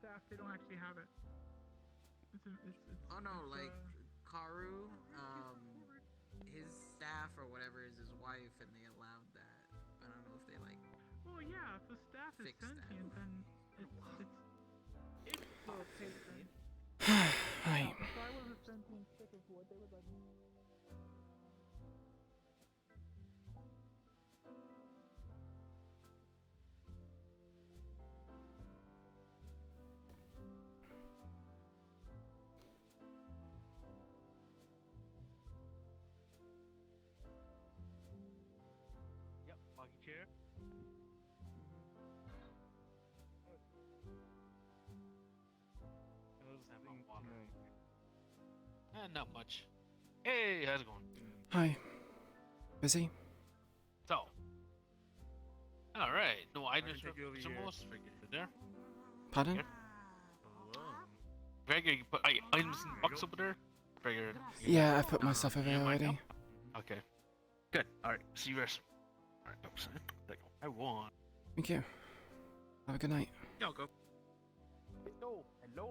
staff, they don't actually have it. Oh no, like Karu, his staff or whatever is his wife, and they allowed that. I don't know if they like. Well, yeah, if the staff is sentient, then it's well, sentient. Right. If I was a sentient stick of wood, they would let me. Yep, rocking chair. Not much. Hey, how's it going? Hi. Busy? So. Alright, no items take you over some here. more there. Pardon? Here. Gregor, you put items in the box over there? Gregor. Yeah, I put my stuff over there already. Okay. Good. Alright, see you guys. Alright, thanks. I won. Thank you. Have a good night. Yeah, I'll go. Hello. Hello.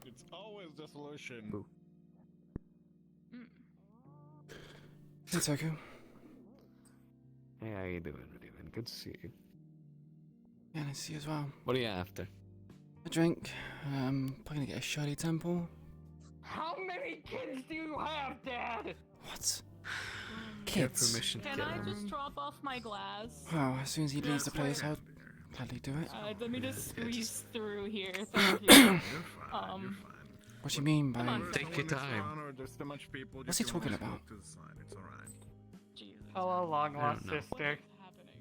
It's always the solution. Hey, Toku. Hey, how you doing? Good to see you. Yeah, nice to see you as well. What are you after? A drink. Probably gonna get a shoddy temple. How many kids do you have, Dad? What? Get Kids? permission to Can get I on. just drop off my glass? Wow, as soon as he leaves the place, I'll gladly do it. Let me just squeeze through here. Thank you. What do you mean by... Come on. Take your time. What's he talking about? Jesus. Hello, long I lost don't know. sister. What's happening?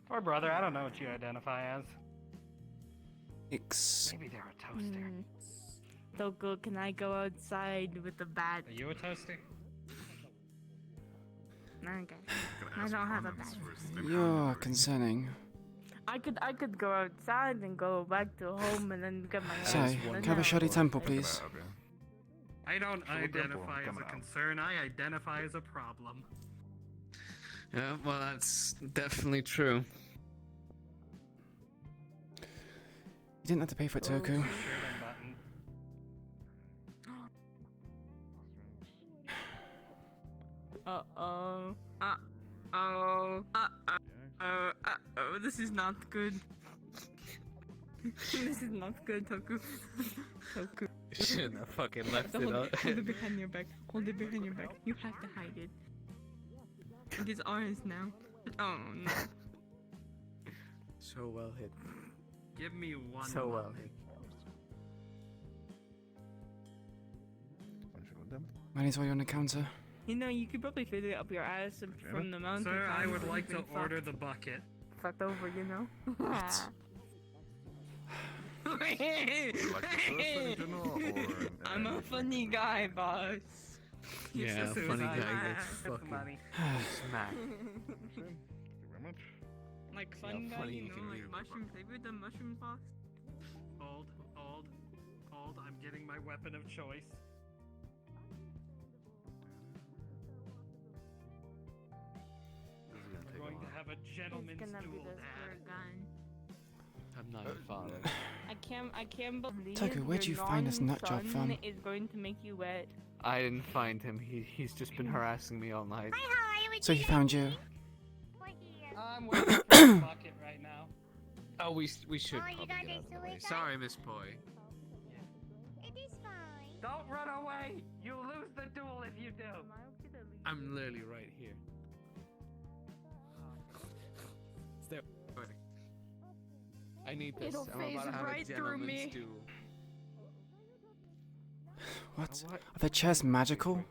Or brother, I don't know what you identify as. Ix... Maybe they're a toaster. Toku, can I go outside with the bat? Are you a toaster? Okay. I don't have a bat. You're concerning. I could go outside and go back to home and then get my Sorry, can I have a shoddy temple, please? I don't identify as a concern. I identify as a problem. Yeah, well, that's definitely true. You didn't have to pay for it, Toku. Share that button. Uh-oh. Uh-oh. Uh-oh. Uh-oh. This is not good. This is not good, Toku. Toku. Shouldn't have fucking left Hold it up. hold it behind your back. Hold it behind your back. You have to hide it. It is ours now. Oh, no. So well hit. Give me one. So well hit. Money is all on the counter. You know, you could probably fit it up your ass from the mountain. Sir, I would like to order the bucket. Fucked over, you know? What? I'm a funny guy, boss. Yeah, so funny bad. guy gets fucking smacked. Like Yeah, fun guy, funny you you know, can like read mushroom flavored the mushroom sauce. Hold. I'm getting my weapon of choice. We're going to have a gentleman's It's gonna be duel, the Dad. squirt gun. I'm not your father. I can't believe Toku, where'd you find this nut job son from? is going to make you wet. I didn't find him. He's just been harassing me all night. So he found you. I'm waiting for the bucket right now. Oh, we should you probably got get out this of the way. suicide? Sorry, Miss Poi. It is fine. Don't run away! You lose the duel if you do. I'm literally right here. Stay recording. I need this. It'll I'm about to phase have right a through gentleman's me. duel. What? What? Are the chairs magical?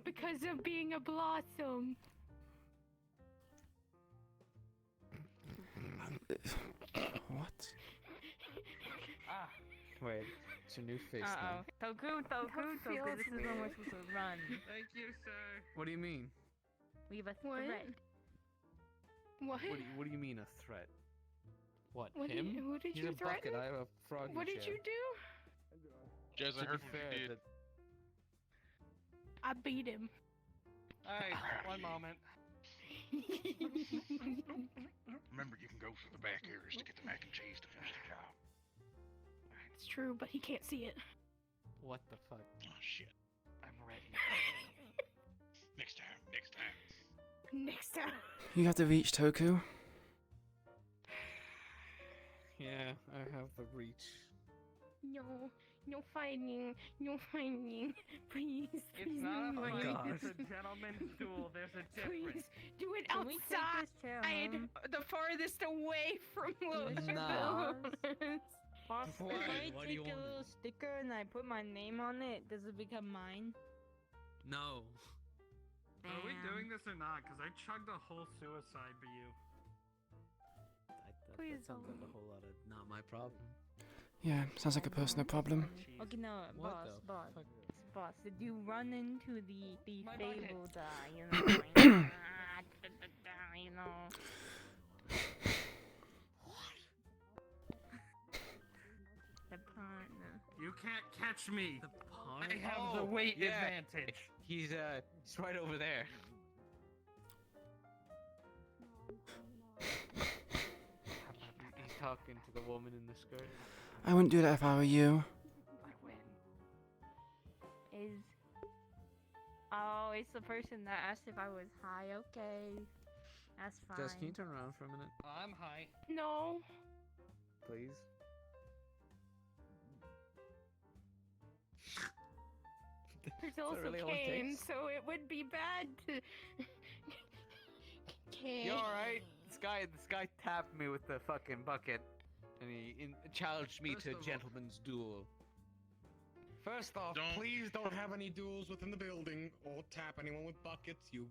Because of being a blossom. What? Ah, Wait. It's your new face Uh-oh. Toku, this is when we're supposed to run. Thank you, sir. What do you mean? We have a What? threat. What? What do you mean a threat? What, What him? who did He's you a bucket, threaten? I have a frog in What the did chair. you do? Jazz, I To heard be what fair, you did. I beat him. Alright, one moment. Remember, you can go through the back areas to get the mac and cheese to finish the job. It's true, but he can't see it. What the fuck? Oh, shit. I'm ready. Next time, next time. Next time. You have to reach Toku. Yeah, I have the reach. No fighting. No fighting. Please. It's please, not a no fight, fighting. it's a gentleman's duel. There's a Please difference. do it Can we take outside. this chair home? The farthest away from the Nah. Boss, Why? if I Why do you take a want little sticker and I put my name on it, does it become mine? No. Are we doing this or not? Because I chugged a whole suicide for you. Please That sounds like a whole lot of not my problem. Yeah, sounds like a personal problem. Okay, no, What the boss. fuck? Boss, did you run into the My bucket. fabled, you know, the partner. You can't catch me. The pond? I have the weight yeah. advantage. He's right over there. He's talking to the woman in the skirt. I wouldn't do that if I were you. I win. Oh, it's the person that asked if I was high. Okay, that's fine. Jess, can you turn around for a minute, I'm high. No. please? There's that also really all it Kane, takes? so it would be bad to. Kane. You alright? This guy tapped me with the fucking bucket, and he challenged me First to of all- gentleman's duel. First off, Don't- please don't have any duels within the building or tap anyone with buckets, you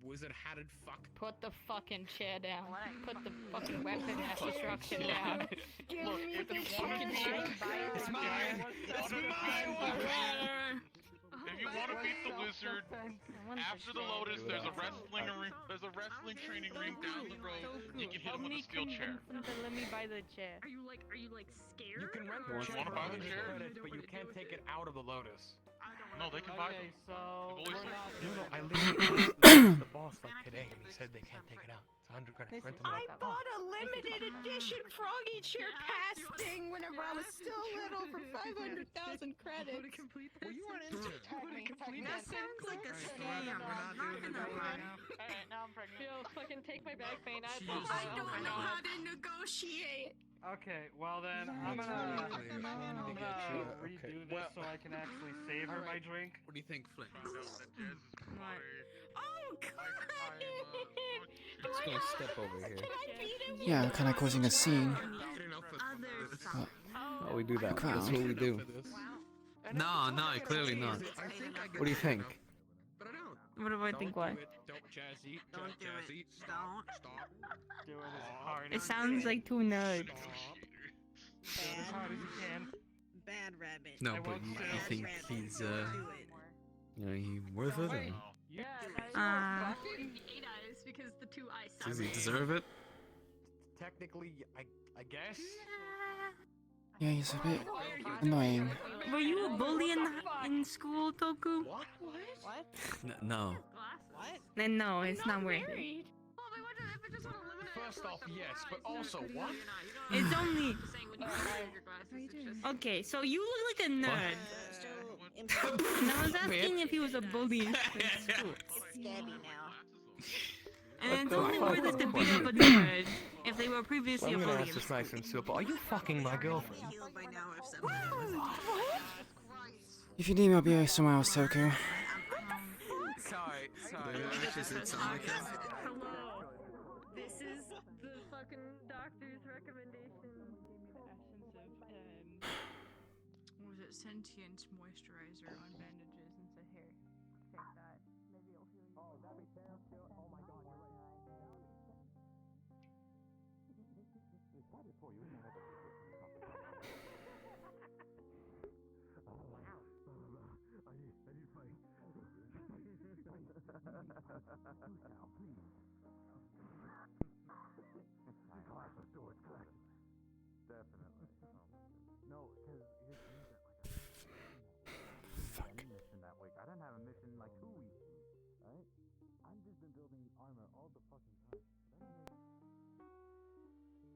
wizard-hatted fuck. Put the fucking chair down. What? Put the fucking weapon as destruction down. Give Look, me if the you want to chair. beat It's mine! It's mine! If you want to beat the wizard, after the Lotus, there's a wrestling training ring down the road. You can hit him with a steel chair. Let me buy the chair. Are you like scared? You can rent You the chair wanna for buy the 100 chair? credits, but you can't take it out of the Lotus. No, they can buy Okay, them. so They've always we're not No, doing no, it. I literally the boss like today, and he said they can't take it out. It's 100 credits. Rent them I out. bought a limited edition Froggy Chair Pass thing whenever I was still little for 500,000 credits. Well, you aren't into it. That sounds like a scam. I'm not gonna lie. Alright, now I'm pregnant. Yo, fucking take my back pain. I Jesus don't know Christ. how to negotiate. Okay, well then, I'm That's gonna really clear. I need to get you, redo okay. this Well- so I can actually savor my drink. What do you think, Flint? Oh, God! Let's go step over here. Can I beat him? Yeah, kind of causing a scene. Good enough for Other this. side. Oh, we do that. Crap. That's what we do. For this. No, clearly not. I think I What do you think? But I don't. What do I Don't think? do What? it. Don't Jazzy. Don't do Jazzy. it. Stop. Don't. Stop. Do it as hard It as sounds like two nerds. Stop. do it as hard as you can. Bad rabbit. No, I but won't I say think Bad rabbit. he's Do it. he worth it. Wait. Or You The 8 eyes because the 2 eyes. does he deserve it? Technically, I guess. Yeah, he's a bit annoying. Were you a bully in school, Toku? What? What? No. What? Then no, it's not worth it. married. First off, yes, but also what? It's only okay. So you look like a nerd. Still And I was asking if he was a bully in school. It's scabby now. And it's the only fuck? worth it to beat up a nerd if they were previously a I'm gonna bully. ask this nice and simple. Are you fucking my girlfriend? Healed by now if something If you need me, I'll be somewhere else, Toku. Sorry. Hello. This is the fucking doctor's recommendation. What was it? Sentient moisturizer on bandages and said, here, take that. Maybe it'll heal you. Oh, that'd be terrible. Oh my god, you're right. Class of swords collected. Definitely. No, because here's the thing, Fuck. any mission that week. I didn't have a mission in like 2 weeks. Right? I've just been building armor all the fucking time.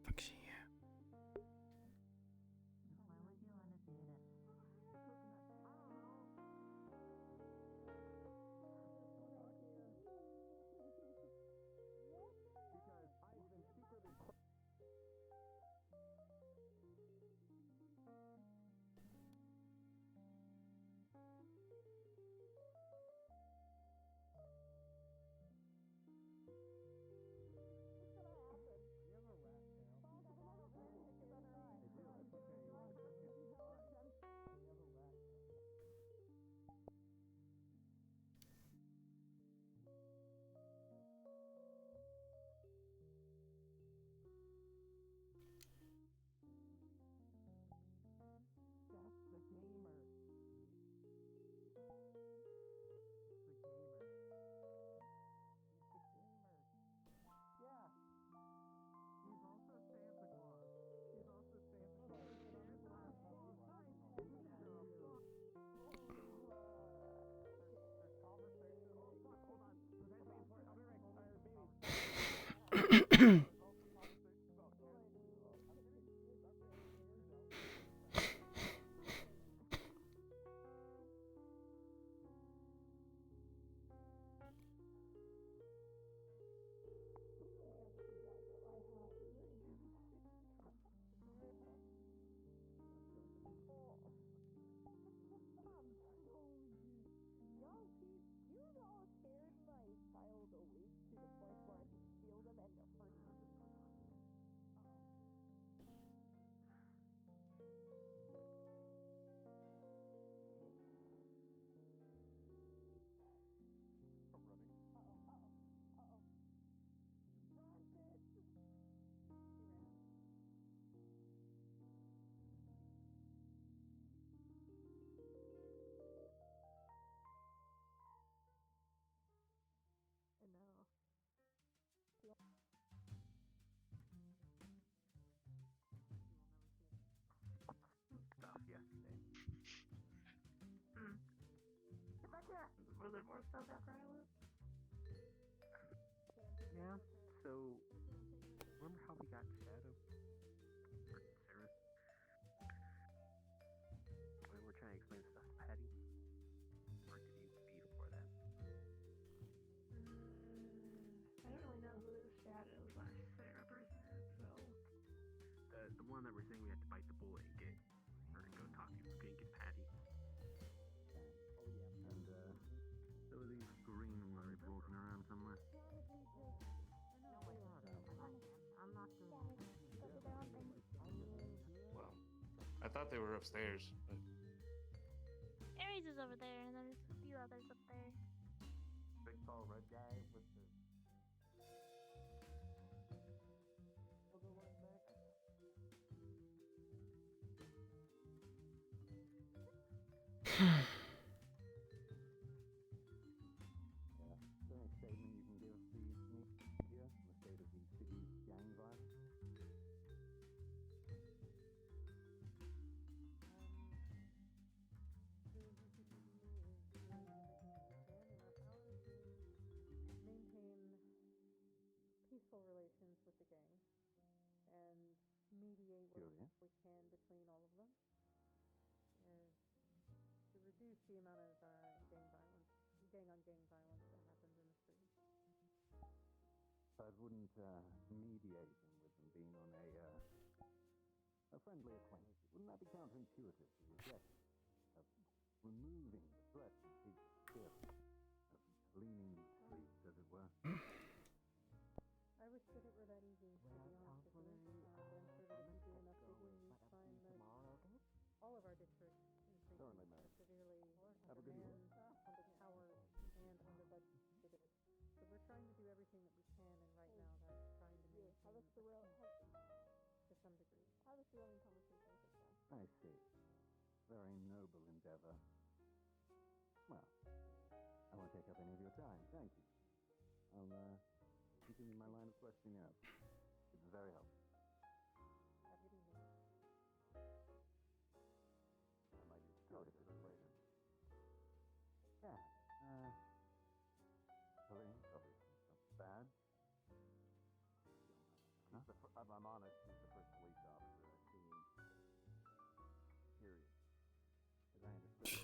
Fuck she. Stuff yesterday. Was there more stuff after I left? Yeah, so remember how we got Shadow? Or Sarah? When we're trying to explain stuff to Patty? Or did you be before that? I don't really know who the Shadow / Sarah person is, so. The one that we're saying we had to bite the bullet and get, or go talk to, and get Patty. And there were these green ones walking around somewhere. Well, I thought they were upstairs, but Aries is over there, and there's a few others up there. Big tall red guy with the the next statement you can give the media on the state of the city's gang violence. Maintain peaceful relations with the gang and mediate what we can between all of them. To reduce the amount of gang-on-gang violence that happens in the streets. I wouldn't mediate with them being on a friendly acquaintance. Wouldn't that be counterintuitive to the objective of removing the threat from people's skill, of cleaning the streets, as it were? I wish that it were that easy, to be honest with you. But I'm sure that if you do enough digging, you'd find that all of our districts Certainly, ma'am. are severely Have a good evening. underpowered and underbudgeted. So we're trying to do everything that we can, and right now that's trying to maintain to some degree. How the feeling conversation sit down. I see. Very noble endeavor. Well, I won't take up any of your your time. Thank you. I'll continue my line of questioning up. It's very helpful. Have a good evening. I might use to this later. Yeah. Everything's obviously not bad. I'm honest, he's the first police officer I've seen. Period. As I understood,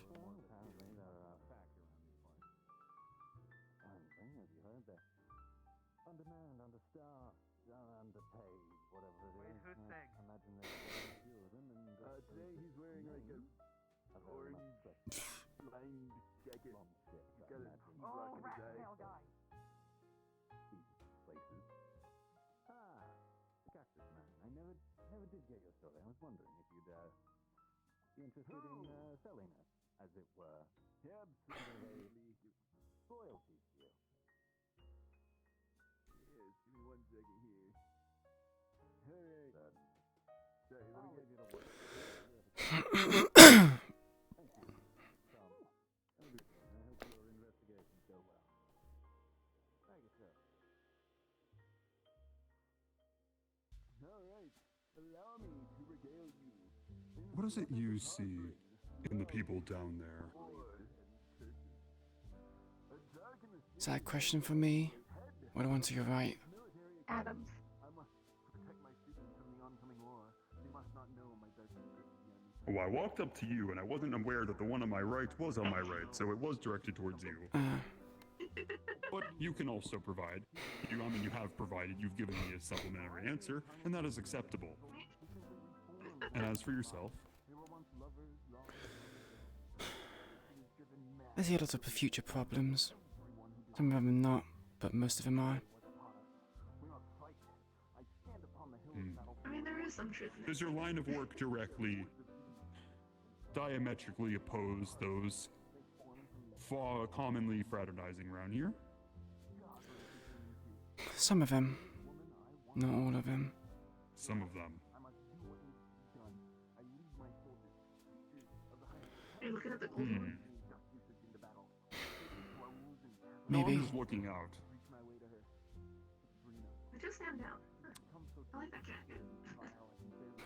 apparently there are facts around these parts. Apparently, have you heard that? Undermanned, understaffed, underpaid, whatever it is. Wait, who's saying? I imagine there's very few of them, and today he's wearing like a orange lined jacket. He's got a Oh, rat tail guy. Places. Ah, got this man. I never did get your story. I was wondering if you'd be interested in selling us, as it were. Yep, royalties deal. Yes, give me 1 second here. Alright. Sorry, let me get you to work. Thank you. Tom, I hope your investigations go well. Thank you, sir. Alright, allow me to regale you. What is it you see in the people down there? Is that a question for me? Or the one to your right? Adams. I must protect my students from the oncoming war. They must not know my dark secrets again. Oh, I walked up to you and I wasn't aware that the one on my right was on my right, so it was directed towards you. But you can also provide. You have provided, you've given me a supplementary answer, and that is acceptable. And as for yourself? I see a lot of future problems. Some of them are not, but most of them are. I mean, there is some truth in it. Does your line of work directly, diametrically oppose those commonly fraternizing around here? Some of them. Not all of them. Some of them. Are you looking at the gold one? No, Maybe. I'm just looking out. They just stand out. I like that jacket.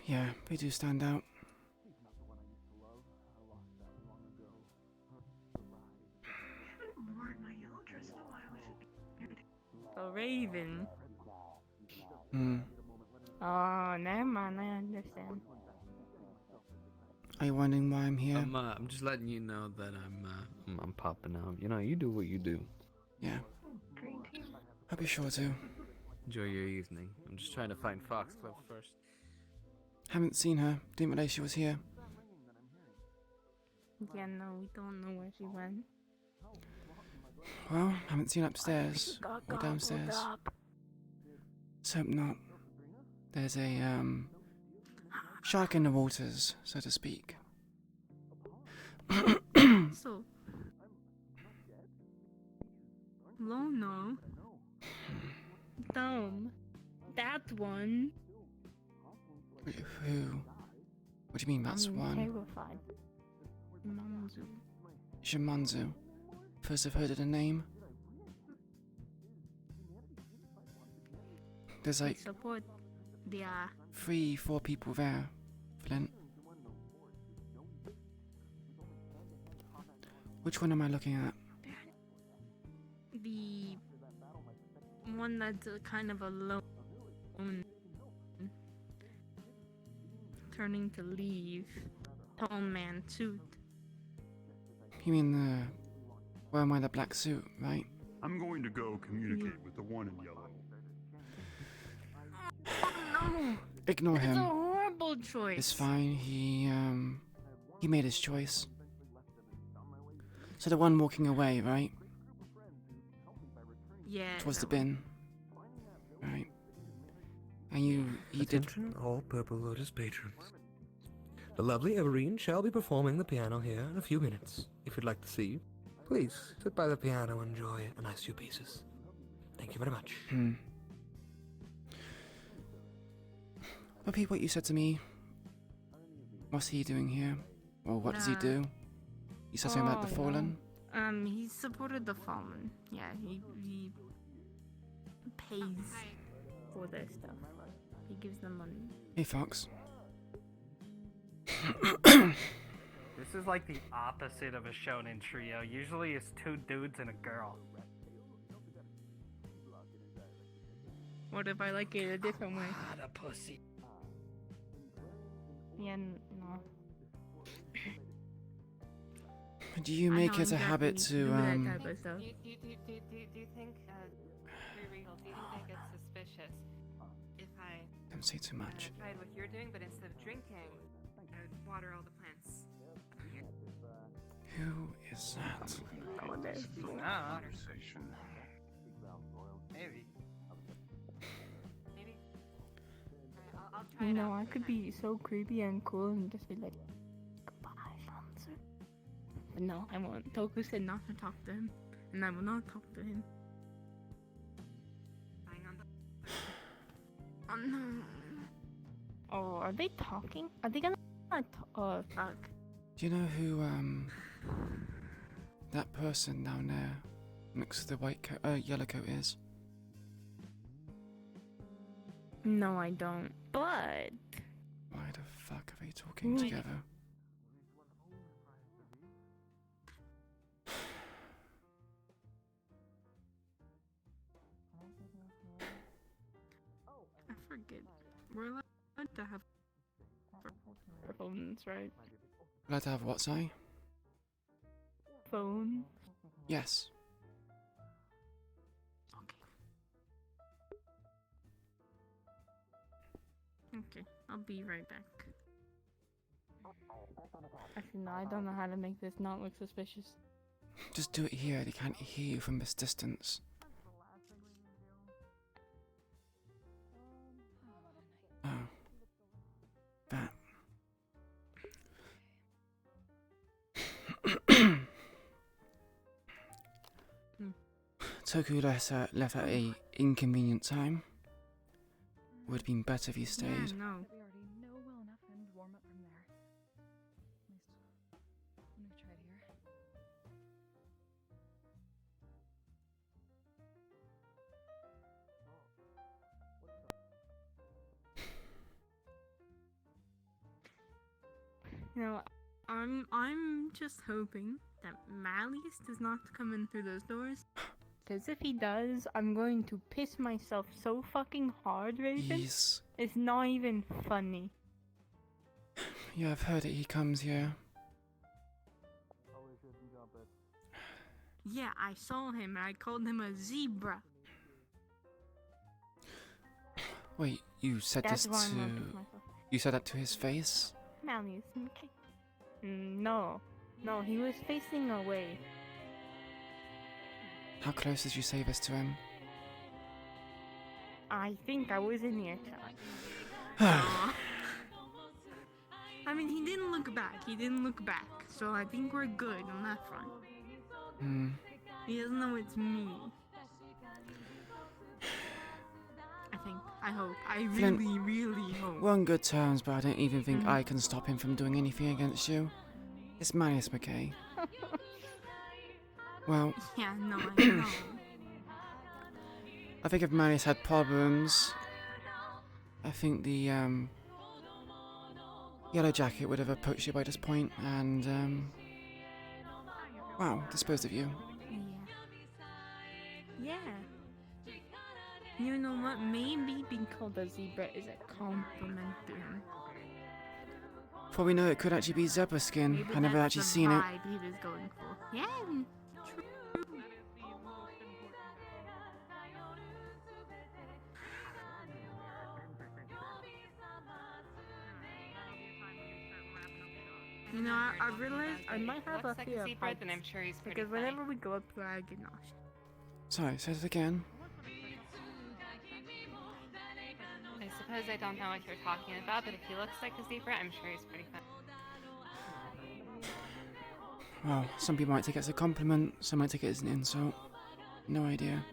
Yeah, they do stand out. I haven't worn my yellow dress in a while. The Raven. Hmm. Oh, never mind. I understand. Are you wondering why I'm here? I'm just letting you know that I'm popping out. You know, you do what you do. Yeah. Green tea. I'll be sure to. Enjoy your evening. I'm just trying to find Foxglove first. Haven't seen her. Didn't realize she was here. Yeah, no, we don't know where she went. Well, haven't seen her upstairs or downstairs. Let's hope not. There's a shark in the waters, so to speak. So, Lono, Dumb. That one. Who? What do you mean that's I'm one? terrified. Manzu. Shimanzu. First I've heard of the name. There's like Support the 3-4 people there, Flint. Which one am I looking at? the one that's kind of alone, turning to leave. Tall man suit. You mean the wearing by the black suit, right? I'm going to go communicate with the one in yellow. No! Ignore It's him. a horrible choice. It's fine. He made his choice. So the one walking away, right? Yeah. Towards the that one. bin. Right. And he did. Attention all Purple Lotus patrons. The lovely Everine shall be performing the piano here in a few minutes. If you'd like to see, please sit by the piano and enjoy a nice few pieces. Thank you very much. Repeat what you said to me. What's he doing here? Or what does he do? You said something about the Fallen? He supported the fallen. Yeah, he pays for their stuff. He gives them money. Hey, Fox. This is like the opposite of a shonen trio. Usually it's 2 dudes and a girl. What if I like it a different way? The pussy. Yeah, no. Do you make it a habit to Do you Do you think, for real, do you think it's suspicious if I Don't say too much. tried what you're doing, but instead of drinking, I would water all the plants? Who is that? Nah. Conversation. Maybe. Maybe? Alright, I'll try You it know, out I for could tonight. be so creepy and cool and just be like, goodbye, Lancer. But no, I won't. Toku said not to talk to him, and I will not talk to him. Lying on the- Oh no. Oh, are they talking? Are they gonna oh, fuck. Do you know who, that person down there next to the white coat, yellow coat is? No, I don't. But Why the fuck are they talking Wait. together? I forget. We're allowed to have phones, right? Glad to have what, sorry? Phone. Yes. Okay, I'll be right back. Actually, no, I don't know how to make this not look suspicious. Just do it here, they can't hear you from this distance. Oh. That. Toku left at a inconvenient time. Would have been better if he stayed. Yeah, no. We already know well enough and warm up from there. At least, when we tried here. You know, I'm just hoping that Malleus does not come in through those doors. Because if he does, I'm going to piss myself so fucking hard, Raven. He's... It's not even funny. Yeah, I've heard that he comes here. Yeah, I saw him and I called him a zebra. Wait, you said That's this why I'm gonna to... piss myself. You said that to his face? Malleus, okay. No. No, he was facing away. How close did you say this to him? I think I was in earshot. Aw. I mean, he didn't look back. He didn't look back. So I think we're good on that front. Hmm. He doesn't know it's me. I think. I hope. I Flint, really, really hope. We're on good terms, but I don't even think I can stop him from doing anything against you. It's Malleus McKay. Well, Yeah, no, I know. I think if Malleus had problems, I think the Yellow Jacket would have approached you by this point and wow, disposed of you. Yeah. You know what? Maybe being called a zebra is a compliment to him. For we know, it could actually be zebra skin. Maybe I never that's actually the seen it. vibe he was going for. Yeah, true. You know, I realized I might have a Looks like fear a of zebra, heights, then I'm sure he's pretty because whenever we go up there, I get nauseous. Sorry, say it again. I suppose I don't know what you're talking about, but if he looks like a zebra, I'm sure he's pretty fun. Well, some people might take it as a compliment, some might take it as an insult. No idea.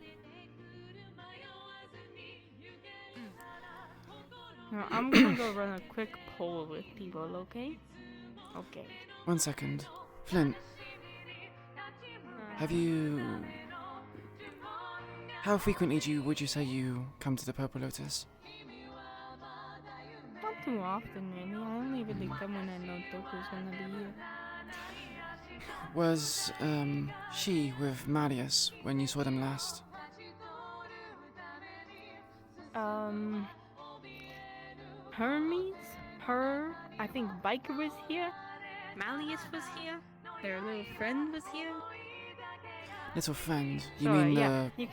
Now, I'm gonna go run a quick poll with people, okay? Okay. 1 second. Flint, Have you... How frequently would you say you come to the Purple Lotus? Not too often, really. I only really come when I know Toku's gonna be here. Was, she with Marius when you saw them last? Hermes? Her? I think Biker was here. Malleus was here. Their little friend was here. Little friend? You Sorry, mean yeah. the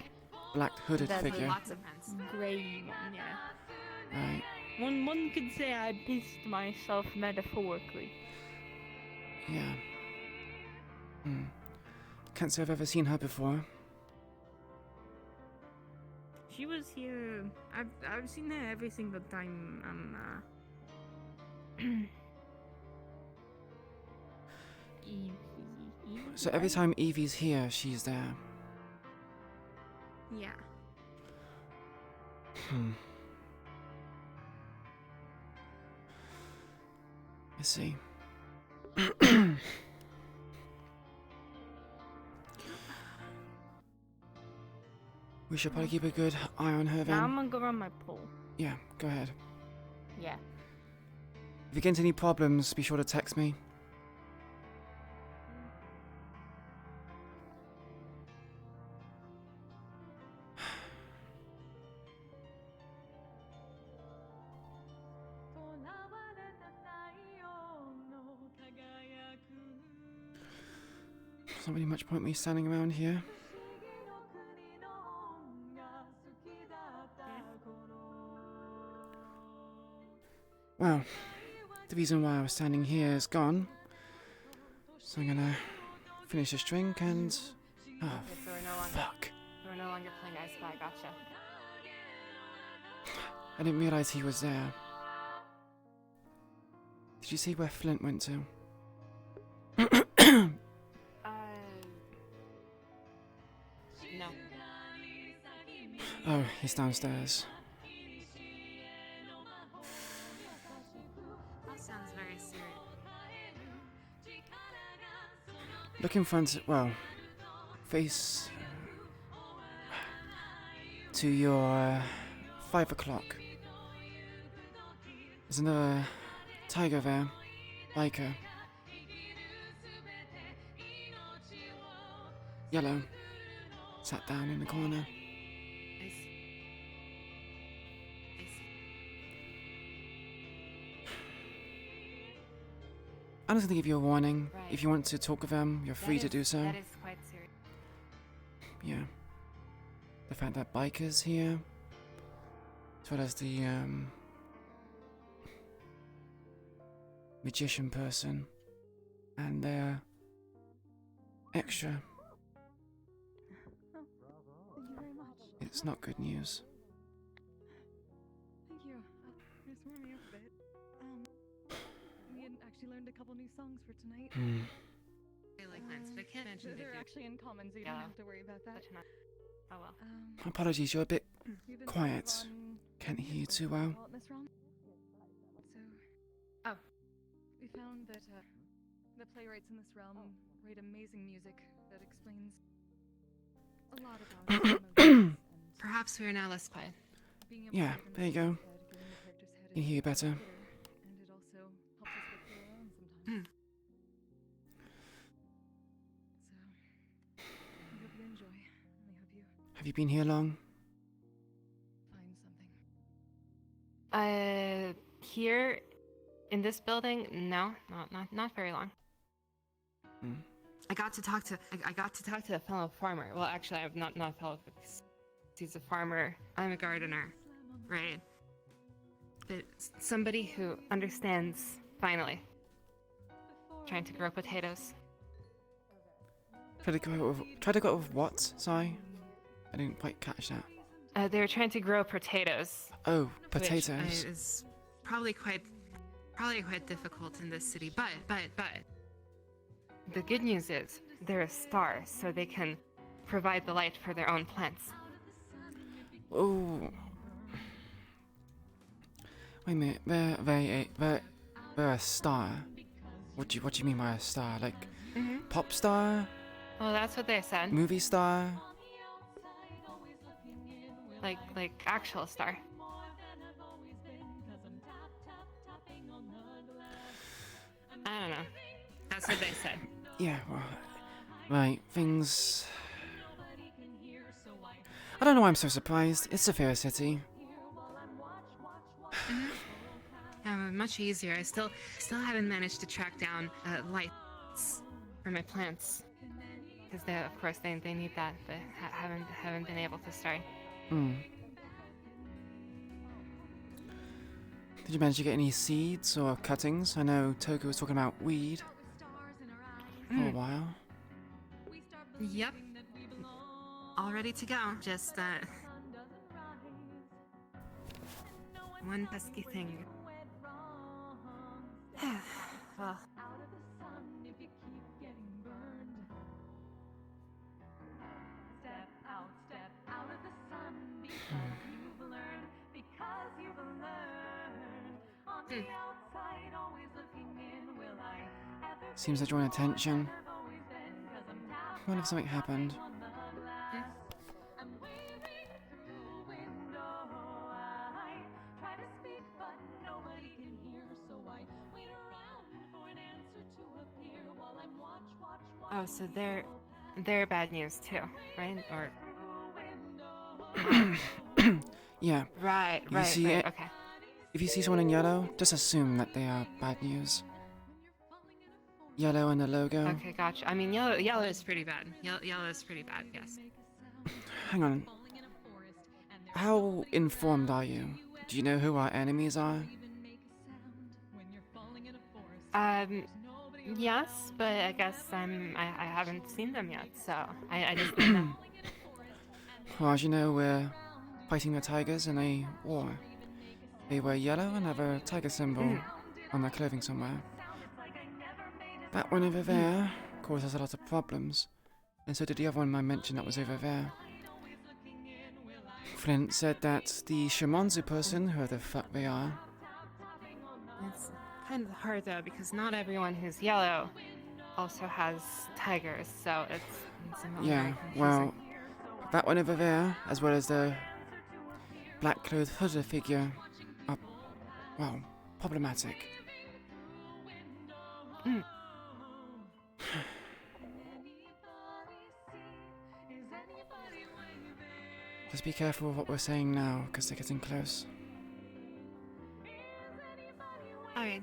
black hooded That's figure? lots of friends. Grey one, yeah. Right. One could say I pissed myself metaphorically. Yeah. Can't say I've ever seen her before. She was here. I've seen her every single time. So every time Evie's here, she's there. Yeah. I see. We should probably keep a good eye on her then. Now I'm gonna go run my pool. Yeah, go ahead. Yeah. If you get into any problems, be sure to text me. There's not really much point me standing around here. Well, the reason why I was standing here is gone. So I'm gonna finish this drink and... Oh, Okay, so fuck. we're no longer playing I Spy, gotcha. I didn't realize he was there. Did you see where Flint went to? No. Oh, he's downstairs. That sounds very serious. Look in front, well, face to your 5 o'clock. There's another tiger there, biker. Yellow, sat down in the corner. I'm just gonna give you a warning. Right. If you want to talk with them, you're free to do so. That is quite serious. Yeah. The fact that bikers here, as well as the magician person, and their extra. Thank you very much. It's not good news. Thank you. You're warming me up a bit. We had actually learned a couple new songs for tonight. I like mine, but I can't mention They're actually in common, so you Yeah. don't have to worry about that. Oh well. Apologies, you're a bit We've been quiet. sort of on Can't hear you too what well. we call it in this realm. So, we found that the playwrights in this realm write amazing music that explains a lot about emotions. Perhaps we are now less quiet. Being able to Yeah, get in there you the go. head, getting the character's head Can is hear you better. bitter, and it also helps us get through our own sometimes. So, I hope you enjoy, and I hope you Have you been here long? find something. Here in this building, no, not very long. I got to talk to a fellow farmer. Well, actually, I'm not a fellow. He's a farmer. I'm a gardener, right? But somebody who understands finally. Trying to grow potatoes. Try to go with what? Sorry, I didn't quite catch that. They were trying to grow potatoes. Oh, Which potatoes. is probably quite difficult in this city. But the good news is they're a star, so they can provide the light for their own plants. Oh. Wait a minute. They're a star. What do you mean by a star? Like pop star? Oh, that's what they said. movie star? Like actual star. I don't know. That's what they said. Yeah, well, right, things... I don't know why I'm so surprised. It's a fair city. Yeah, much easier. I still haven't managed to track down lights for my plants. Because of course they need that, but haven't been able to start. Hmm. Did you manage to get any seeds or cuttings? I know Toku was talking about weed for a while. Yep. All ready to go. Just one pesky thing. Well. Seems to draw attention. What if something happened? Oh, so they're bad news too, right? Or Yeah. Right, You right, see right, it? okay. If you see someone in yellow, just assume that they are bad news. Yellow and the logo. Okay, gotcha. I mean, yellow is pretty bad. Yellow is pretty bad, yes. Hang on. How informed are you? Do you know who our enemies are? Yes, but I guess I haven't seen them yet, so I just don't know. Well, as you know, we're fighting the tigers in a war. They wear yellow and have a tiger symbol on their clothing somewhere. That one over there causes a lot of problems, and so did the other one I mentioned that was over there. Flint said that the Shimonzu person, whoever the fuck they are... It's kind of hard though, because not everyone who's yellow also has tigers, so it's a little Yeah, very confusing. well, that one over there, as well as the black-clothed hooded figure, are, well, problematic. Just be careful of what we're saying now, because they're getting close. Okay.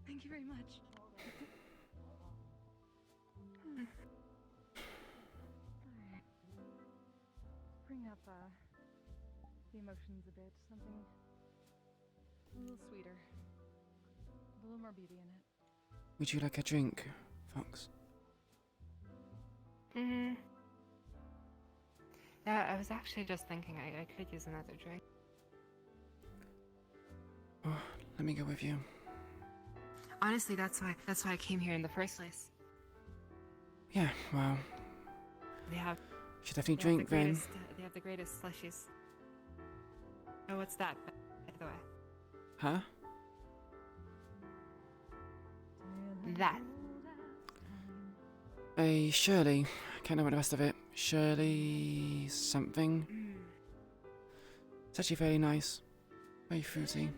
Thank you very much. Bring up the emotions a bit. Something a little sweeter. A little more beauty in it. Would you like a drink, Fox? Yeah, I was actually just thinking I could use another drink. Oh, let me go with you. Honestly, that's why I came here in the first place. Yeah, well... They have... Should definitely drink then. They have the greatest slushies. Oh, what's that, by the way? Huh? That. A Shirley. Can't know what the rest of it. Shirley... something. It's actually very nice. Very fruity.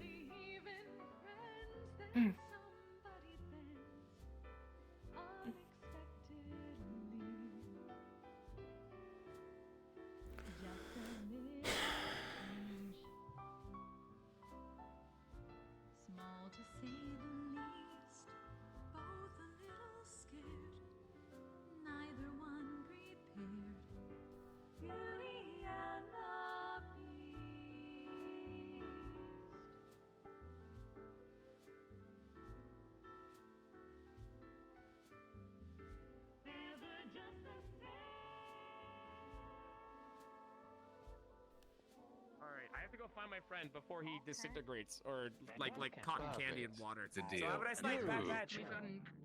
find my friend before he disintegrates, or Like cotton candy and water. It's a So deal. how would I snipe that Ooh. batch?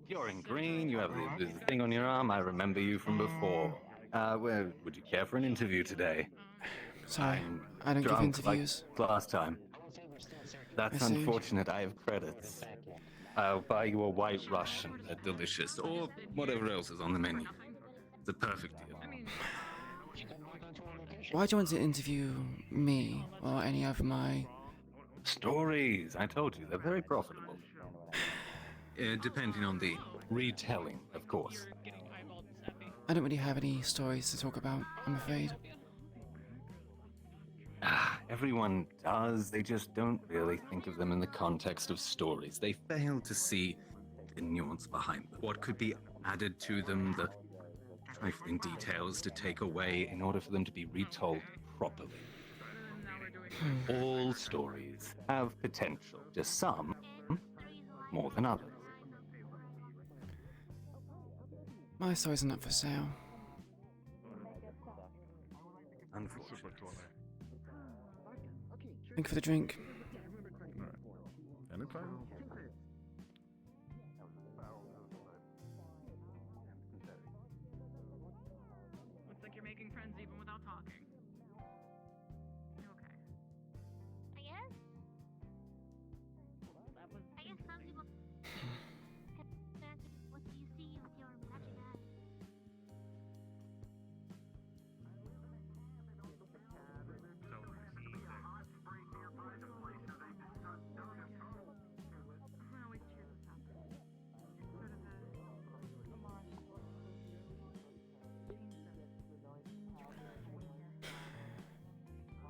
You're in green, you have the thing on your arm, I remember you from before. Well, would you care for an interview today? Sorry, I'm I don't give drunk interviews. like last time. That's I see. unfortunate, I have credits. I'll buy you a white Russian, they're delicious, or whatever else is on the menu. It's a perfect deal. Why do you want to interview me or any of my... Stories, I told you, they're very profitable. Depending on the retelling, of course. I don't really have any stories to talk about, I'm afraid. Everyone does, they just don't really think of them in the context of stories. They fail to see the nuance behind them. What could be added to them, the trifling details to take away in order for them to be retold properly. All stories have potential, just some more than others. My stories are not for sale. Unfortunately. Thank you for the drink. Anytime. Looks like you're making friends even without talking. Okay. I guess. I guess some people. What do you see with your magic eyes?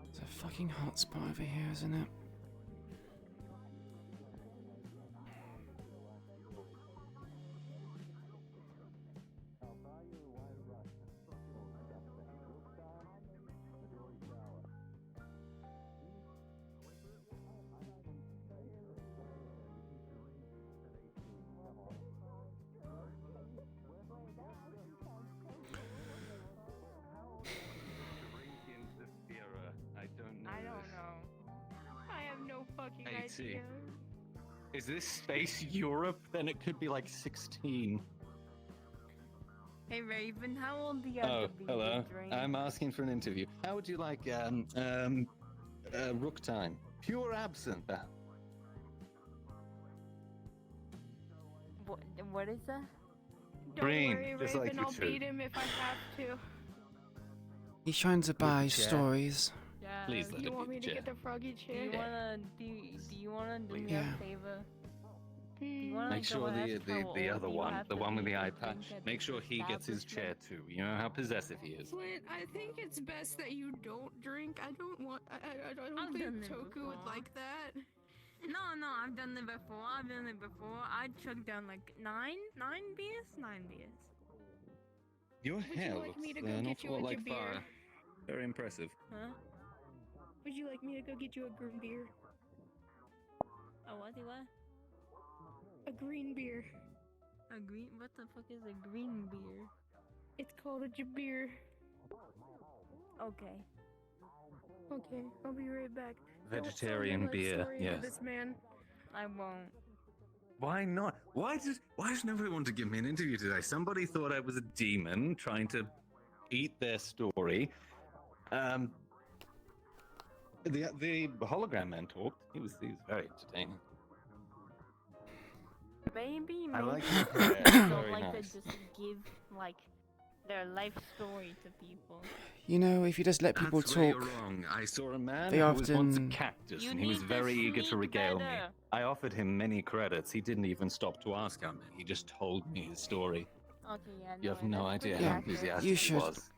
It's a fucking hot spot over here, isn't it? I don't know. I have no fucking 80. idea. Is this space Europe? Then it could be like 16. Hey Raven, how old do you Oh, have to be hello. to drink? I'm asking for an interview. How would you like, rook time? Pure absinthe. What is that? Don't Green, worry, just Raven, like you I'll two. beat him if I have to. He's trying to buy chair. stories. Yeah. Please let You it want be me the to chair. get the froggy Do you chair? wanna do me Yeah. a favor? Do you wanna Make go sure ask the how other old you one, have the to one with be the to eye drink patch, at make this sure he gets his chair too. You know how possessive he is. Flint, I think it's best that you don't drink. I don't want. I don't I've done think it Toku would before. like that. No, I've done it before. I chugged down like nine beers. Your Would hair you like looks me to go an get awful you lot a like beer? fire. Very impressive. Huh? Would you like me to go get you a green beer? Oh, what? A green beer. A green? What the fuck is a green beer? It's called a jabir. Okay. Okay, I'll be right back. Don't Vegetarian tell me my beer, story to yes. This man. I won't. Why not? Why does nobody want to give me an interview today? Somebody thought I was a demon trying to eat their story. The hologram man talked. He was very entertaining. Maybe I like people your hair. don't Very like nice. to just give like their life story to people. You know, if you just let people That's where talk, you're wrong. I saw a man they who was once a often- cactus, You and he was need to very eager to sleep regale me. better. I offered him many credits. He didn't even stop to ask how many. He just told me his story. Okay, yeah. You have no idea Yeah, how enthusiastic you he should. was.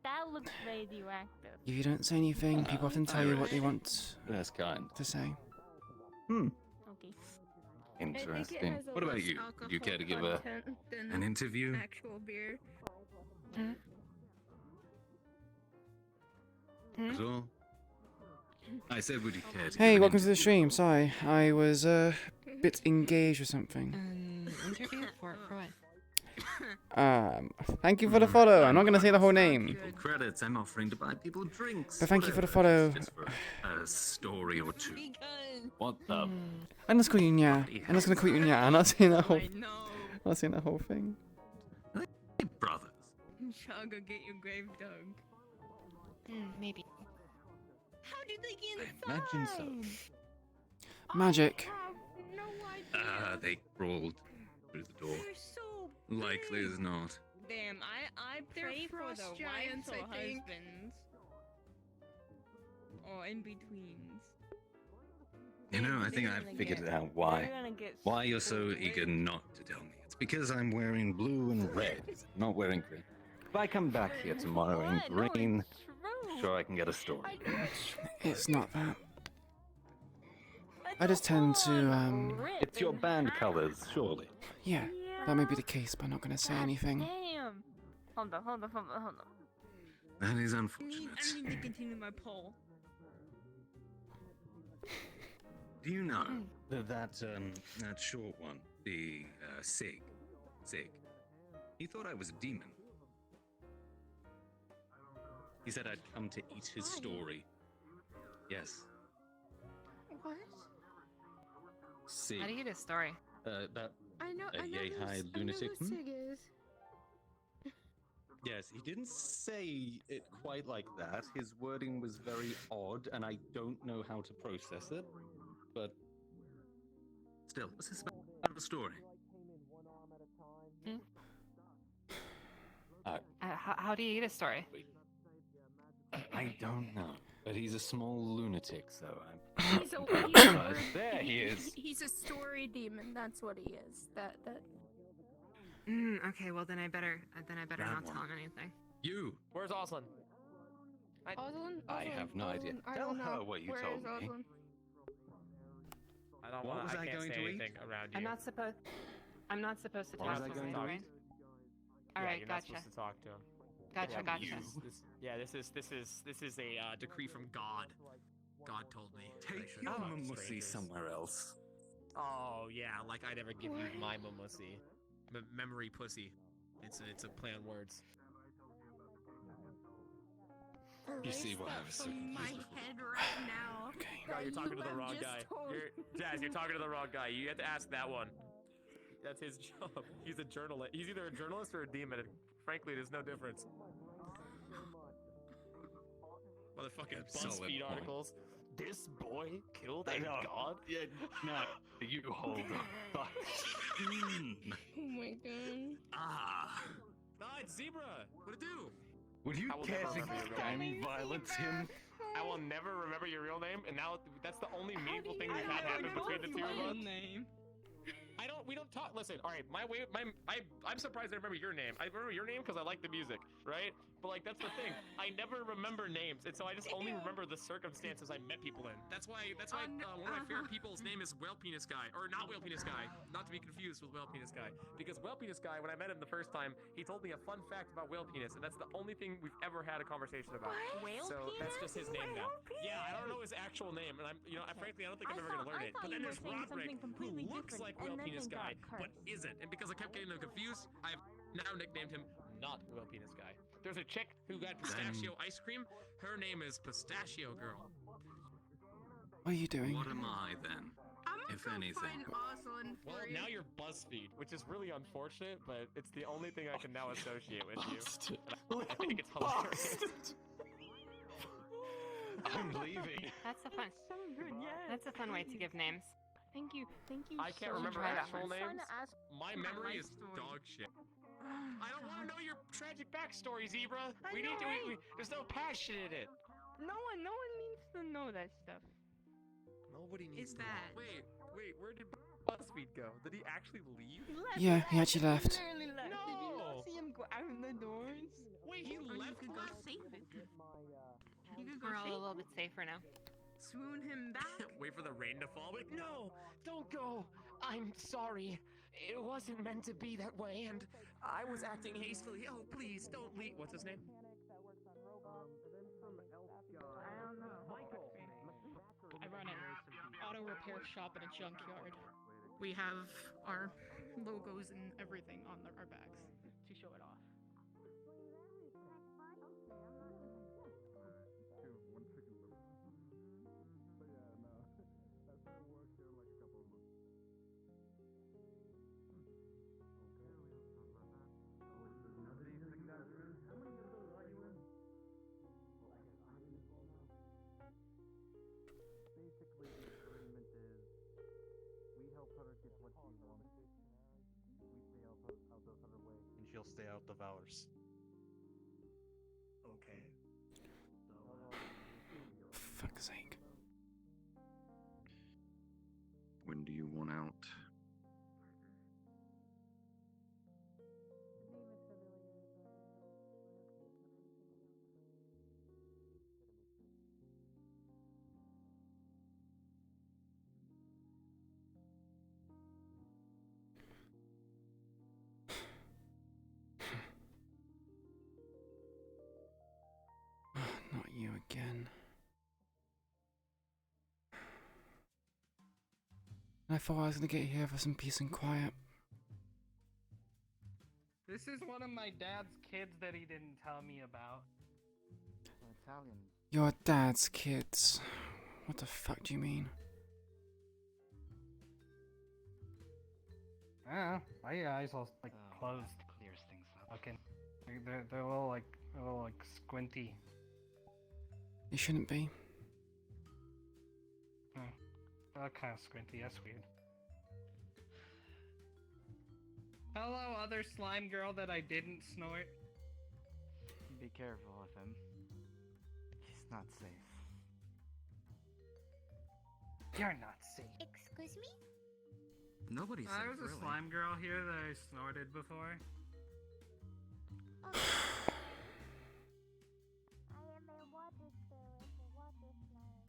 That looks radioactive. if you don't say anything, people often tell you what they want That's kind. to say. Hmm. Okay. Interesting. has a What about less you? Would you care to give content than an interview? Actual beer. That's all? I said, would you care to Hey, give an welcome to the interview? stream. Sorry, I was a bit engaged or something. Interview for what? Thank you for the follow. I'm not gonna say the whole name. People credits. I'm offering to buy people drinks. But thank you for the whatever, follow. Just for a story or two. What the? I'm just calling you Nya. I'm just gonna call you Nya. I'm not saying that whole. I'm not saying the whole thing. Brothers. Shall go get your grave dug. Maybe. How did they get Imagine so. Magic. They crawled through the door. Likely as not. Damn, I pray for the wives or husbands. Or in betweens. You know, I think I've figured it out why. Why you're so eager not to tell me. It's because I'm wearing blue and red, not wearing green. If I come back here tomorrow in green, sure I can get a story. It's not that. I just tend to, It's your band colors, surely. Yeah, that may be the case, but I'm not gonna say anything. Damn. Hold on. That is unfortunate. I need to continue my poll. Do you know that short one, the Sig, he thought I was a demon. He said I'd come to eat his story. Yes. What? Sig. How do you get a story? That I know yay high I lunatic. know who Sig is. Yes, he didn't say it quite like that. His wording was very odd, and I don't know how to process it. But still, what's this about the story? How do you eat a story? I don't know, but he's a small lunatic, so He's a there he is. He's a story demon. That's what he is. That. Okay, well then I better not tell him anything. You. Where's Oslin? I have no idea. Tell her what you told me. I don't What want. was I I can't going say to eat? anything around you. I'm not supposed to What talk was I to going him, to right? eat? All Yeah, right, you're not gotcha. supposed to talk to him. Gotcha. This is a decree from God. God told me. Take your mummussy somewhere else. Oh yeah, like I never give you my mummussy. Memory pussy. It's a play on words. You see why I was so From my confused before. head right now. No, you're talking to the wrong guy. You're talking to the wrong guy. You have to ask that one. That's his job. He's a journalist. He's either a journalist or a demon. And frankly, there's no difference. Motherfucking Solid BuzzFeed point. articles. This boy killed a god? Yeah, no, you hold on. Oh my god. Ah. It's Zebra. What'd it do? Would you I will care never to remember your real gang name. violence him? I will never remember your real name, and now that's the only meaningful thing we've had happen between the two of us. Name. We don't talk. Listen, all right. I'm surprised I remember your name. I remember your name because I like the music, right? But like that's the thing. I never remember names, and so I just only remember the circumstances I met people in. That's why one of my favorite people's name is Whale Penis Guy, or not Whale Penis Guy, not to be confused with Whale Penis Guy. Because Whale Penis Guy, when I met him the first time, he told me a fun fact about whale penis, and that's the only thing we've ever had a conversation about. So that's just his name now. Yeah, I don't know his actual name, and frankly, I don't think I'm ever gonna learn it. But then there's Roderick, who looks like Whale Penis Guy, but isn't. And because I kept getting them confused, I've now nicknamed him not Whale Penis Guy. There's a chick who got pistachio ice cream. Her name is Pistachio Girl. What are you doing? What am I then? If anything. Well, now you're BuzzFeed, which is really unfortunate, but it's the only thing I can now associate with you. I think it's hilarious. I'm leaving. That's a fun. So good, yeah. That's a fun way to give names. Thank you. I can't so remember much. actual I'm trying names. to ask My memory is dog shit. I don't want to know your tragic backstory, Zebra. There's no passion in it. No one needs to know that stuff. Nobody needs Is to know. that? Wait, where did BuzzFeed go? Did he actually leave? Yeah, he actually left. Literally left. No. Did you not see him go out the doors? Wait, he left You could go BuzzFeed? save it. You could go We're all a save little bit safer now. Swoon him back. Wait for the rain to fall. Wait, No, don't go. I'm sorry. It wasn't meant to be that way, and I was acting hastily. Oh, please, don't leave. What's his name? I don't know. I run an auto repair shop in a junkyard. We have our logos and everything on our bags to show he'll stay out of hours. Okay. Fuck's sake. When do you want out? Not you again. I thought I was gonna get here for some peace and quiet. This is one of my dad's kids that he didn't tell me about. Italian. Your dad's kids. What the fuck do you mean? Ah, my eyes all like closed. Clears things up. Okay, they're a little like squinty. It shouldn't be. They're kind of squinty. That's weird. Hello, other slime girl that I didn't snort. Be careful with him. He's not safe. You're not safe. Excuse me? Nobody's There safe, was a really. slime girl here that I snorted before. I am a water spirit, a water slime.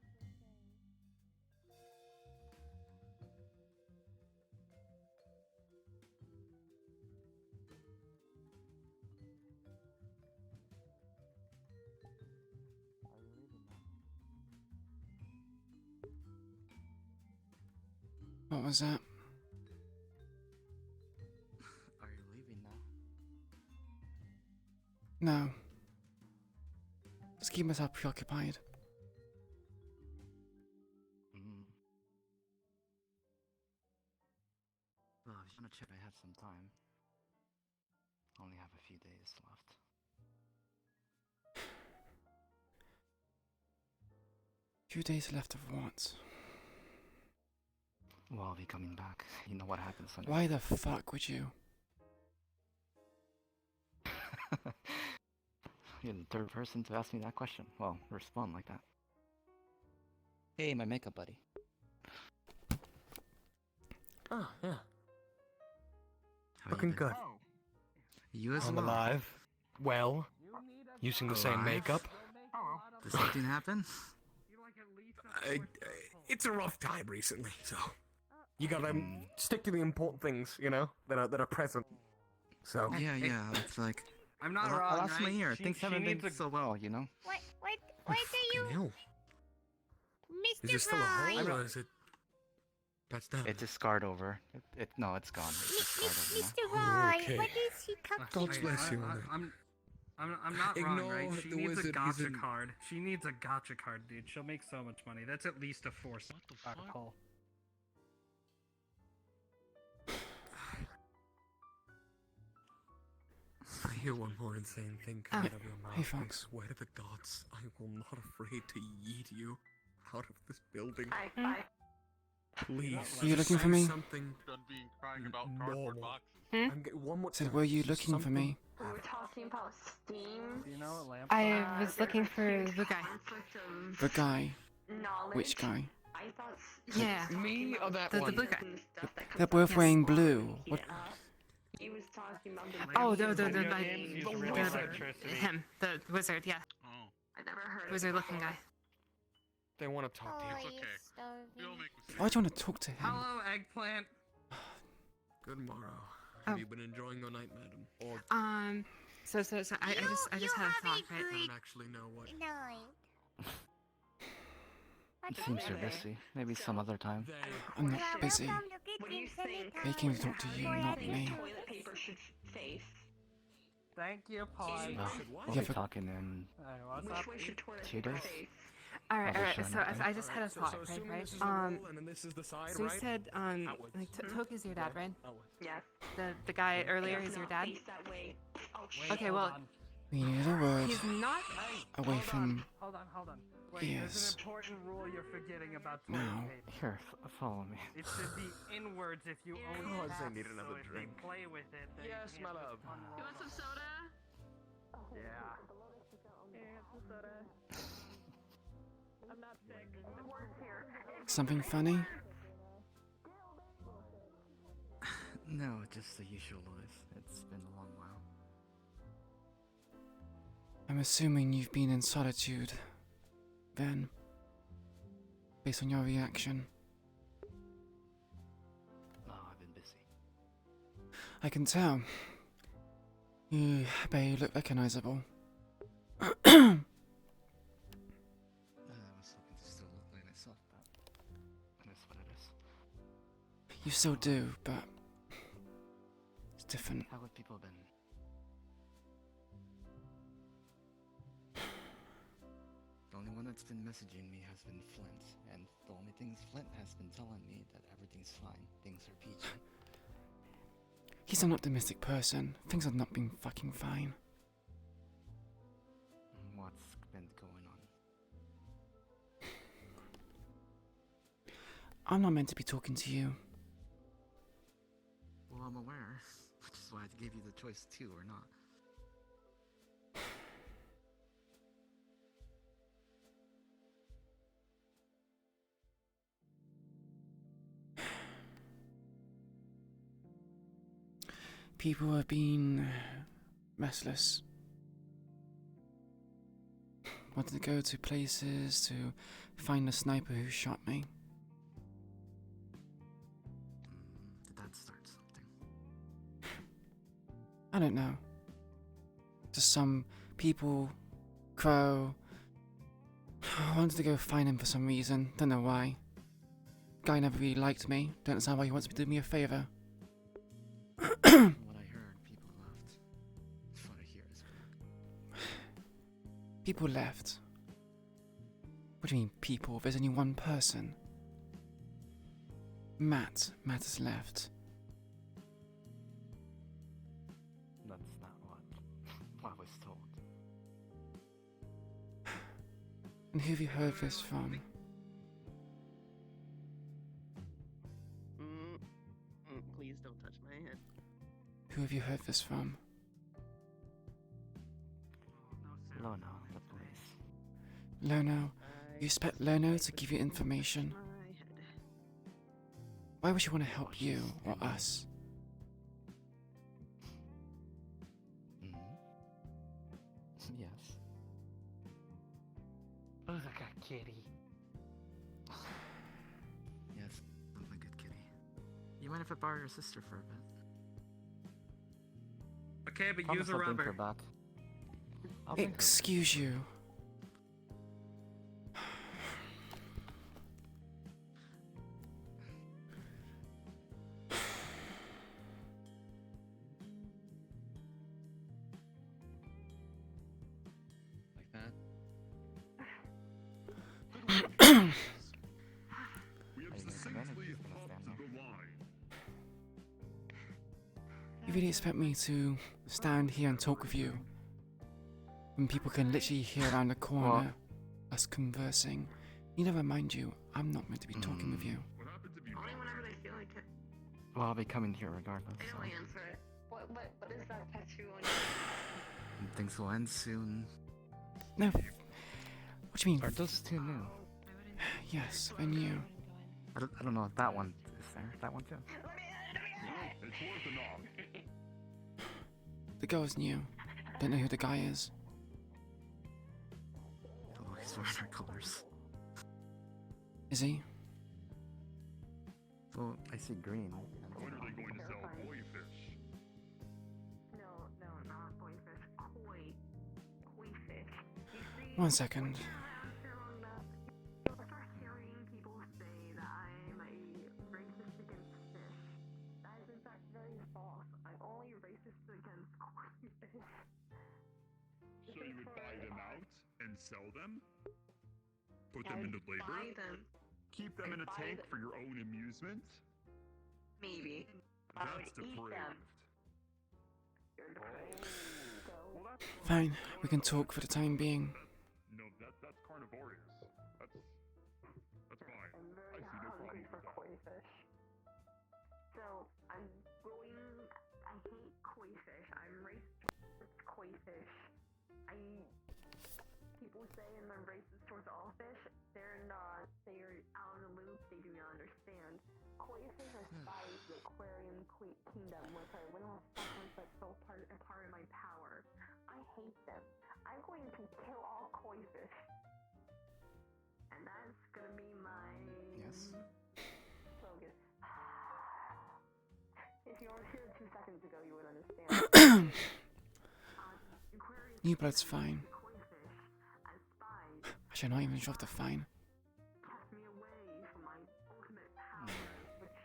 What was that? Are you leaving now? No. Just keep myself preoccupied. Well, I just want to check I have some time. Only have a few days left. Few days left of what? Well, I'll be coming back. You know what happens when... Why the fuck would you? You're the third person to ask me that question. Well, respond like that. Hey, my makeup buddy. Oh, yeah. How Looking you been? good. You as I'm well. alive. Well, using the same Alive? makeup. Did something happen? It's a rough time recently, so you gotta stick to the important things, you know, that are present. So Yeah, it's like... I'm not I wrong, lost my right? ear. She- Things she haven't been needs a- so well, you know? Why do you... hell. Mr. Is it still a Fry! hole or is it patched down? It's just scarred over. No, it's gone. It's just scarred over now. Mr. Fry, Okay. what is he cooking? God bless you, mother. I'm not wrong, right? Ignore She the needs a wizard, he's gotcha in- card. She needs a gotcha card, dude. She'll make so much money. That's at least a 4-star call. I hear one more insane thing Oh. coming out of your mouth. Hey, I folks. swear to the gods, I will not afraid to yeet you out of this building. Please. Are you looking for say me? Something Done being crying about cardboard normal. boxes. I'm getting one more Said, time. were you looking for me? We were talking about Steam. Do you know what lamp? I was looking for the guy. The guy. Knowledge. Which guy? I thought Yeah. Me or that The one? blue guy. They're both wearing blue. What? he was talking about the Oh, Video the games use really electricity. him, the wizard, yeah. Oh, I never heard of Wizard it looking before. guy. They want to talk to you. it's okay. We all make mistakes. Why do you want to talk to him? Hello, eggplant. Good morrow. Oh. Have you been enjoying your night, madam? Or So I just had a thought, right? I don't actually know what. It seems you're busy. Maybe some other time. I'm not busy. What do you think? They came to talk to you, not me. Toilet paper should face. Thank you, Paul. Well, we'll Yeah, be but- talking in What's Which up? way should toilet 2 paper days. face? Alright, I'll be alright. showing So up, right? I just had a thought, assuming right? this is the wall and then this is the side, So you right? said Outwards. like Toke is your dad, right? Yes. The guy earlier It is does your not dad. face that way. Oh, Wait, Okay, hold well, on. We need a word He's not. away from Hold on. Wait, there's ears. an important rule you're forgetting about No. toilet paper. Here, follow me. It should be inwards if you own God, I taps, need another so if drink. they play with it, they Yes, can't my just love. unroll You want some it. soda? Yeah. Here, have some soda. I'm not sick. It works here. Something funny? No, just the usual noise. It's been a long while. I'm assuming you've been in solitude, then, based on your reaction. No, I've been busy. I can tell. You barely look recognizable. I was hoping to still look like myself, but it is what it is. You still do, but it's different. How have people been? The only one that's been messaging me has been Flint, and the only things Flint has been telling me that everything's fine, things are peachy. He's an optimistic person. Things have not been fucking fine. What's been going on? I'm not meant to be talking to you. Well, I'm aware, which is why I gave you the choice to or not. People have been restless. Wanted to go to places to find the sniper who shot me. Did that start something? I don't know. Just some people, Crow. I wanted to go find him for some reason. Don't know why. Guy never really liked me. Don't understand why he wants to do me a favor. From what I heard, people left. From what I hear is People left. What do you mean, people? There's only one person. Matt. Matt has left. that's not what I was told. And who have you heard this from? Please don't touch my head. Who have you heard this from? Lono, the police. Lono. You expect Lono to give you information? Why would she want to help you or us? Yes. Oh, like a kitty. Yes, I'm a good kitty. You mind if I borrow your sister for a bit? Okay, but Promise use a I'll bring her rubber. back. I'll bring her back. Excuse you. Like that? We have Hey, there's succinctly advantages gonna stand halted there. the line. You really expect me to stand here and talk with you when people can literally hear around the corner us conversing? You never mind you, I'm not meant to be talking with you. What happened to be Only whenever they feel like it. Well, I'll be coming here regardless. They So. don't answer it. What is that tattoo on And things will end soon. No. What do you mean? Are those two new? Yes, I knew. I don't know if that one is there. That one too. It's worth enough. The girl's new. Don't know who the guy is. Oh, he's wearing our colors. Is he? Well, I see green. When are they going to sell koi fish? No, not koi fish. Koi fish. You see, One second. you'll start hearing people say that I'm a racist against fish. That is in fact very false. I'm only racist against koi fish. So you would buy them out and sell them? Put I them would into labor? buy them. Keep them in a buy tank them. for your own amusement? Maybe. I That's would eat depraved. them. You're depraved. Well, Fine, we can talk for the time being. No, that's carnivorous. That's fine. I'm I very see no problem hungry with for that. koi fish. So I'm going. I hate koi fish. I'm racist towards koi fish. People say I'm racist towards all fish. They're not. They are out of the loop. They do not understand. Koi fish are spies the aquarium kingdom, which I will not suffer, but still a part of my power. I hate them. I'm going to kill all koi fish. And that's gonna be my slogan. If you were here 2 seconds ago, you would understand. New blood's fine. Actually, I'm not even sure if they're fine. Kept me away from my ultimate power, which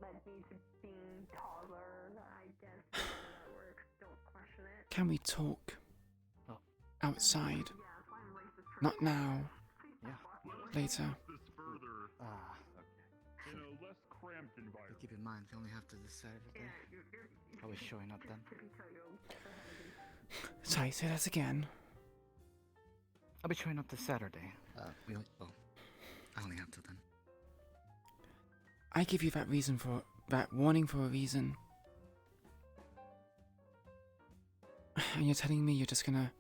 led me to being taller, I guess. However that works, don't question it. Can we talk? Outside. Not now. Later. In a less cramped environment. Keep in mind, we only have to this Saturday. I was showing up then. Sorry, say that again. I'll be showing up this Saturday. I only have to then. I give you that warning for a reason. And you're telling me you're just gonna...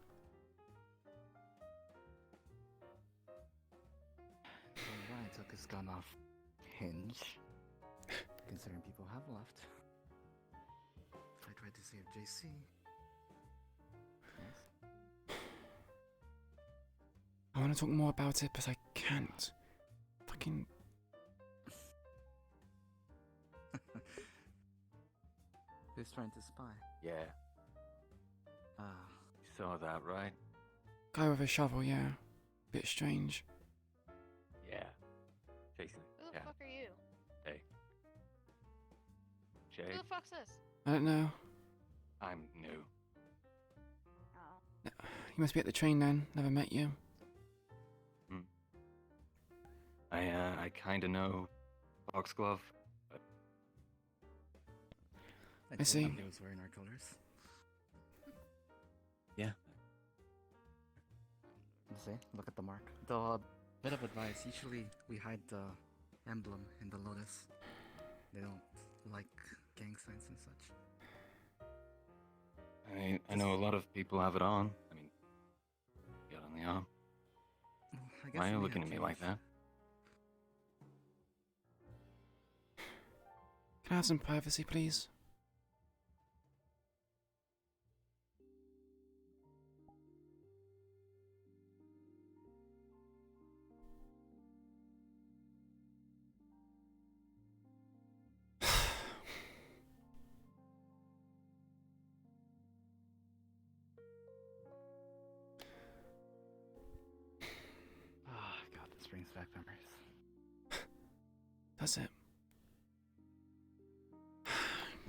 Right, so it's gone off hinge. Considering people have left. If I try to save JC. I want to talk more about it, but I can't. Fucking... Who's trying to spy? Yeah. You saw that, right? Guy with a shovel, yeah. Bit strange. Yeah. Jason. Who the fuck are you? Hey. Who Jade. the fuck's this? I don't know. I'm new. Oh. You must be at the train then. Never met you. I kinda know Foxglove, but... I see. He was wearing our colors. Yeah. You see? Look at the mark. Though, bit of advice, usually we hide the emblem in the lotus. They don't like gang signs and such. I know a lot of people have it on. I mean, got on the arm. Why are you looking at me like that? Can I have some privacy, please? Oh god, this brings back memories. Does it?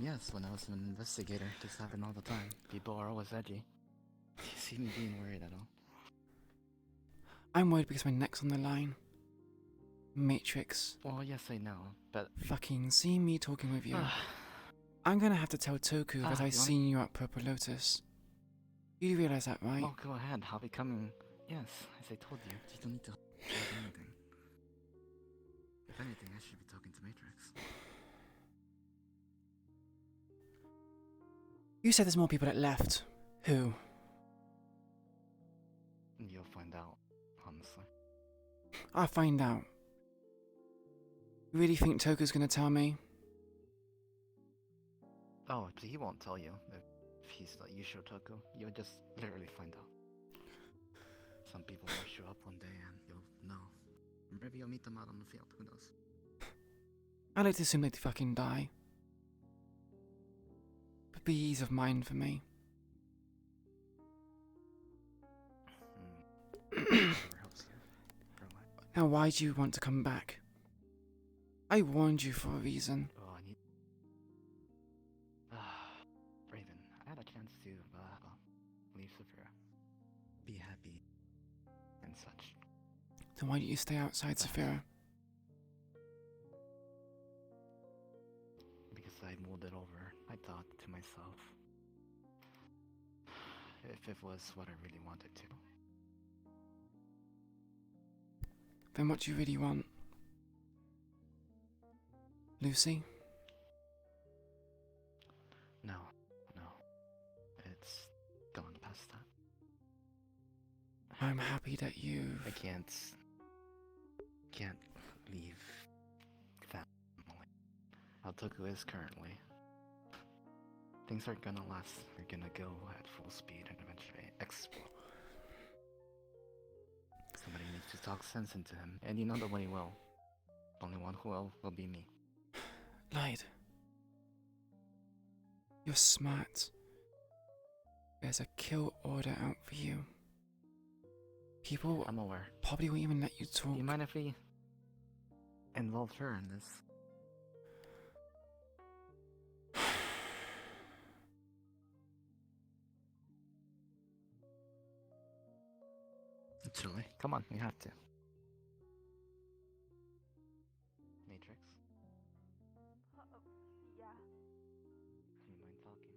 Yes, when I was an investigator, this happened all the time. People are always edgy. Do you see me being worried at all? I'm worried because my neck's on the line. Matrix. Well, yes, I know, but... Fucking see me talking with you. I'm gonna have to tell Toku that I seen you at Purple Lotus. You realize that, right? Oh, go ahead. I'll be coming. Yes, as I told you. You don't need to hide anything. If anything, I should be talking to Matrix. You said there's more people that left. Who? You'll find out, honestly. I'll find out. You really think Toku's gonna tell me? Oh, he won't tell you. If he's the Yusho Toku, you'll just literally find out. Some people will show up one day and you'll know. Maybe you'll meet them out on the field, who knows? I like to assume they'd fucking die. But be ease of mind for me. Now why do you want to come back? I warned you for a reason. Oh, I need... Raven, I had a chance to, leave Saphira. Be happy. And such. Then why don't you stay outside Saphira? Because I mulled it over. I thought to myself, if it was what I really wanted to. Then what do you really want? Lucy? No, no. It's gone past that. I'm happy that you... I can't leave family. How Toku is currently. Things aren't gonna last. They're gonna go at full speed and eventually explode. Somebody needs to talk sense into him, and you know the one he will. Only one who will be me. Light. You're smart. There's a kill order out for you. People I'm aware. Probably won't even let you talk. Do you mind if we involve her in this? Actually, come on, we have to. Matrix, Yeah. do you mind talking?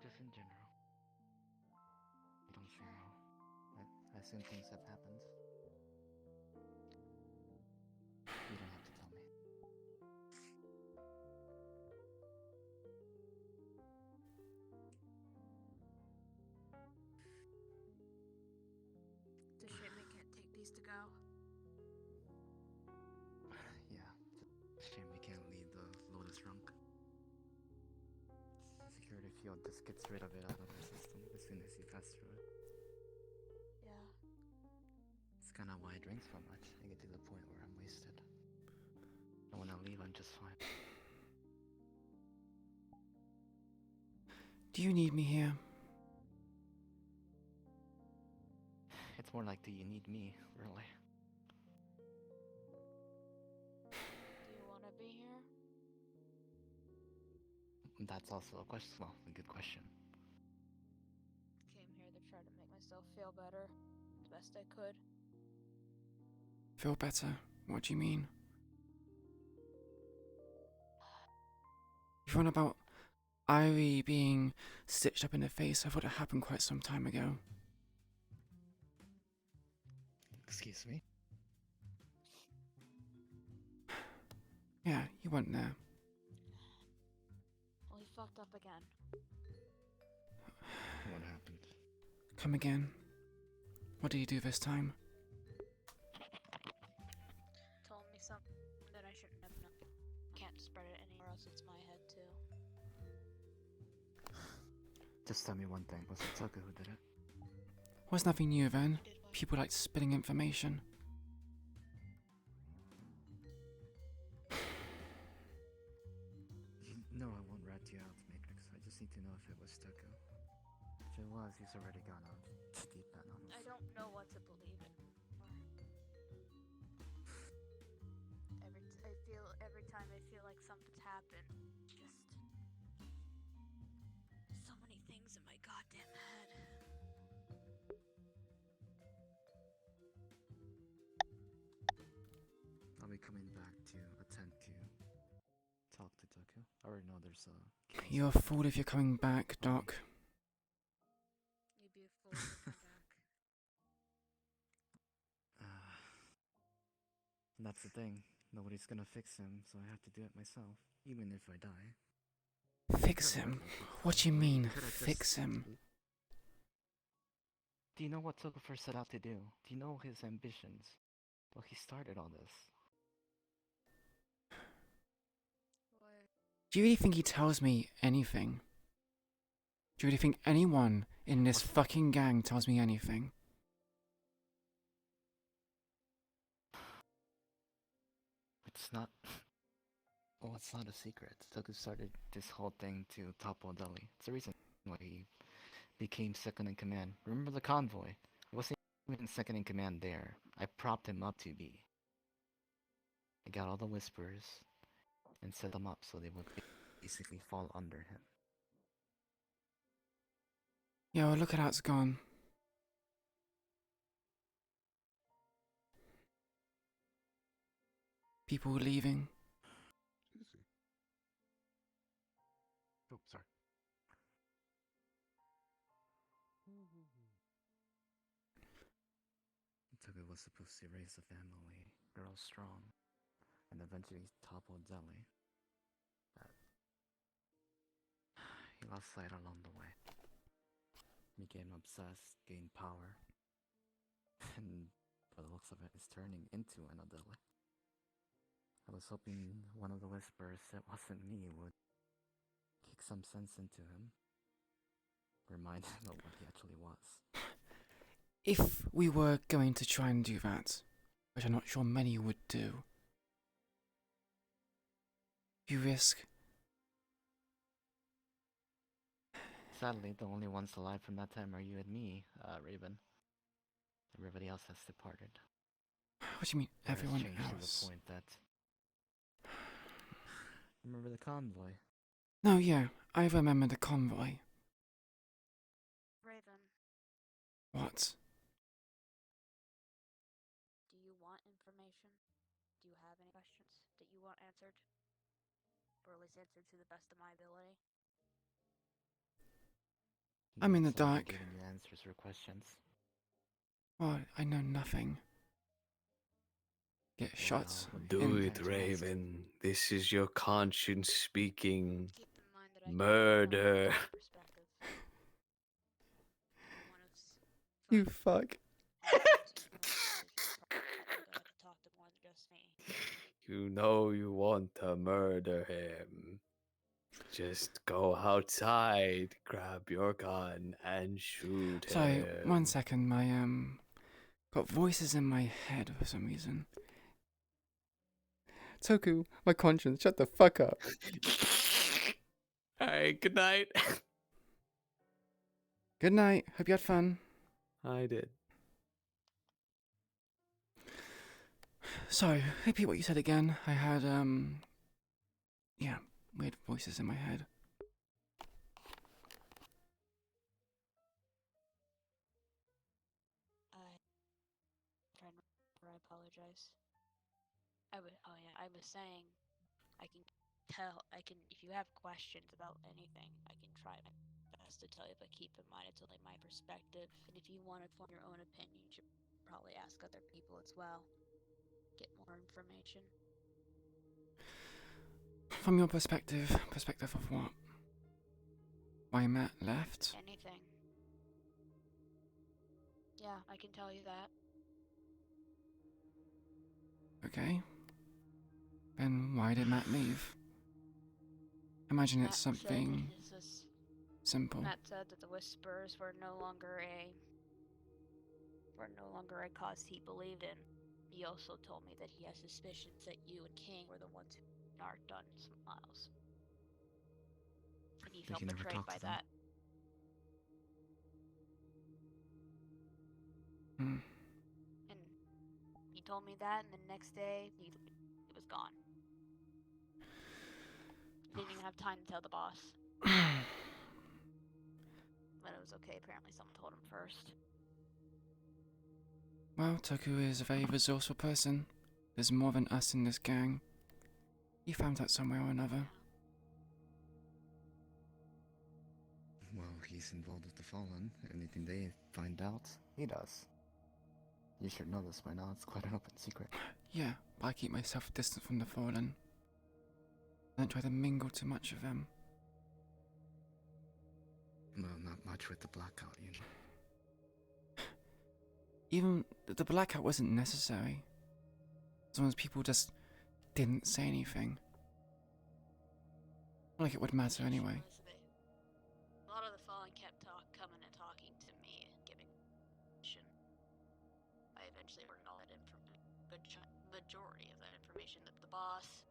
Just in general. You don't seem well. I assume things have happened. You don't have to tell me. It's a shame they can't take these to go. Yeah, it's a shame we can't leave the Lotus Runk. Security field just gets rid of it out of the system as soon as you pass through it. Yeah. It's kinda why I drink so much. I get to the point where I'm wasted. And when I leave, I'm just fine. Do you need me here? It's more like, do you need me, really? Do you want to be here? That's also a question. Well, a good question. Came here to try to make myself feel better. The best I could. Feel better? What do you mean? You're on about Irie being stitched up in the face. I thought it happened quite some time ago. Excuse me? Yeah, you went there. Well, he fucked up again. What happened? Come again. What did you do this time? Told me something that I shouldn't have known. Can't spread it anywhere else. It's my head too. Just tell me one thing. Was it Toku who did it? Was nothing new then. People like spilling information. No, I won't rat you out, Matrix. I just need to know if it was Toku. If it was, he's already gone on deep end on us. I don't know what to believe in. Every time I feel like something's happened, just so many things in my goddamn head. I'll be coming back to attempt to talk to Toku. I already know there's a case. You're a fool if you're coming back, Doc. You'd be a fool to come back. That's the thing. Nobody's gonna fix him, so I have to do it myself, even if I die. Fix him? What do you mean, fix him? Do you know what Toku first set out to do? Do you know his ambitions? Well, he started all this. Do you really think he tells me anything? Do you really think anyone in this fucking gang tells me anything? It's not... Well, it's not a secret. Toku started this whole thing to topple Delhi. It's the reason why he became second in command. Remember the convoy? He wasn't even second in command there. I propped him up to be. I got all the whispers and set them up so they would basically fall under him. Yeah, well, look at how it's gone. People leaving. Oh, sorry. was supposed to raise a family, grow strong, and eventually topple Delhi. But he lost sight along the way. Became obsessed, gained power, and by the looks of it, is turning into an Delhi. I was hoping one of the whispers that wasn't me would kick some sense into him. Remind him of what he actually was. If we were going to try and do that, which I'm not sure many would do, you risk... Sadly, the only ones alive from that time are you and me, Raven. Everybody else has departed. What do you mean, everyone changed to else? the point that... Remember the convoy? No, yeah, I remember the convoy. Raven, What? do you want information? Do you have any questions that you want answered? Or at least answered to the best of my ability? I'm in the Someone dark. Giving you answers or questions. Well, I know nothing. Get shot. Do in- it, Raven. This is your conscience speaking. Murder. You fuck. You know you want to murder him. Just go outside, grab your gun, and shoot Sorry, him. 1 second, my, got voices in my head for some reason. Toku, my conscience, shut the fuck up. Alright, good night. Good night, hope you had fun. I did. Sorry, repeat what you said again. I had, yeah, weird voices in my head. I apologize. I was saying, I can if you have questions about anything, I can try my best to tell you, but keep in mind it's only my perspective, and if you want to form your own opinion, you should probably ask other people as well. Get more information. From your perspective of what? Why Matt left? Anything. Yeah, I can tell you that. Okay. Then why did Matt leave? Imagine it's something simple. Matt said that the Whispers were no longer a cause he believed in. He also told me that he has suspicions that you and King were the ones who narked on some miles. And he felt betrayed by that. Hmm. And he told me that, and the next day, he was gone. Didn't even have time to tell the boss. But it was okay, apparently someone told him first. Well, Toku is a very resourceful person. There's more than us in this gang. He found out some way or another. Well, he's involved with the Fallen. Anything they find out, he does. You should know this by now, it's quite an open secret. Yeah, but I keep myself distant from the Fallen. I don't try to mingle too much with them. Well, not much with the blackout, you know. Even the blackout wasn't necessary. As long as people just didn't say anything. Not like it would matter anyway. A lot of the Fallen kept coming and talking to me and giving information. I eventually learned all that majority of that information that the boss,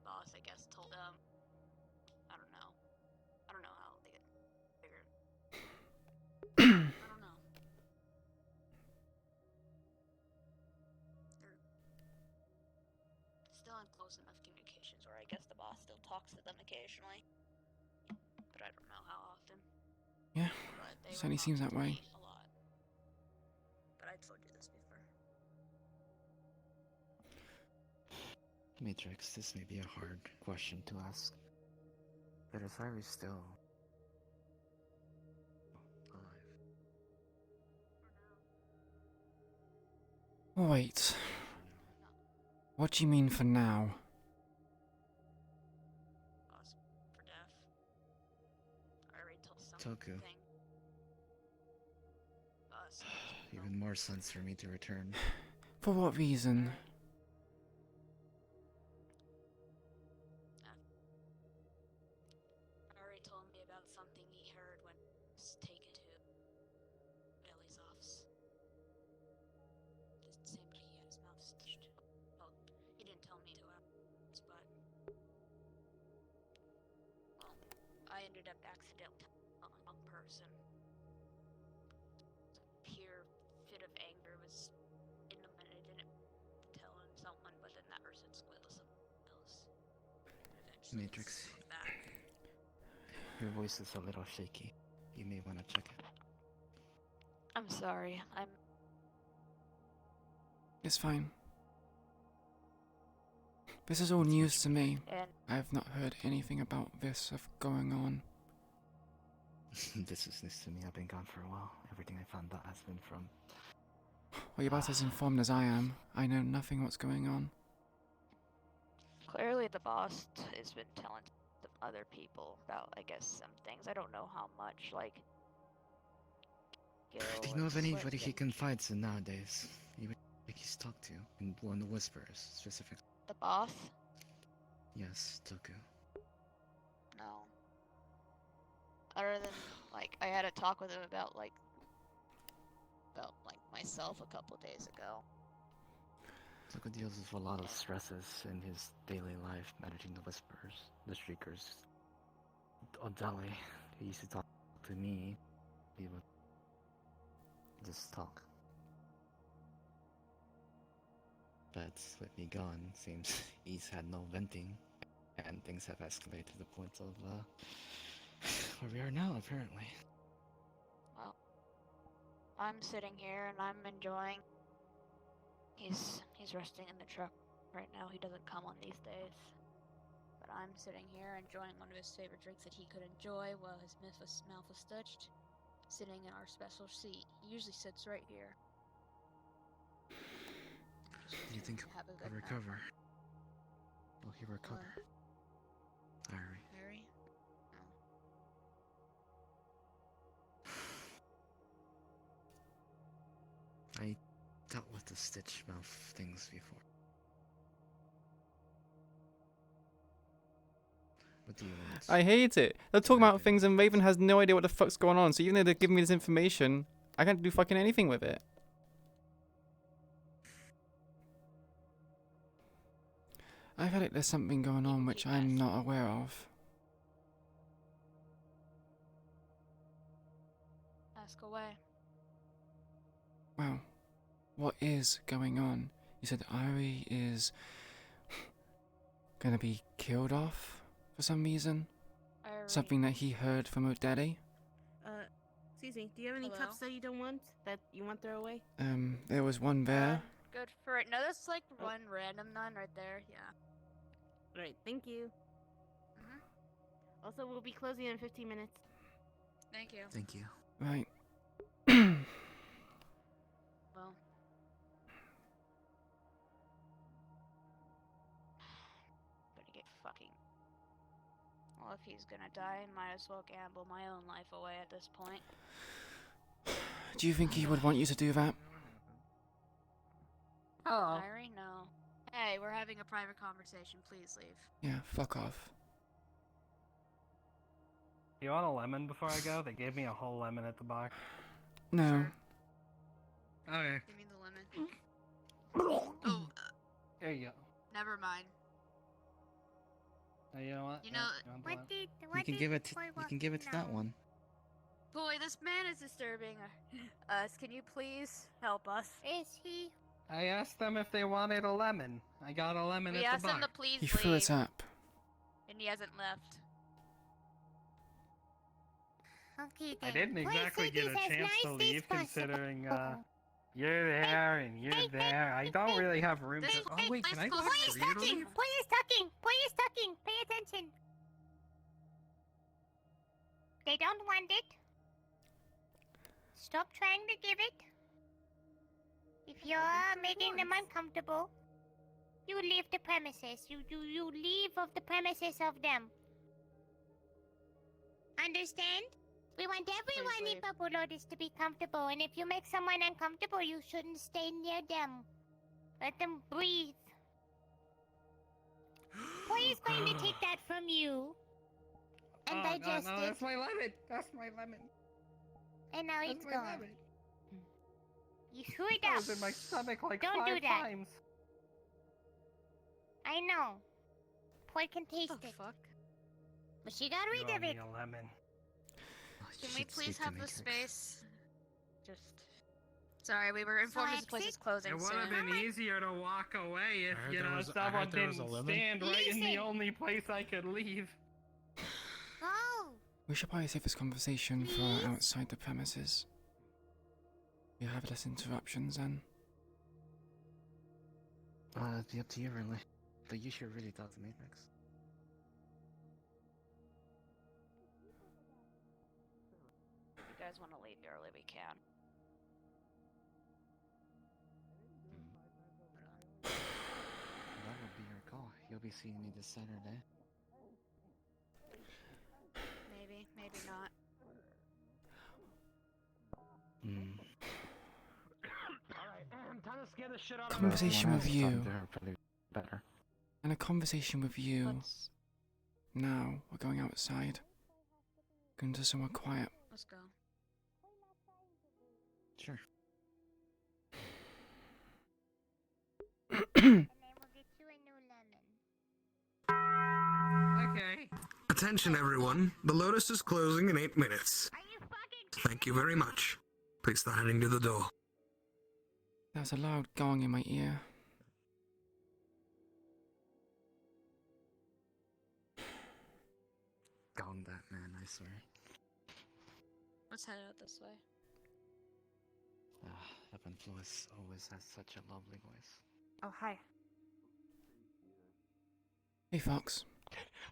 I guess, told them. I don't know how they get figured. I don't know. They're still in close enough communications where I guess the boss still talks to them occasionally. But I don't know how often. Yeah, certainly seems that way. A lot. But I told you this before. Matrix, this may be a hard question to ask. But is Iris still alive? Wait. What do you mean for now? For death. I already told someone. Toku. Even more sense for me to return. For what reason? Ari told me about something he heard when he was taken to Ellie's office. It seemed he had his mouth stitched. Well, he didn't tell me 2 hours, but... Well, I ended up accidentally telling the wrong person. Pure fit of anger was in the minute. I didn't tell someone, but then that person squealed to someone else. Eventually, Matrix. it's back. Your voice is a little shaky. You may want to check it. I'm sorry. It's fine. This is all news to me. And- I have not heard anything about this of going on. This is news to me. I've been gone for a while. Everything I found out has been from... Well, you're about as informed as I am. I know nothing what's going on. Clearly, the boss has been telling some other people about, I guess, some things. I don't know how much, like. Do you know of anybody he confides in nowadays? Even like he's talked to? And one of the Whisperers, specifically. The boss? Yes, Toku. No. Other than, like, I had a talk with him about myself a couple days ago. Toku deals with a lot of stresses in his daily life, managing the Whisperers, the Shriekers. Odele, he used to talk to me. He would just talk. But with me gone, seems he's had no venting, and things have escalated to the point of where we are now, apparently. Well, I'm sitting here and I'm enjoying. He's resting in the truck right now. He doesn't come on these days. But I'm sitting here enjoying one of his favorite drinks that he could enjoy while his mouth was stitched, sitting in our special seat. He usually sits right here. Do you think Have a he'll good recover? Will he recover? Ari. Harry? I dealt with the stitch mouth things before. What do you want? I hate it. They're talking about things and Raven has no idea what the fuck's going on. So even though they're giving me this information, I can't do fucking anything with it. I feel like there's something going on which I'm not aware of. Ask away. Wow. What is going on? You said Ari is gonna be killed off for some reason? Something that he heard from Odele? Excuse me, do you have any cups that you don't want? That you want throw away? There was one there. Good for it. No, that's like one random none right there. Yeah. Right, thank you. Also, we'll be closing in 15 minutes. Thank you. Thank you. Right. Well. Better get fucking. Well, if he's gonna die, might as well gamble my own life away at this point. Do you think he would want you to do that? Oh. Irie, no. Hey, we're having a private conversation. Please leave. Yeah, fuck off. You want a lemon before I go? They gave me a whole lemon at the box. No. Okay. Give me the lemon. Oh. There you go. Never mind. Oh, you know what? You know, want the lemon? You can give it. You can give it to that one. Boy, this man is disturbing us. Can you please help us? Is he? I asked them if they wanted a lemon. I got a lemon We at asked the him box. to please He leave. threw it up. And he hasn't left. Okay, I didn't exactly get a chance to leave, considering you're there and you're there. I don't really have room to. Oh wait, can I go Point is for you to talking! leave? Point is talking! Point is talking! Pay attention! They don't want it. Stop trying to give it. If You're making them uncomfortable. You leave the premises. You leave of the premises of them. Understand? We want everyone in Purple Lotus to be comfortable, and if you make someone uncomfortable, you shouldn't stay near them. Let them breathe. Poy's going to take that from you and digest no, it. that's my lemon. That's my lemon. And now That's it's my gone. lemon. You threw it That out. was in my stomach like Don't 5 do that. times. I know. Poi can taste it. Fuck? But she got rid of it. A lemon. Can we please have the space? Just. Sorry, we were informed this place is closing It would soon. have been easier to walk away if, I heard you there know, was- I someone heard there was didn't a lemon. stand right in the Listen. only place I could leave. Go. We should probably save this conversation for outside the premises. You have less interruptions then. It'd be up to you, really. But you should really talk to Matrix. If you guys want to leave early, we can. That would be your call. You'll be seeing me this Saturday. Maybe, maybe not. Alright, time to scare the shit out of Conversation with you. Probably better. And a conversation with you. Now, we're going outside. Going to somewhere quiet. Let's go. Sure. Okay. Attention, everyone. The Lotus is closing in 8 minutes. Thank you very much. Please start heading to the door. There's a loud gong in my ear. Gone that man, I swear. Let's head out this way. Evan Flores always has such a lovely voice. Oh, hi. Hey, Fox.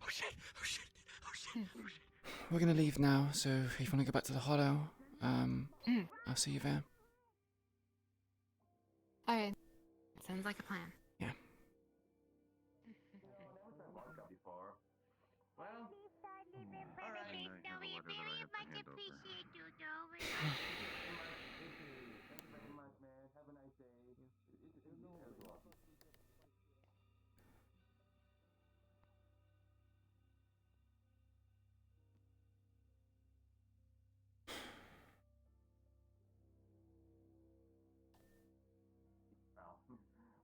Oh shit! Oh shit! Oh shit! Oh shit! We're gonna leave now, so if you want to go back to the Hollow, I'll see you there. Alright. Sounds like a plan. Yeah.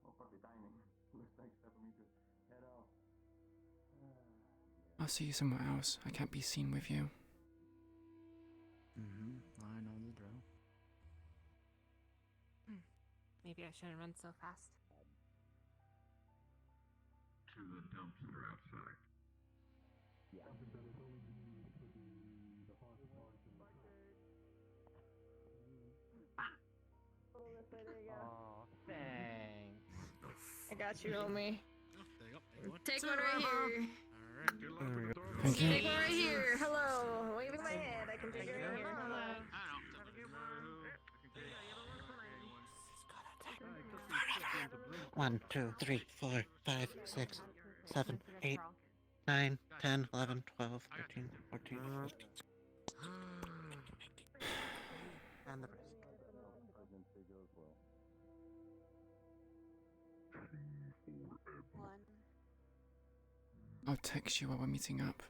Well, perfect timing. Looks like it's time for me to head off. I'll see you somewhere else. I can't be seen with you. I know the drill. Maybe I shouldn't run so fast. To the dumpster outside. Yeah. Oh, thanks. I got you, homie. Take one right here. Thank you. Take one right here. Hello. Waving my hand. I can take it right here. Hello. 1, 2, 3, 4, 5, 6, 7, 8, 9, 10, 11, 12, 13, 14, 15. And the rest. One. I'll text you while we're meeting up.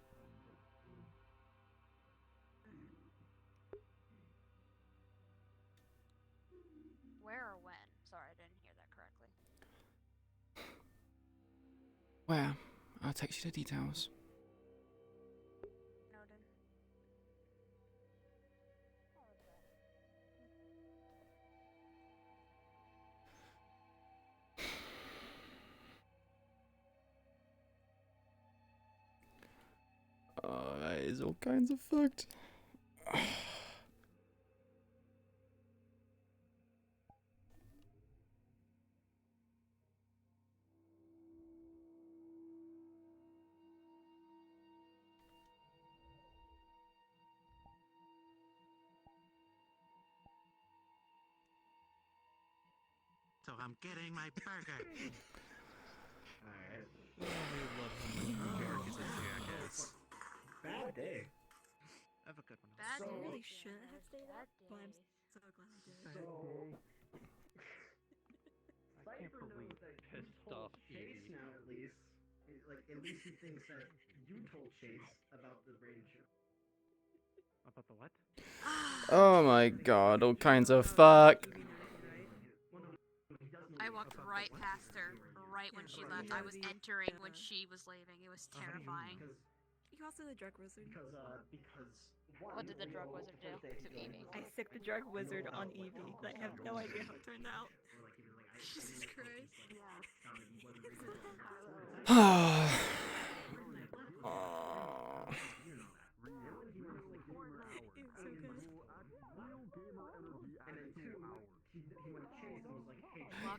Where or when? Sorry, I didn't hear that correctly. Where? I'll text you the details. Noted. Oh, that is all kinds of fucked. so I'm getting my burger. Alright. Bad day. Have a good one. Bad I day. really shouldn't have stayed up, but I'm so glad I did. I can't believe pissed off Chase now at least. Like at least he thinks that you told Chase about the ranger. About the what? Oh my god, all kinds of fuck. I walked right past her, right when she left. I was entering when she was leaving. It was terrifying. You also the drug wizard. What did the drug wizard do to Evie? I sick the drug wizard on Evie. I have no idea how it turned out. Jesus Christ.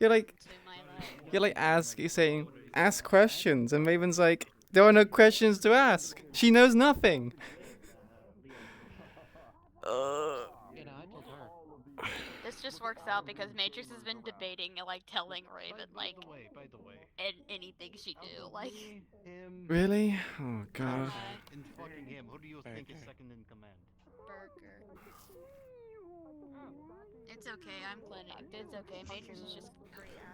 You're like saying, ask questions, and Raven's like, there are no questions to ask. She knows nothing. This just works out because Matrix has been debating, like, telling Raven, like, by the way, anything she do, like. Really? Oh god. In fucking him, who do you think is second in command? Burger. It's okay, I'm clinic. It's okay. Matrix is just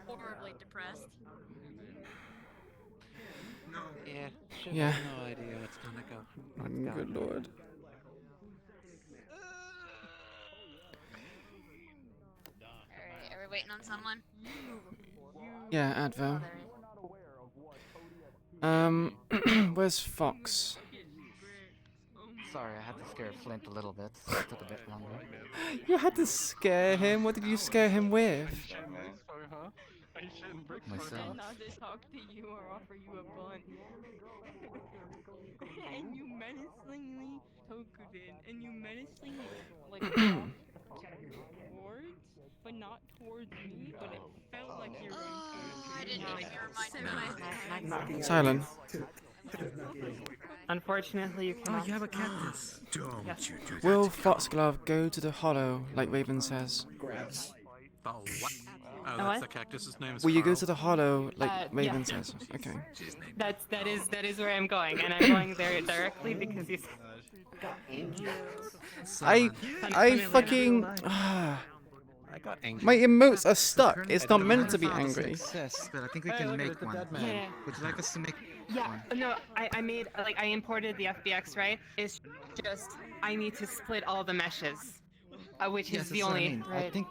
horribly depressed. No. Yeah. Yeah. No idea what's gonna go. Good lord. Alright, are we waiting on someone? Yeah, Advo. Where's Fox? Sorry, I had to scare Flint a little bit. So it took a bit longer. You had to scare him? What did you scare him with? Myself. Not to talk to you or offer you a bun. And you menacingly tokered in, and you menacingly, like, towards, but not towards me, but it felt like you were going towards me. I didn't even hear my Silent. Unfortunately, you cannot. Oh, you have a cactus. Don't Yes. you do that. Will Foxglove go to the hollow, like Raven says? Grabs. The what? Oh, that's the cactus's name. Will you go to the hollow, like Raven yeah. says? Okay. That is where I'm going, and I'm going there directly because you. I fucking. I got angry. My emotes are stuck. It's not meant to be angry. Success, but I think we can make one. Yeah. Would you like us to make Yeah, one? no, I made, like, I imported the FBX, right? It's just, I need to split all the meshes, which Yes, is the that's what I only, mean. right? I think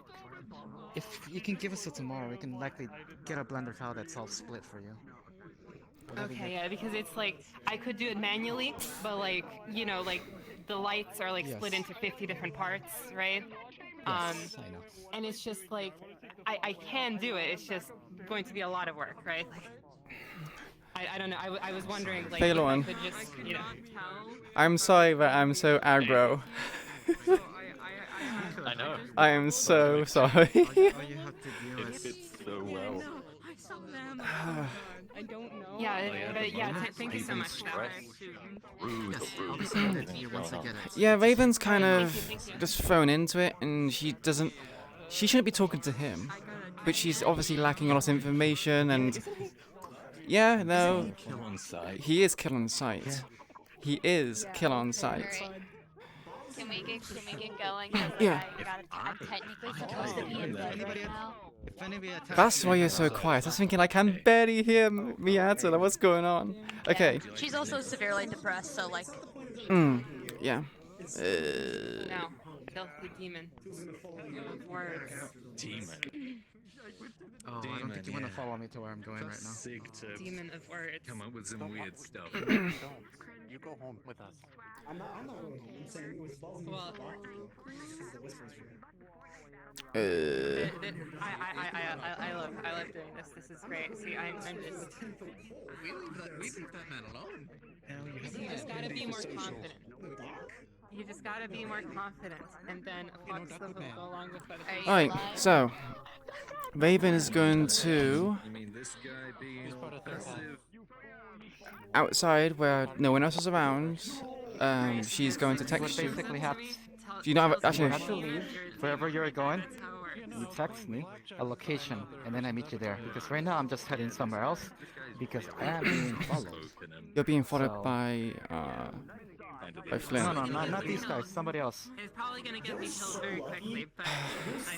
if you can give us till tomorrow, we can likely get a Blender file that's all split for you. Okay, yeah, because it's like, I could do it manually, but like, you know, like, the lights are like split into 50 different parts, right? Yes, I know. And it's just like, I can do it, it's just going to be a lot of work, right? Like, I don't know, I was wondering, like, Fail if on. I could just, you know. I'm sorry that I'm so aggro. I know. I am so sorry. You have to deal It fits so well. I saw them. I don't know. Yeah, but yeah, thank you so much. Yes, I'll be sending it to you once I get it. Yeah, Raven's kind of just thrown into it, and she doesn't. She shouldn't be talking to him, but she's obviously lacking a lot of information. And yeah, no, Kill on sight. he is kill on sight. He is kill on sight. Can we get going? Yeah. I'm technically supposed to be in bed right now. That's why you're so quiet. I was thinking I can barely hear Miata. Like, what's going on? Okay. She's also severely depressed, so like. Yeah. No, filthy demon. Words. Demon. Oh, I don't think you want to follow me to where I'm going right now. Sick to Demon of words. come up with some weird stuff. You go home with us. I'm not going home. I'm saying it was Well, I love doing this. This is great. See, I'm just. We leave that man alone. You just gotta be more confident. You just gotta be more confident, and then Fox will go along with what. Alright, so Raven is going to You mean this guy being aggressive? outside where no one else is around. She's going to text you. Basically, have Do you not have, you actually? have to leave wherever you're going. you text me a location, and then I meet you there. Because right now I'm just heading somewhere else, because I am being followed. You're being followed So- by Flint. No, not these guys. Somebody else. It's probably gonna get me killed very quickly, but I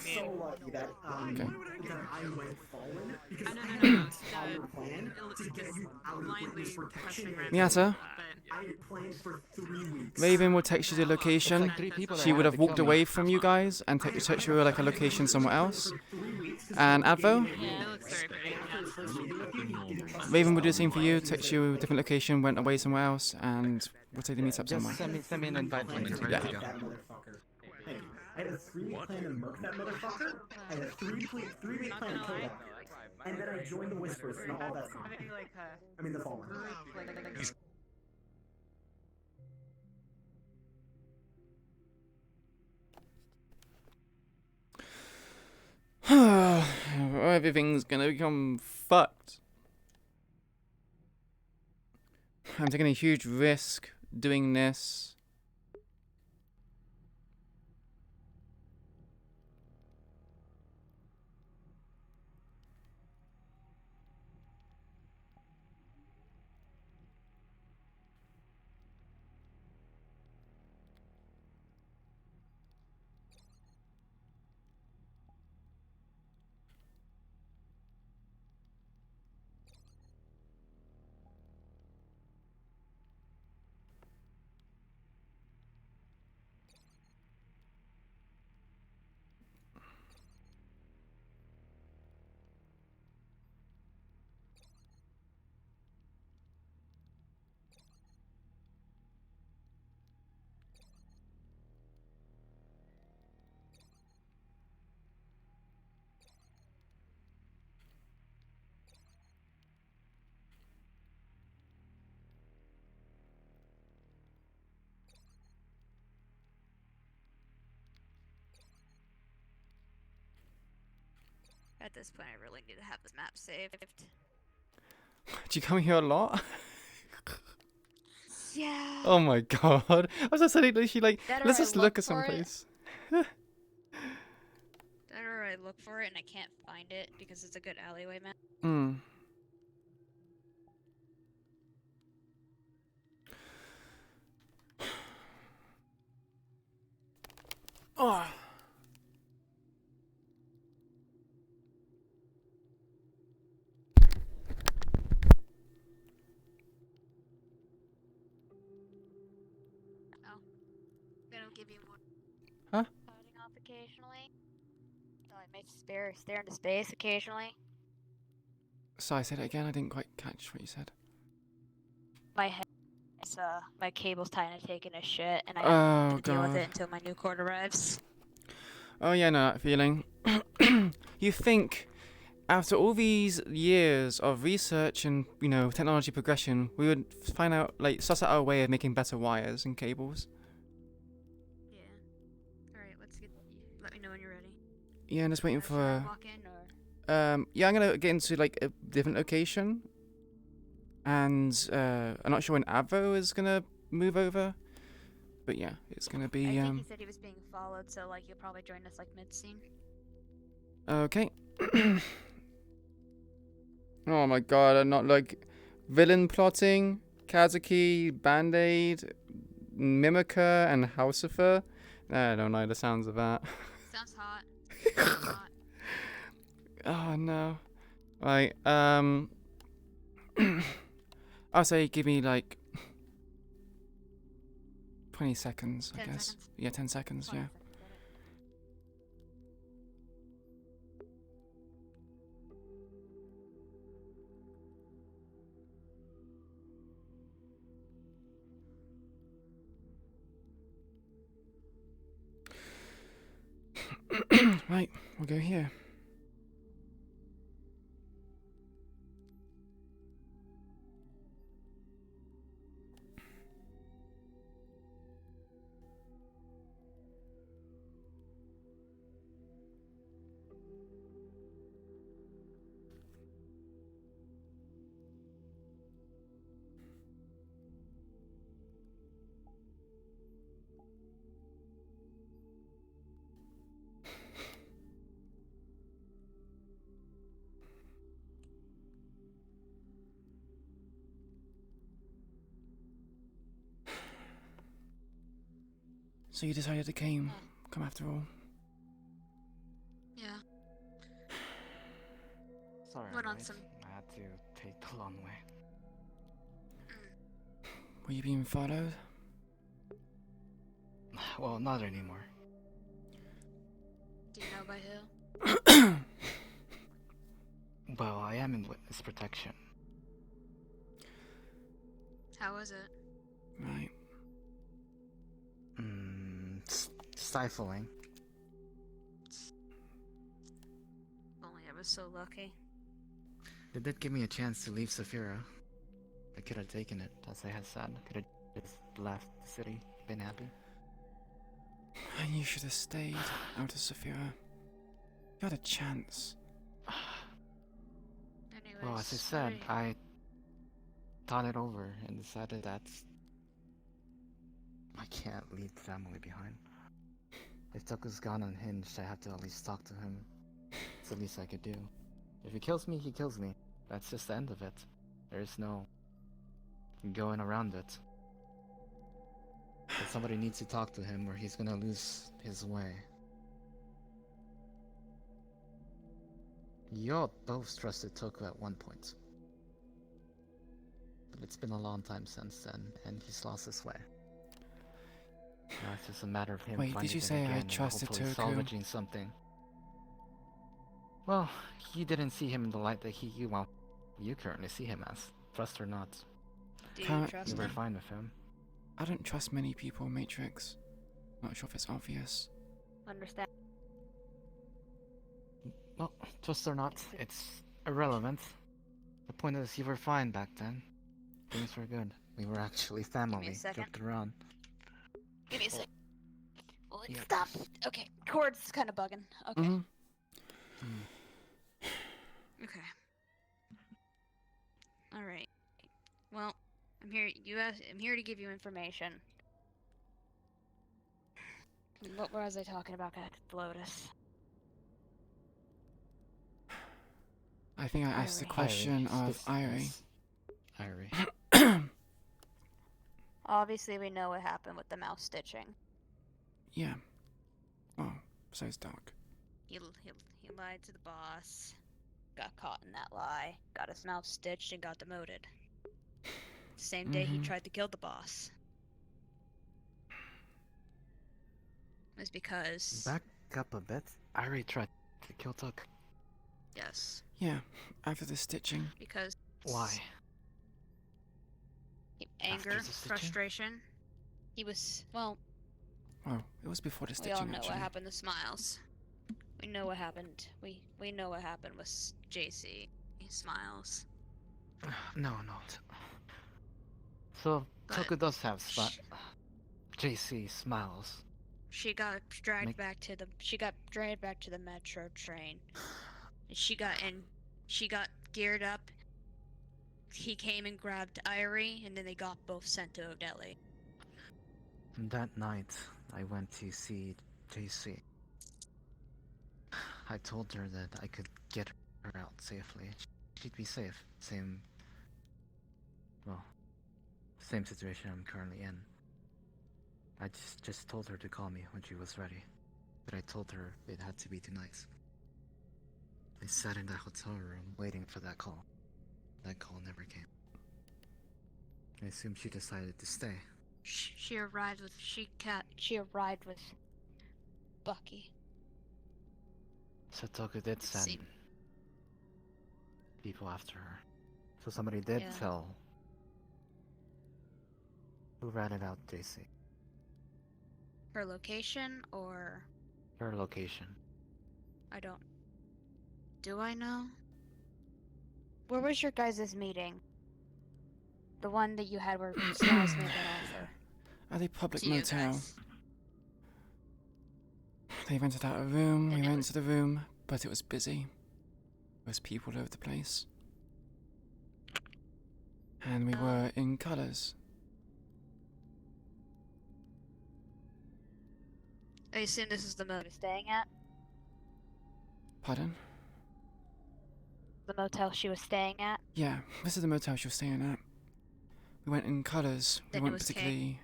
mean. So lucky that that I went fallen because I had no, an entire plan to get you out of Britain's protection area. Miata? I had planned for 3 weeks. Raven will text you the location. She would have walked away from you guys and text you like a location somewhere else. And Advo? Raven will do the same for you, text you a different location, went away somewhere else, and we'll take the meetup somewhere. Just send me an invite when it's ready Yeah. to go. I had a 3-week plan to murk that motherfucker. I had a 3-week plan to kill that. And then I joined the Whispers and all that. I mean the Fallen. Everything's gonna become fucked. I'm taking a huge risk doing this. At this point, I really need to have this map saved. Do you come here a lot? Yeah. Oh my god. I was just saying, literally, like, That or let's I just look at for it. someplace. That or I look for it and I can't find it because it's a good alleyway map. Hmm. Oh. Gonna give you more. Huh? Starting off occasionally. So I may stare into space occasionally. Sorry, say that again. I didn't quite catch what you said. My head, my cable's tied and taking a shit, and I Oh, have to deal with God. it until my new cord arrives. Oh yeah, no, that feeling. You think, after all these years of research and, you know, technology progression, we would find out, like, suss out our way of making better wires and cables? Yeah. Alright, let me know when you're ready. Yeah, I'm just waiting Should I for... walk in, or? Yeah, I'm gonna get into, like, a different location. And, I'm not sure when Avo is gonna move over. But yeah, it's gonna be, I think he said he was being followed, so, like, he'll probably join us, like, mid-scene. Okay. Oh my god, I'm not, like, villain plotting, Kazuki, Band-Aid, Mimica, and Housifer. I don't know the sounds of that. Sounds hot. Oh no. Right, I'll say give me like 20 seconds, I 10 guess. seconds? Yeah, 10 seconds, yeah. Right, we'll go here. So you decided to come after all. Yeah. Sorry, Went on right? some. I had to take the long way. Were you being followed? Well, not anymore. Do you know by who? Well, I am in witness protection. How was it? Right. Stifling. Only I was so lucky. They did give me a chance to leave Saphira. I could have taken it, as I had said. I could have just left the city, been happy. And you should have stayed out of Saphira. You had a chance. Anyways, Well, as I said, I thought it over and decided that I can't leave the family behind. If Toku's gone unhinged, I have to at least talk to him. It's the least I could do. If he kills me, he kills me. That's just the end of it. There's no going around it. But somebody needs to talk to him or he's gonna lose his way. You both trusted Toku at one point. But it's been a long time since then, and he's lost his way. Now it's just a matter of him Wait, finding did you it say I again and trusted hopefully Toku? salvaging something. Well, you didn't see him in the light that you currently see him as. Trust or not. Do you trust You were him? fine with him. I don't trust many people, Matrix. Not sure if it's obvious. Understand. Well, trust or not, it's irrelevant. The point is, you were fine back then. Things were good. We were actually family. second. Joked around. Give me a sec. Well, Yep. stop. Okay, cord's kind of bugging. Okay. Okay. All right. Well, I'm here. I'm here to give you information. What was I talking about, Lotus? I think I asked the Irie. question Irie. of Irie. Yes. Irie. Obviously, we know what happened with the mouse stitching. Yeah. Oh, so it's dark. He lied to the boss. Got caught in that lie. Got his mouth stitched and got demoted. Same day he tried to kill the boss. It was because... Back up a bit. Irie tried to kill Tuck. Yes. Yeah, after the stitching. Because... Why? Anger, After the stitching? frustration. He was... Well, Well, it was before the we all stitching, know actually. what happened to Smiles. We know what happened. We know what happened with JC. Smiles. No. So, But Toku does have JC Smiles. She got dragged back to the. She got dragged back to the metro train. And she got geared up. He came and grabbed Irie, and then they got both sent to Odeli. That night, I went to see JC. I told her that I could get her out safely. She'd be safe. Same situation I'm currently in. I just told her to call me when she was ready. But I told her it had to be tonight. I sat in that hotel room waiting for that call. That call never came. I assume she decided to stay. She arrived with Bucky. So Toku did send people after her. So somebody did tell. Who ratted out JC? Her location, or Her location. I don't. Do I know? Where was your guys' meeting? The one that you had where Smiles made that offer. At a public To you motel. guys. They rented out a room, we went to the room, but it was busy. There was people all over the place. And we were in colours. I assume this is the motel you're staying at? Pardon? The motel she was staying at? Yeah, this is the motel she was staying at. We went in colours. We Then it weren't was particularly...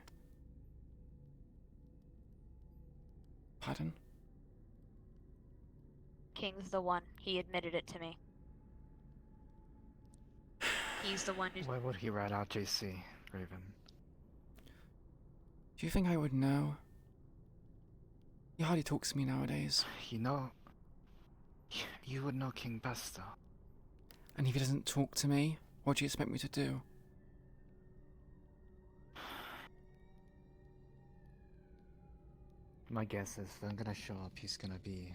Pardon? King's the one. He admitted it to me. He's the one who's... Why would he rat out JC, Raven? Do you think I would know? He hardly talks to me nowadays. You know... You would know King best, though. And if he doesn't talk to me, what do you expect me to do? My guess is if I'm gonna show up, he's gonna be...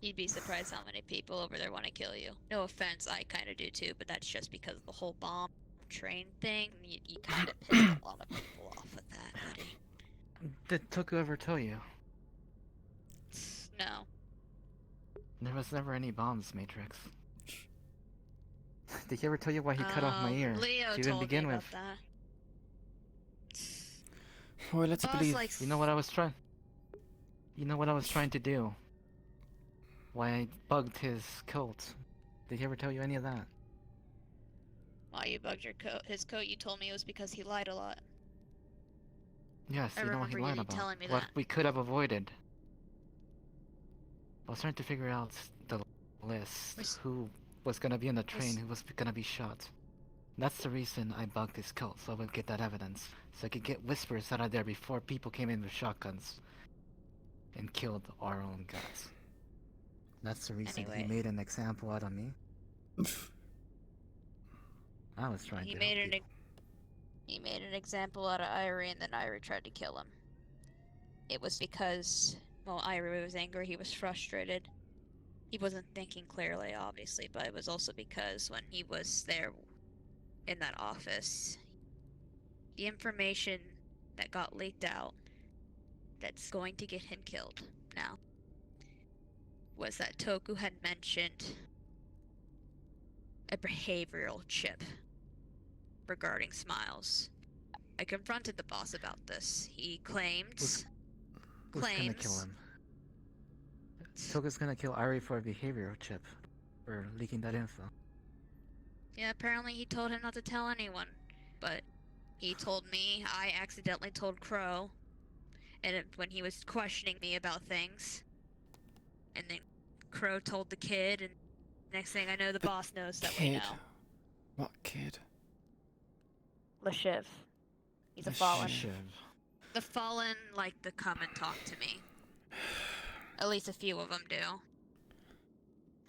You'd be surprised how many people over there want to kill you. No offense, I kind of do too, but that's just because of the whole bomb train thing. You kind of pissed a lot of people off with that, buddy. Did Toku ever tell you? No. There was never any bombs, Matrix. Did he ever tell you why he cut off my ear Leo to even told begin me with? about that. Well, let's believe... You know what I was trying... You know what I was trying to do? Why I bugged his coat. Did he ever tell you any of that? Why you bugged his coat? You told me it was because he lied a lot. Yes, I you know what he remember lied you about. telling me What that. we could have avoided. I was trying to figure out the list. Who was gonna be in the train, who was gonna be shot. That's the reason I bugged his coat, so I would get that evidence. So I could get whispers out of there before people came in with shotguns. And killed our own guys. That's the reason he made an example out of me. I was trying to help people. He made an example out of Irie, and then Irie tried to kill him. It was because, well, Irie was angry, he was frustrated. He wasn't thinking clearly, obviously, but it was also because when he was there in that office, the information that got leaked out that's going to get him killed now was that Toku had mentioned a behavioral chip regarding Smiles. I confronted the boss about this. He claimed... Who's gonna kill him? Toku's gonna kill Ari for a behavioral chip. For leaking that info. Yeah, apparently he told him not to tell anyone. But he told me, I accidentally told Crow. And when he was questioning me about things. And then Crow told the kid, and next thing I know, the boss knows that we know. What kid? LeShiv. He's a fallen. LeShiv. The fallen like to come and talk to me. At least a few of them do.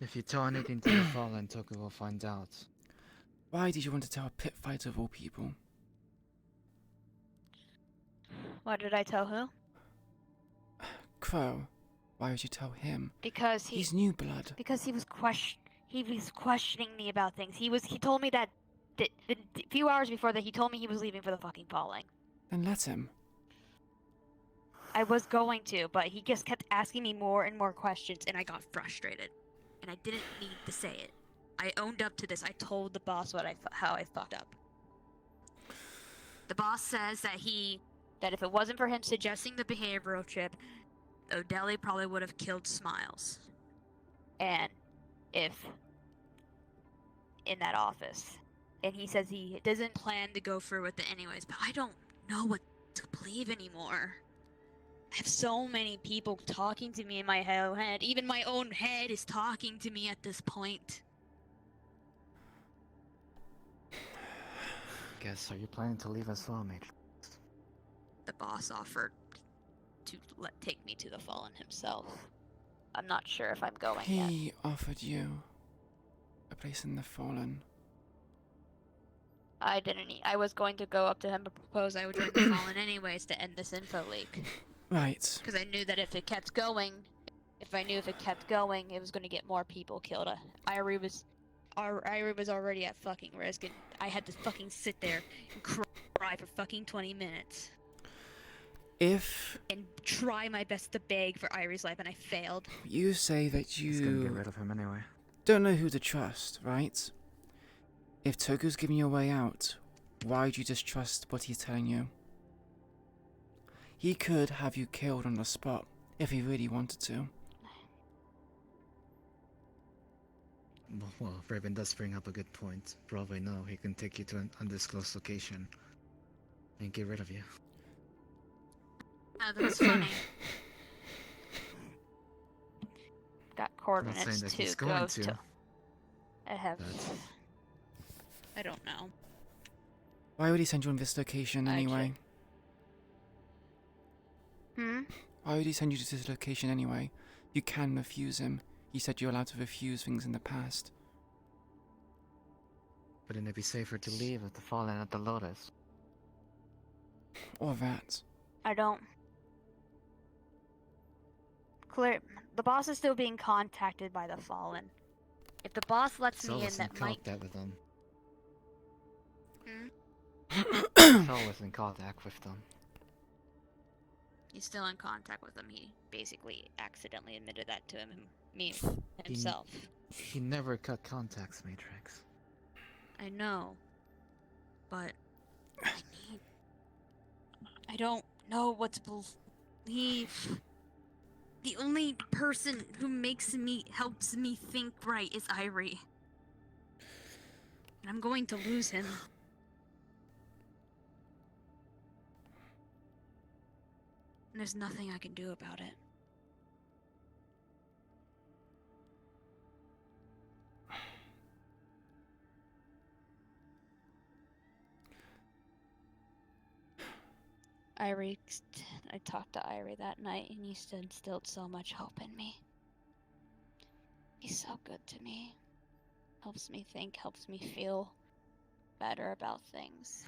If you tell anything to the Fallen, Toku will find out. Why did you want to tell a pit fighter of all people? What did I tell who? Crow. Why would you tell him? Because he's new blood. Because he was questioning me about things. He told me that the few hours before that he told me he was leaving for the fucking Falling. Then let him. I was going to, but he just kept asking me more and more questions, and I got frustrated. And I didn't need to say it. I owned up to this. I told the boss how I fucked up. The boss says that if it wasn't for him suggesting the behavioral chip, O'Delly probably would have killed Smiles. And if in that office. And he says he doesn't plan to go through with it anyways, but I don't know what to believe anymore. I have so many people talking to me in my head. Even my own head is talking to me at this point. Guess, are you planning to leave as well, Matrix? The boss offered to take me to the Fallen himself. I'm not sure if I'm going yet. He offered you a place in the Fallen. I didn't. I was going to go up to him and propose I would join the Fallen anyways to end this info leak. Right. Because I knew that if it kept going, it was going to get more people killed. Irie was already at fucking risk, and I had to fucking sit there and cry for fucking 20 minutes. And try my best to beg for Irie's life, and I failed. You say that you... He's gonna get rid of him anyway. Don't know who to trust, right? If Toku's giving you a way out, why'd you just trust what he's telling you? He could have you killed on the spot, if he really wanted to. Well, Raven does bring up a good point. Probably no, he can take you to an undisclosed location and get rid of you. That's funny. Got I'm not saying coordinates that to he's go going to. I have. but- I don't know. Why would he send you on this location anyway? Why would he send you to this location anyway? You can refuse him. He said you're allowed to refuse things in the past. Wouldn't it be safer to leave at the Fallen at the Lotus? Or that. I don't. Clear. The boss is still being contacted by the Fallen. If the boss lets me in, that might. That with them. Hmm? Sol was in contact with them. He's still in contact with them. He basically accidentally admitted that to me He- himself. He never cut contacts, Matrix. I know, but I don't know what to believe. The only person who helps me think right is Irie. And I'm going to lose him. And there's nothing I can do about it. I talked to Irie that night, and he instilled so much hope in me. He's so good to me. Helps me think, helps me feel better about things.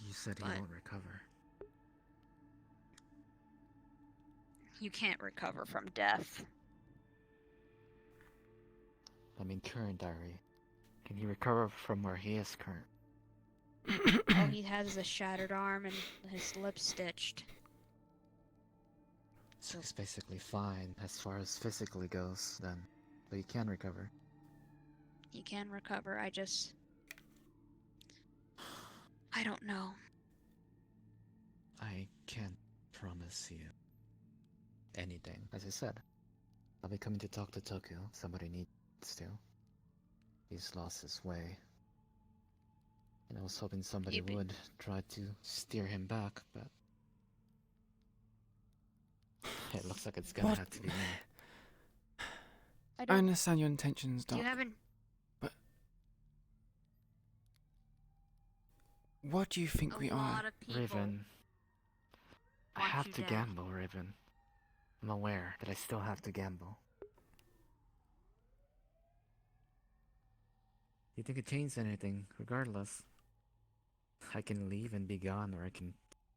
You said he won't recover. You can't recover from death. I mean current diary. Can he recover from where he is current? All he has is a shattered arm and his lip stitched. So he's basically fine as far as physically goes, then. But he can recover. He can recover, I don't know. I can't promise you anything. As I said, I'll be coming to talk to Tokyo. Somebody needs to. He's lost his way. And I was hoping somebody would try to steer him back, but it looks like it's gonna have to be me. I understand your intentions, Doc. You haven't. But what do you think we are? Raven, I have to gamble, Raven. I'm aware that I still have to gamble. You think it changed anything, regardless? I can leave and be gone, or I can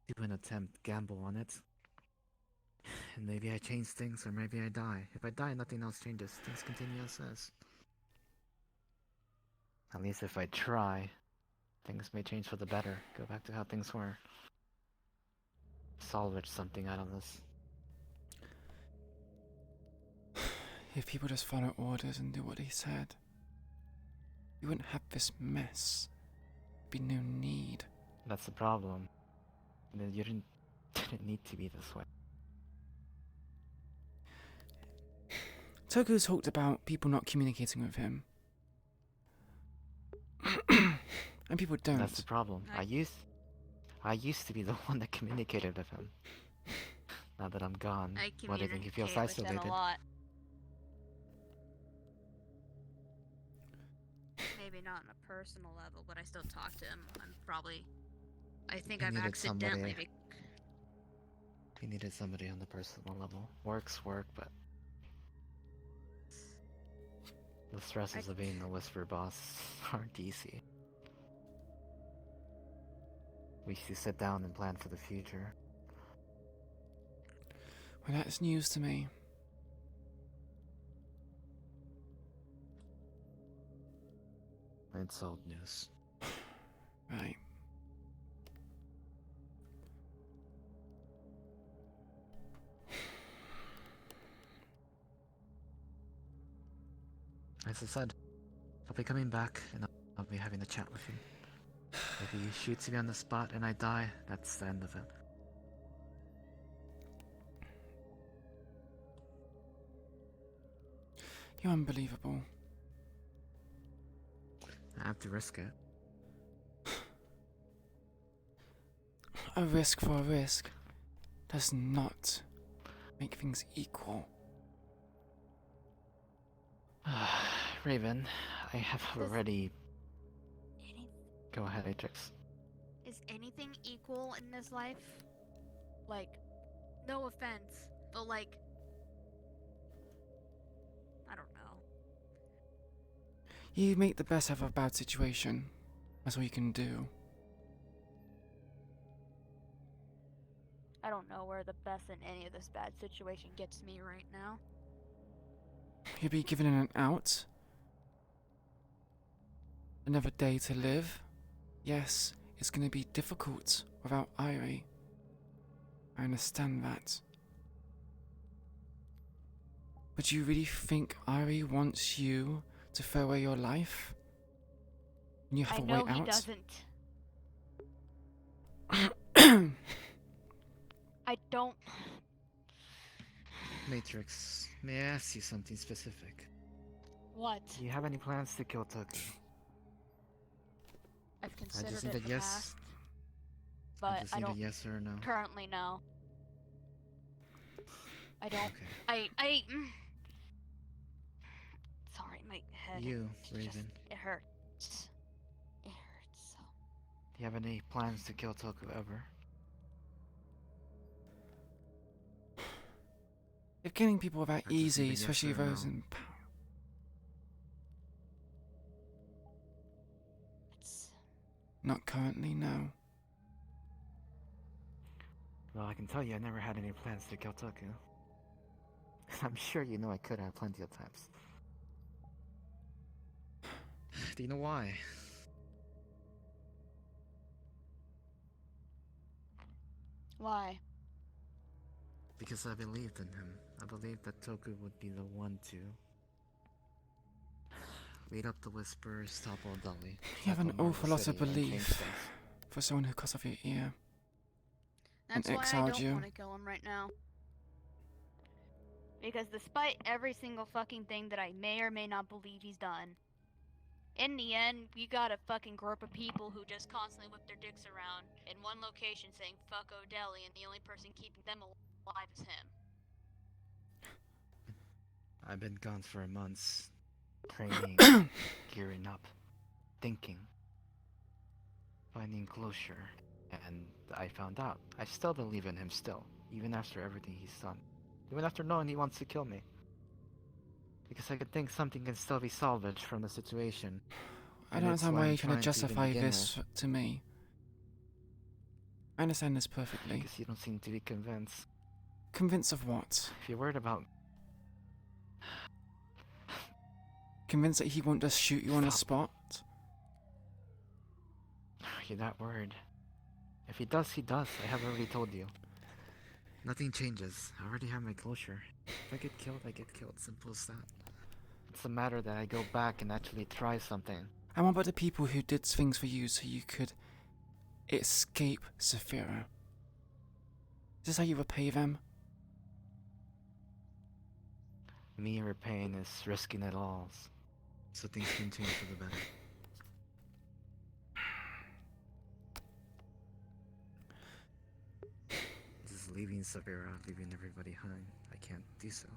do an attempt, gamble on it. And maybe I change things, or maybe I die. If I die, nothing else changes. Things continue as is. At least if I try, things may change for the better. Go back to how things were. Salvage something out of this. If people just follow orders and do what he said, you wouldn't have this mess. There'd be no need. That's the problem. You didn't need to be this way. Toku talked about people not communicating with him. And people don't. That's the problem. I used to be the one that communicated with him. Now that I'm gone, what do you think he feels isolated? A lot. Maybe not on a personal level, but I still talk to him. I think I've accidentally. He needed somebody on the personal level. Work's work, but the stresses of being the Whisper boss aren't easy. We should sit down and plan for the future. Well, that's news to me. It's old news. Right. As I said, I'll be coming back and I'll be having a chat with him. If he shoots me on the spot and I die, that's the end of it. You're unbelievable. I have to risk it. A risk for a risk. does not make things equal. Raven, I have Does- already... Go ahead, Atrix. Is anything equal in this life? Like, no offense, but like, I don't know. You make the best of a bad situation. That's all you can do. I don't know where the best in any of this bad situation gets me right now. You'll be given an out. Another day to live. Yes, it's going to be difficult without Irie. I understand that. But do you really think Irie wants you to throw away your life? And you have I to know wait he out? doesn't. I don't. Matrix, may I ask you something specific? What? Do you have any plans to kill Toku? I've I considered just it need in a the yes. past, I but just I need a don't yes or a no. currently know. I don't. Okay. Sorry, my head. You, just- Raven. It hurts. It hurts so. Do you have any plans to kill Toku ever? If killing people are that I just need easy, a yes especially or a those no. in power. Not currently, no. Well, I can tell you I never had any plans to kill Toku. I'm sure you know I could have plenty of times. Do you know why? Why? Because I believed in him. I believed that Toku would be the one to lead up the Whispers, topple Dolly. You have an tackle Marble awful lot of City, and change belief things. for someone who cut off your ear. That's and why I exiled don't you. want to kill him right now. Because despite every single fucking thing that I may or may not believe he's done, in the end, you got a fucking group of people who just constantly whip their dicks around in one location saying fuck O'Delly, and the only person keeping them alive is him. I've been gone for months. Training, gearing up, thinking, finding closure, and I found out. I still believe in him still, even after everything he's done. Even after knowing he wants to kill me. Because I could think something can still be salvaged from the situation. I And don't it's understand why I'm you're trying to even justify begin this with. to me. I understand this perfectly. Because you don't seem to be convinced. Convinced of what? If you're worried about... Convinced that he won't just shoot you on the spot? You're that worried. If he does, he does. I have already told you. Nothing changes. I already have my closure. If I get killed, I get killed. Simple as that. It's a matter that I go back and actually try something. And what about the people who did things for you so you could escape Saphira? Is this how you repay them? Me repaying is risking it all. So things can change for the better. Just leaving Saphira, leaving everybody behind. I can't do so.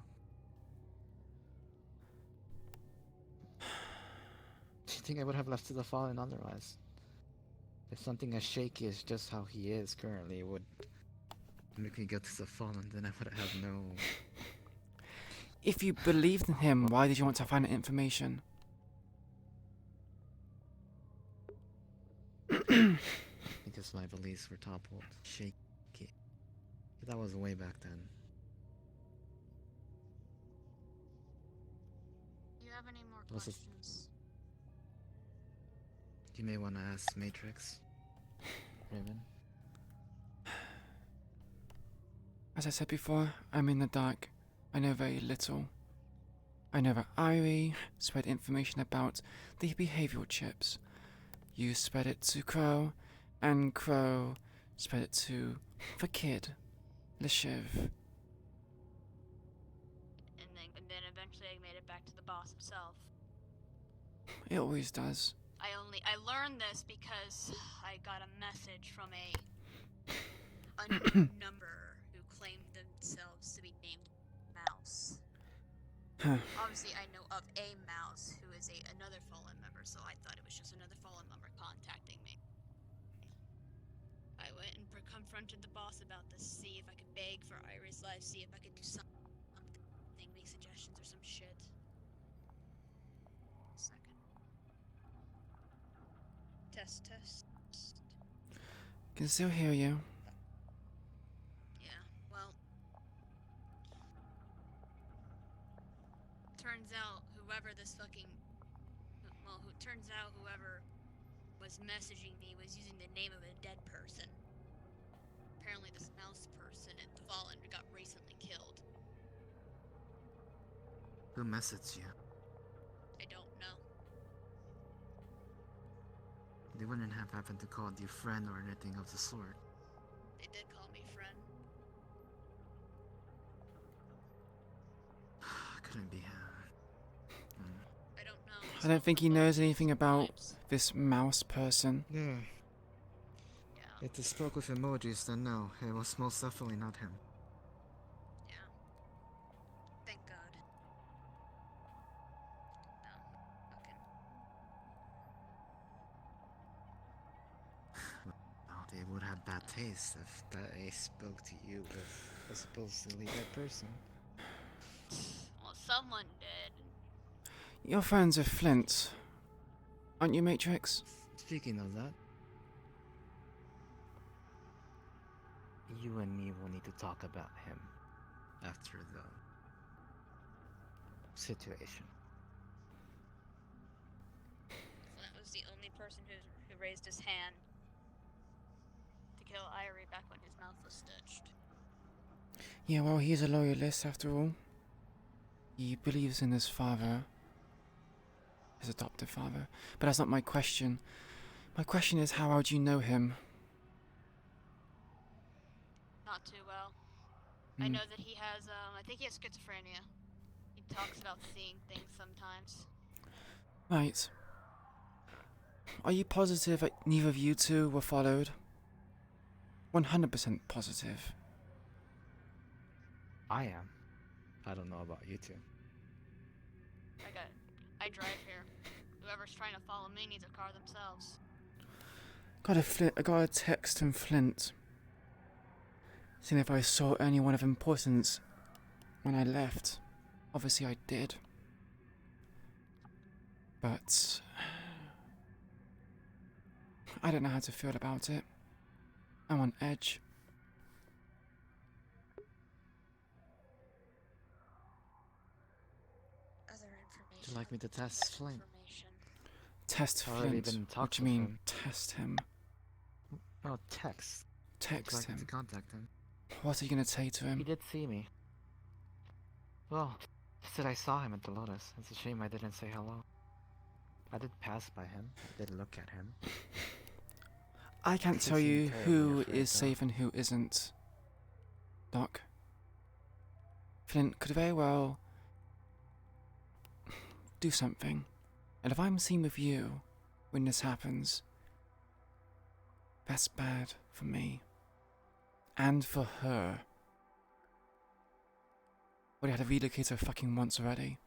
Do you think I would have left to the Fallen otherwise? If something as shaky as just how he is currently would make me go to the Fallen, then I would have no... If you believed in him, why did you want to find that information? Because my beliefs were toppled. Shaky. But that was way back then. Do you have any more What's this? questions? You may want to ask Matrix. Raven. As I said before, I'm in the dark. I know very little. I know that Irie spread information about the behavioral chips. You spread it to Crow, and Crow spread it to the kid, Lishiv. And then eventually I made it back to the boss himself. It always does. I learned this because I got a message from a unknown number who Obviously, I know of a mouse who is another fallen member, so I thought it was just another fallen member contacting me. I went and confronted the boss about this, see if I could beg for Iris life, see if I could do something, make suggestions or some shit. Second. Test. Can still hear you. Yeah, well, turns out whoever was messaging me was using the name of a dead person. Apparently this mouse person at the Fallen got recently killed. Who messaged you? I don't know. They wouldn't have happened to call you friend or anything of the sort. They did call me friend. Couldn't be him. I don't know. I don't think he knows anything about this mouse person. Yeah. If they spoke with emojis, then no, it was most definitely not him. Yeah. Thank God. Well, they would have bad taste if they spoke to you with a supposedly dead person. Well, someone did. You're friends with Flint, aren't you, Matrix? Speaking of that, you and me will need to talk about him after the situation. Flint was the only person who raised his hand to kill Irie back when his mouth was stitched. Yeah, well, he's a loyalist after all. He believes in his father, his adoptive father. But that's not my question. My question is, how would you know him? Not too well. I know that he has, I think he has schizophrenia. He talks about seeing things sometimes. Right. Are you positive that neither of you two were followed? 100% positive. I am. I don't know about you two. I drive here. Whoever's trying to follow me needs a car themselves. I got a text from Flint, seeing if I saw anyone of importance when I left. Obviously I did. But I don't know how to feel about it. I'm on edge. Would you like me to test Flint? Test Flint? What do you mean, test him? Oh, text. Text Would you like him? me to contact him? What are you going to say to him? He did see me. Well, said I saw him at the Lotus. It's a shame I didn't say hello. I did pass by him. I did look at him. I can't tell you who is safe and who isn't, Doc. Flint could very well do something. And if I'm seen with you when this happens, that's bad for me. And for her. We had to relocate her fucking once already.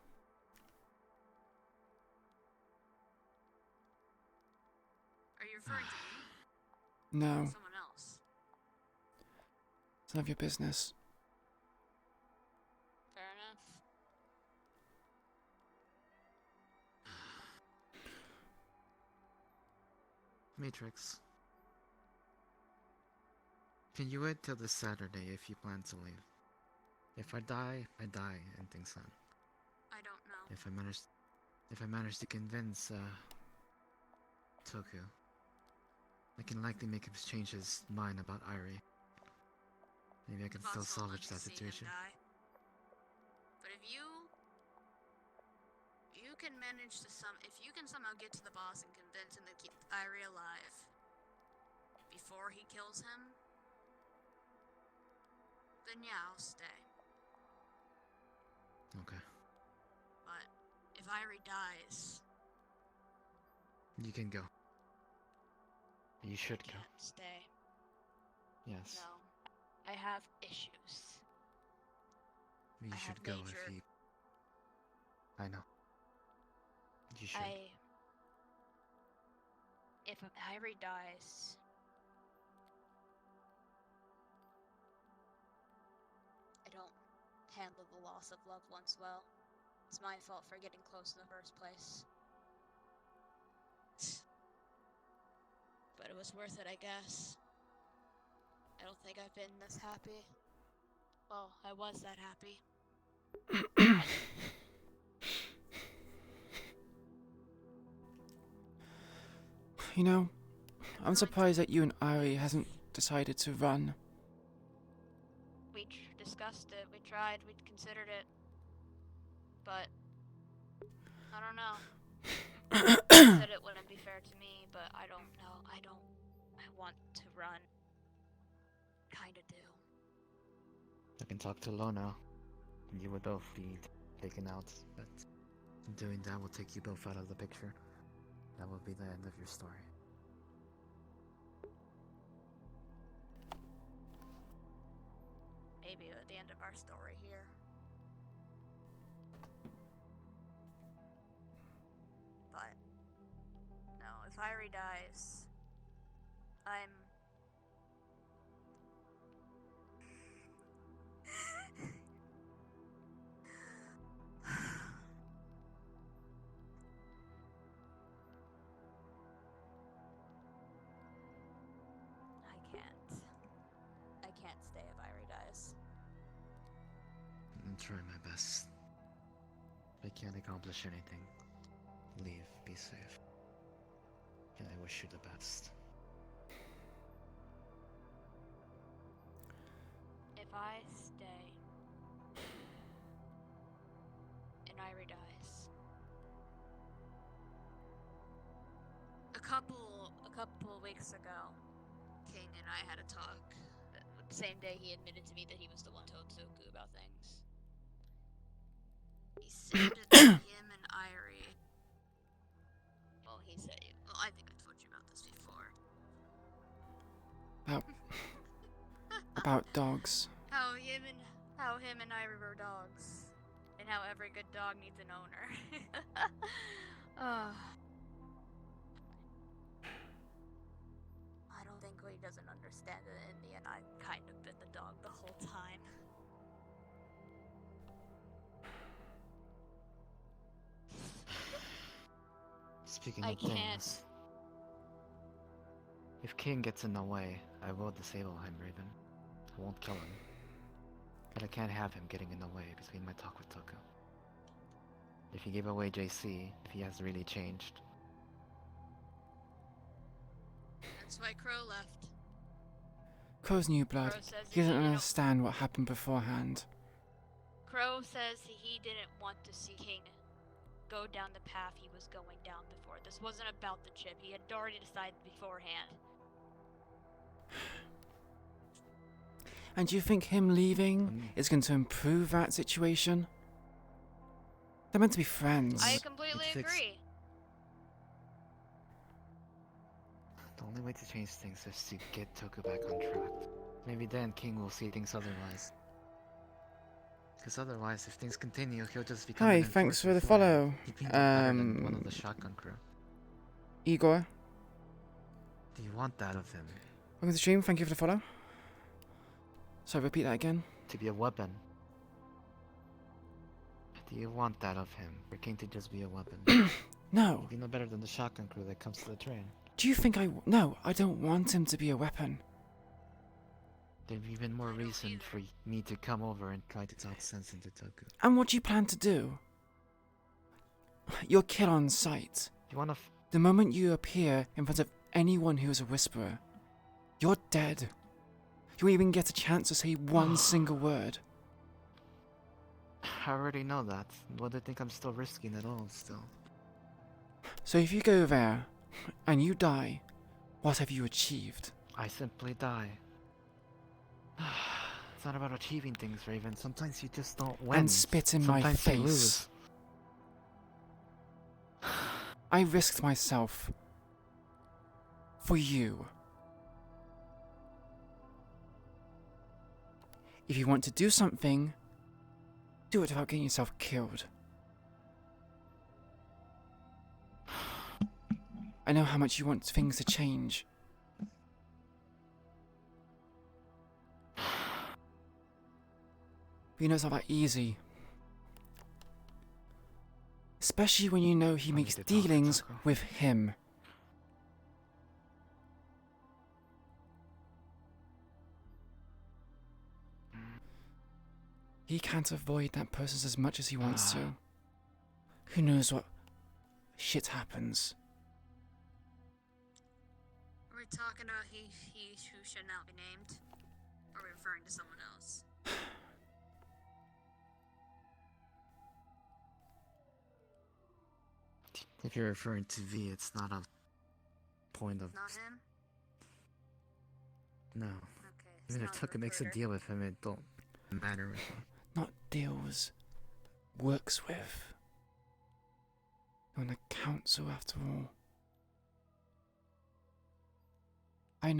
Are you referring to me? No. Or someone else? It's none of your business. Fair enough. Matrix. Can you wait till this Saturday if you plan to leave? If I die, I die, and things end. I don't know. If I manage to convince Toku, I can likely make him change his mind about Irie. Maybe I can still salvage that situation. But if you can manage to if you can somehow get to the boss and convince him to keep Irie alive before he kills him, then yeah, I'll stay. Okay. But if Irie dies, You can go. You should go. can't stay. Yes. No, I have issues. You I should have go major- if he I know. You should. If Irie dies, I don't handle the loss of loved ones well. It's my fault for getting close in the first place. But it was worth it, I guess. I don't think I've been this happy. Well, I was that happy. You know, I'm surprised that you and Ari hasn't decided to run. We discussed it, we tried, we considered it. But, I don't know. I said it wouldn't be fair to me, but I don't know. I want to run. Kinda do. I can talk to Lona. You would both be taken out, but doing that will take you both out of the picture. That will be the end of your story. Maybe at the end of our story here. But, no, if Irie dies, I'm... I can't stay if Irie dies. I'm trying my best. If I can't accomplish anything, leave, be safe. And I wish you the best. If I stay and Irie dies, a couple weeks ago, King and I had a talk. The same day he admitted to me that he was the one told Zoku about things. He said that him and Irie. Well, he said. Well, I think I told you about this before. About dogs. How him and Irie were dogs, and how every good dog needs an owner. I don't think he doesn't understand it in the end. I've kind of been the dog the whole time. Speaking I of things, if King gets in the way, I will disable him, Raven. I won't kill him. But I can't have him getting in the way between my talk with Toku. If he gave away JC, if he has really changed. That's why Crow left. Crow's new blood. Crow says He doesn't didn't- understand what happened beforehand. Crow says he didn't want to see King go down the path he was going down before. This wasn't about the chip. He had already decided beforehand. And do you think him leaving is going to improve that situation? They're meant to be friends. I completely agree. The only way to change things is to get Toku back on track. Maybe then King will see things otherwise. Because otherwise, if things continue, he'll just become Hi, an thanks for enforcer the follow. He'd be no better than one of the shotgun crew. Igor. Do you want that of him? Welcome to the stream, thank you for the follow. So repeat that again. To be a weapon. Do you want that of him? For King to just be a weapon? No. He'd be no better than the shotgun crew that comes to the train. Do you think No, I don't want him to be a weapon. There'd be even more reason for me to come over and try to talk sense into Toku. And what do you plan to do? You'll kill on sight. You wanna the moment you appear in front of anyone who is a whisperer, you're dead. You won't even get a chance to say one single word. I already know that. What do you think I'm still risking at all, still? So if you go there, and you die, what have you achieved? I simply die. It's not about achieving things, Raven. Sometimes you just don't win. And spit in my Sometimes you face. lose. I risked myself. For you. If you want to do something, do it without getting yourself killed. I know how much you want things to change. But you know it's not that easy. Especially when you know he makes dealings with him. He can't avoid that person as much as he wants to. Who knows what shit happens? Are we talking about he who should not be named? Or are we referring to someone else? If you're referring to V, it's not a point of... Not him? No. Okay, Even if Tucker makes a deal with him, it don't matter with him. Not deals. Works with. You're on the council after all. I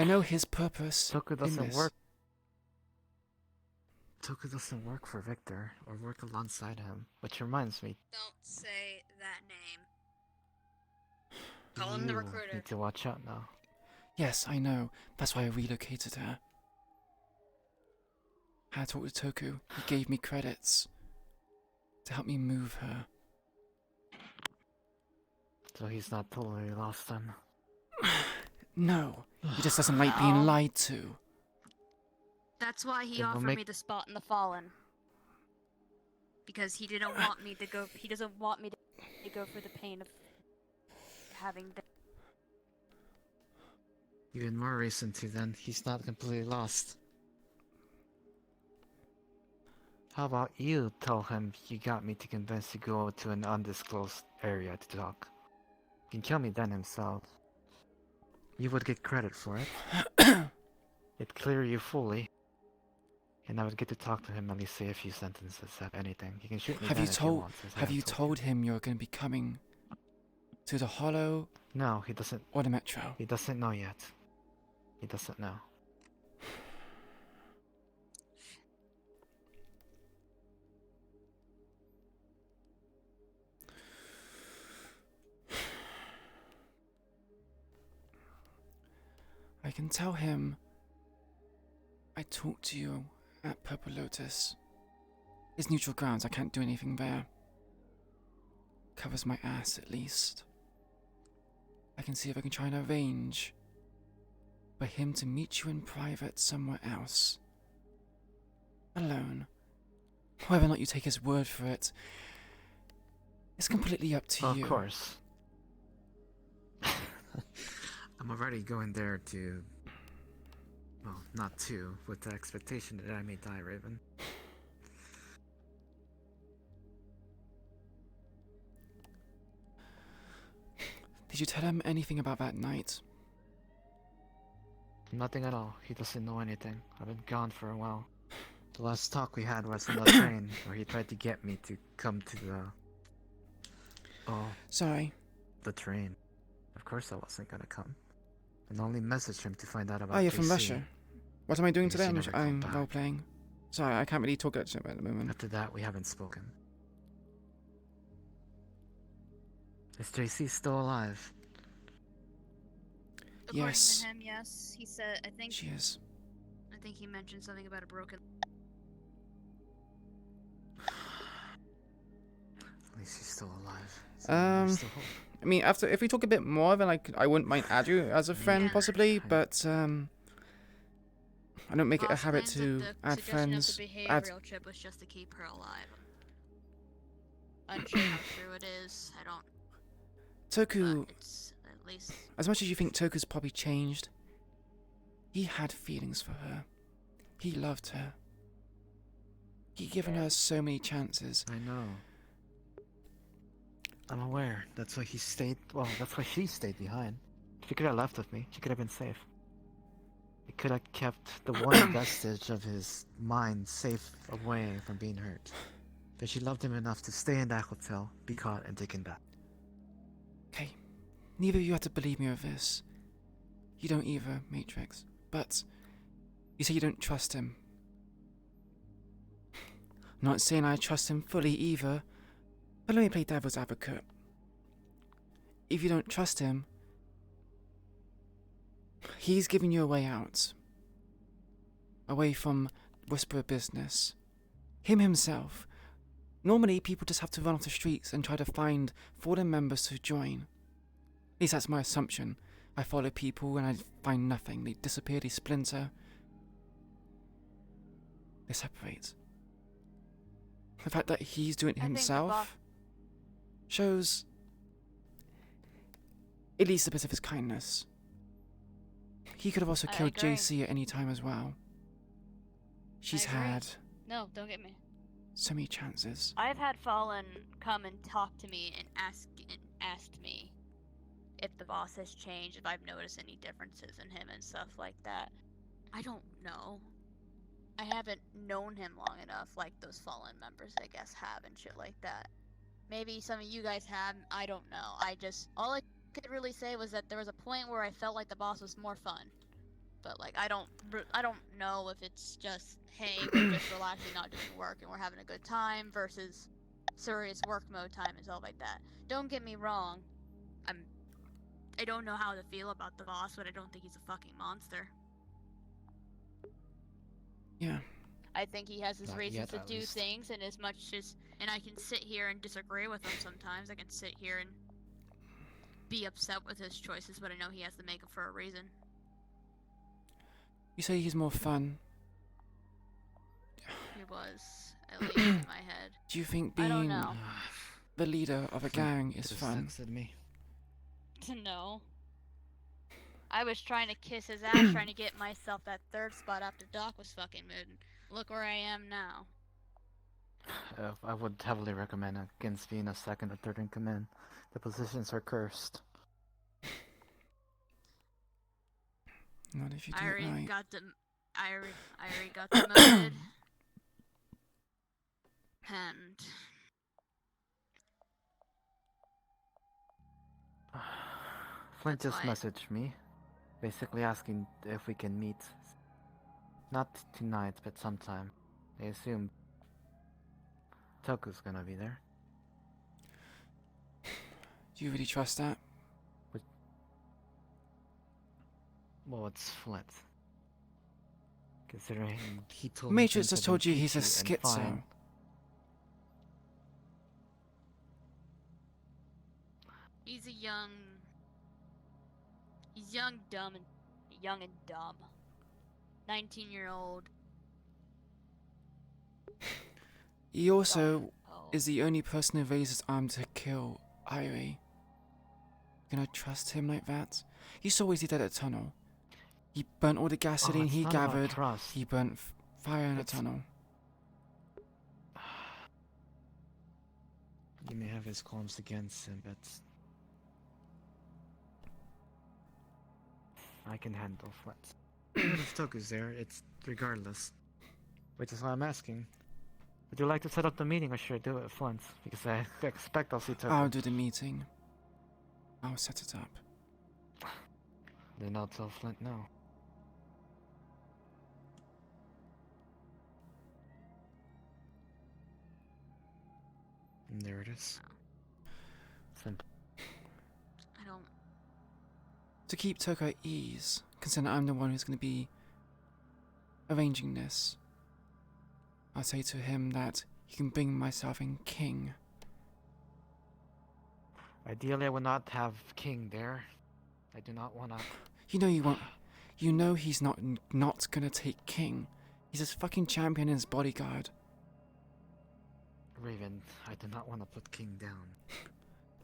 know his purpose. Tucker in doesn't this. work. Tucker doesn't work for Victor, or work alongside him. Which reminds me. Don't say that name. Call him the recruiter. Need to watch out now. Yes, I know. That's why I relocated her. I talked to Toku. He gave me credits to help me move her. So he's not totally lost then? No, he just doesn't like being lied to. That's why he Then we'll offered make- me the spot in the Fallen. Because he didn't want me to go. He doesn't want me to go for the pain of having. Even more reason to then. He's not completely lost. How about you tell him you got me to convince to go to an undisclosed area to talk? He can kill me then himself. You would get credit for it. It'd clear you fully. And I would get to talk to him at least say a few sentences, if anything. He can shoot me Have then you if he told? wants, as I Have you told him you're going to be coming to the Hollow? No, he doesn't. Or the Metro? He doesn't know yet. He doesn't know. I can tell him I talked to you at Purple Lotus. It's neutral grounds, I can't do anything there. Covers my ass at least. I can see if I can try and arrange for him to meet you in private somewhere else. Alone. Whether or not you take his word for it, it's completely up to you. Of course. I'm already going there to... Well, not to, with the expectation that I may die, Raven. Did you tell him anything about that night? Nothing at all. He doesn't know anything. I've been gone for a while. The last talk we had was on the train, where he tried to get me to come to the... Oh. Sorry. The train. Of course I wasn't gonna come. And only messaged him to find out about Oh, you're from JC. Russia. What am I doing today? JC never came I'm back. role playing. Sorry, I can't really talk at the moment. After that, we haven't spoken. Is JC still alive? According Yes. to him, yes. He said, I think. She is. I think he mentioned something about a broken. At least he's still alive. So there's still hope. I mean, if we talk a bit more, then I wouldn't mind add you as a friend, possibly, but I don't make it a habit to add friends. The Add. behavioral chip was just to keep her alive. Unsure how true it is. I don't. Toku, It's at least. as much as you think Toku's probably changed, he had feelings for her. He loved her. He'd given her so many chances. I know. I'm aware. That's why he stayed. Well, that's why she stayed behind. She could have left with me. She could have been safe. It could have kept the one vestige of his mind safe away from being hurt. But she loved him enough to stay in that hotel, be caught, and taken back. Okay, neither of you have to believe me with this. You don't either, Matrix. But you say you don't trust him. I'm not saying I trust him fully either, but let me play devil's advocate. if you don't trust him, he's giving you a way out. Away from Whisperer business. Him himself. Normally, people just have to run off the streets and try to find fallen members to join. At least that's my assumption. I follow people and I find nothing. They disappear, they splinter. They separate. The fact that he's doing it himself shows at least a bit of his kindness. He could have also killed JC at any time as well. She's had No, don't get me. so many chances. I've had Fallen come and talk to me and asked me if the boss has changed, if I've noticed any differences in him and stuff like that. I don't know. I haven't known him long enough like those Fallen members, I guess, have and shit like that. Maybe some of you guys have, I don't know. All I could really say was that there was a point where I felt like the boss was more fun. But like, I don't know if it's just, hey, we're just relaxing, not doing work, and we're having a good time, versus serious work mode time and stuff like that. Don't get me wrong, I don't know how to feel about the boss, but I don't think he's a fucking monster. Yeah. I think he has his Not reasons yet, to at do least. things, and as much as, and I can sit here and disagree with him sometimes. I can sit here and be upset with his choices, but I know he has to make them for a reason. You say he's more fun. He was, at least in my head. Do you think I don't being know. the leader of a gang is fun? me. No. I was trying to kiss his ass, trying to get myself that third spot after Doc was fucking moving. Look where I am now. I would heavily recommend against being a second or third in command. The positions are cursed. Not if you do I it already right. got them. I already got demoted. And Flint That's just why- messaged me, basically asking if we can meet. Not tonight, but sometime. I assume Toku's gonna be there. Do you really trust that? Well, it's Flint. Considering he told me Matrix things just have told been you he's a peachy and schizo. fine. he's young, dumb, and young and dumb. 19-year-old. He also is the only person who raised his arm to kill Irie. Gonna trust him like that? You saw what he did at the tunnel. He burnt all the gasoline it's he not about gathered. trust. He burnt fire in the tunnel. You may have his qualms against him, but I can handle Flint. Even if Toku's there, it's regardless. Which is why I'm asking. Would you like to set up the meeting, or should I do it at Flint? Because I expect I'll see Toku. I'll do the meeting. I'll set it up. Then I'll tell Flint no. And there it is. Simple. I don't. To keep Toko at ease, considering I'm the one who's going to be arranging this, I'll say to him that he can bring myself in king. Ideally, I would not have King there. I do not want to. You know you won't. You know he's not gonna take king. He's his fucking champion and his bodyguard. Raven, I do not want to put King down.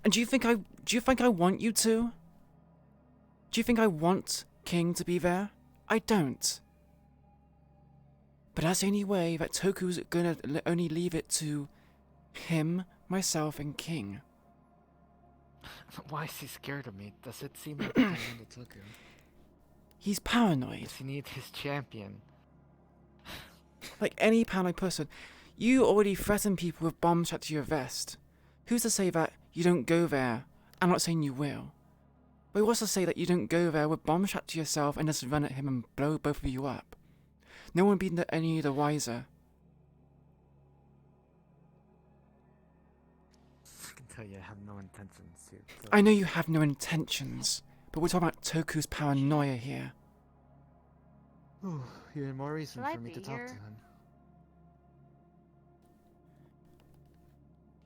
And do you think I want you to? Do you think I want King to be there? I don't. But that's the only way that Toku's gonna only leave it to him, myself, and King. Why is he scared of me? Does it seem like I'm into Toku? He's paranoid. Does he need his champion? Like any paranoid person, you already threaten people with bombs strapped to your vest. Who's to say that you don't go there? I'm not saying you will. But what's to say that you don't go there with bombs strapped to yourself and just run at him and blow both of you up? No one will be any the wiser. can tell you I have no intentions to. I know you have no intentions, but we're talking about Toku's paranoia here. Ooh, even more reason Shall I for me be to talk here? to him.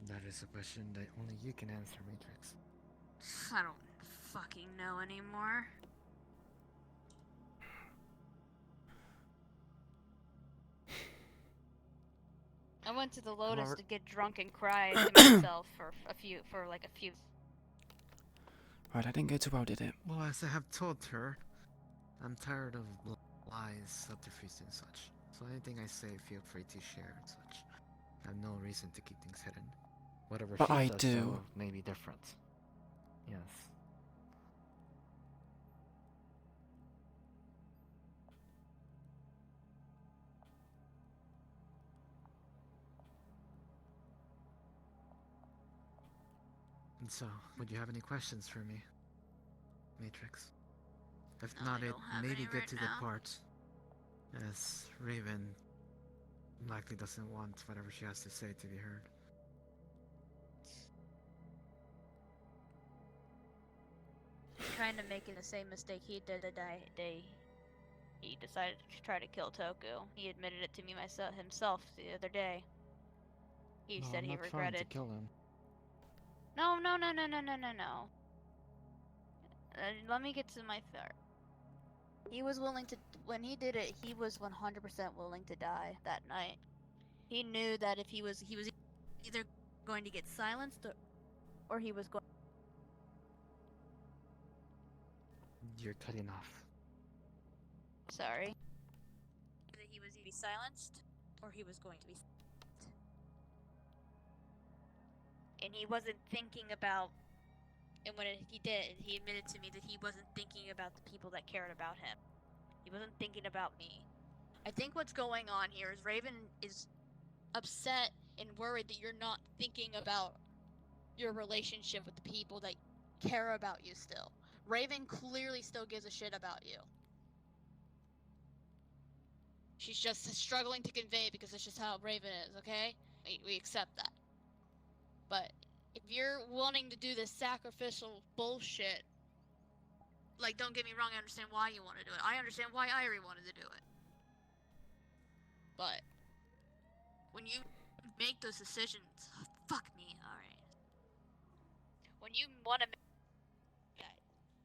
That is a question that only you can answer, Matrix. I don't fucking know anymore. I went to the Lotus Robert- to get drunk and cry to myself for a few. Right, I didn't go too well, did it? Well, as I have told her, I'm tired of lies, subterfuge, and such. So anything I say, feel free to share and such. I have no reason to keep things hidden. Whatever But she I does, do. though, may be different. Yes. And so, would you have any questions for me, Matrix? If No, not, I it don't have may any be good right to now. depart, as Raven likely doesn't want whatever she has to say to be heard. Trying to make the same mistake he did the day he decided to try to kill Toku. He admitted it to me himself the other day. He said he regretted. kill him. No. Let me get to my third. He was willing to, when he did it, he was 100% willing to die that night. He knew that if he was either going to get silenced or he was going. You're cutting off. Sorry. That he was either silenced or he was going to be. And he wasn't thinking about. And when he did, he admitted to me that he wasn't thinking about the people that cared about him. He wasn't thinking about me. I think what's going on here is Raven is upset and worried that you're not thinking about your relationship with the people that care about you still. Raven clearly still gives a shit about you. She's just struggling to convey it because it's just how Raven is, okay? We accept that. But if you're wanting to do this sacrificial bullshit, like, don't get me wrong, I understand why you want to do it. I understand why Irie wanted to do it. But when you make those decisions, fuck me, alright. When you want to make that,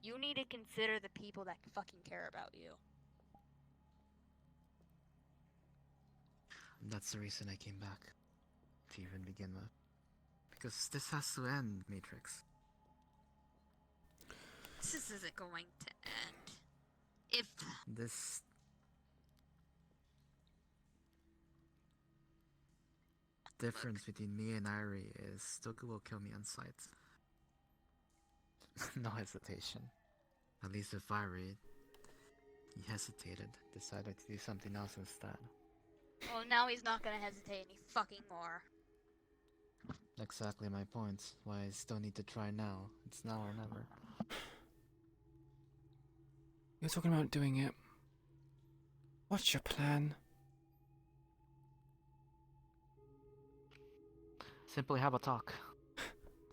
you need to consider the people that fucking care about you. That's the reason I came back, to even begin with. Because this has to end, Matrix. This isn't going to end. If This... difference between me and Irie is Toku will kill me on sight. No hesitation. At least with Irie, he hesitated, decided to do something else instead. well, now he's not gonna hesitate any fucking more. Exactly my point. Why I still need to try now. It's now or never. You're talking about doing it. What's your plan? Simply have a talk.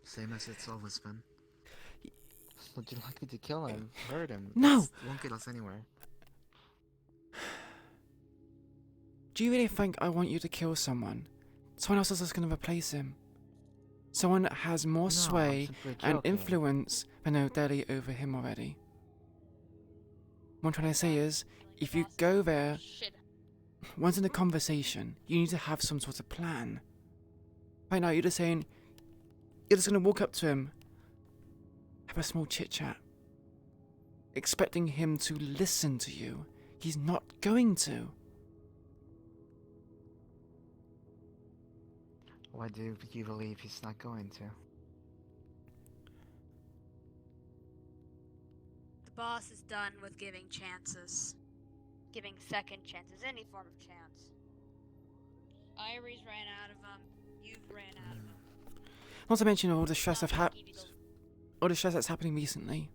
Same as it's always been. Would you like me to kill him? Hurt him? No! This won't get us anywhere. Do you really think I want you to kill someone? Someone else is just going to replace him. Someone that has more No, sway I'm simply and joking. influence than O'Delly over him already. What I'm trying to say is, if you go there, once in a conversation, you need to have some sort of plan. Right now, you're just saying, you're just going to walk up to him, have a small chit-chat, expecting him to listen to you. He's not going to. Why do you believe he's not going to? The boss is done with giving chances. Giving second chances, any form of chance. Irie's ran out of them. You've ran out of them. Not to mention all the stress all the stress that's happening recently.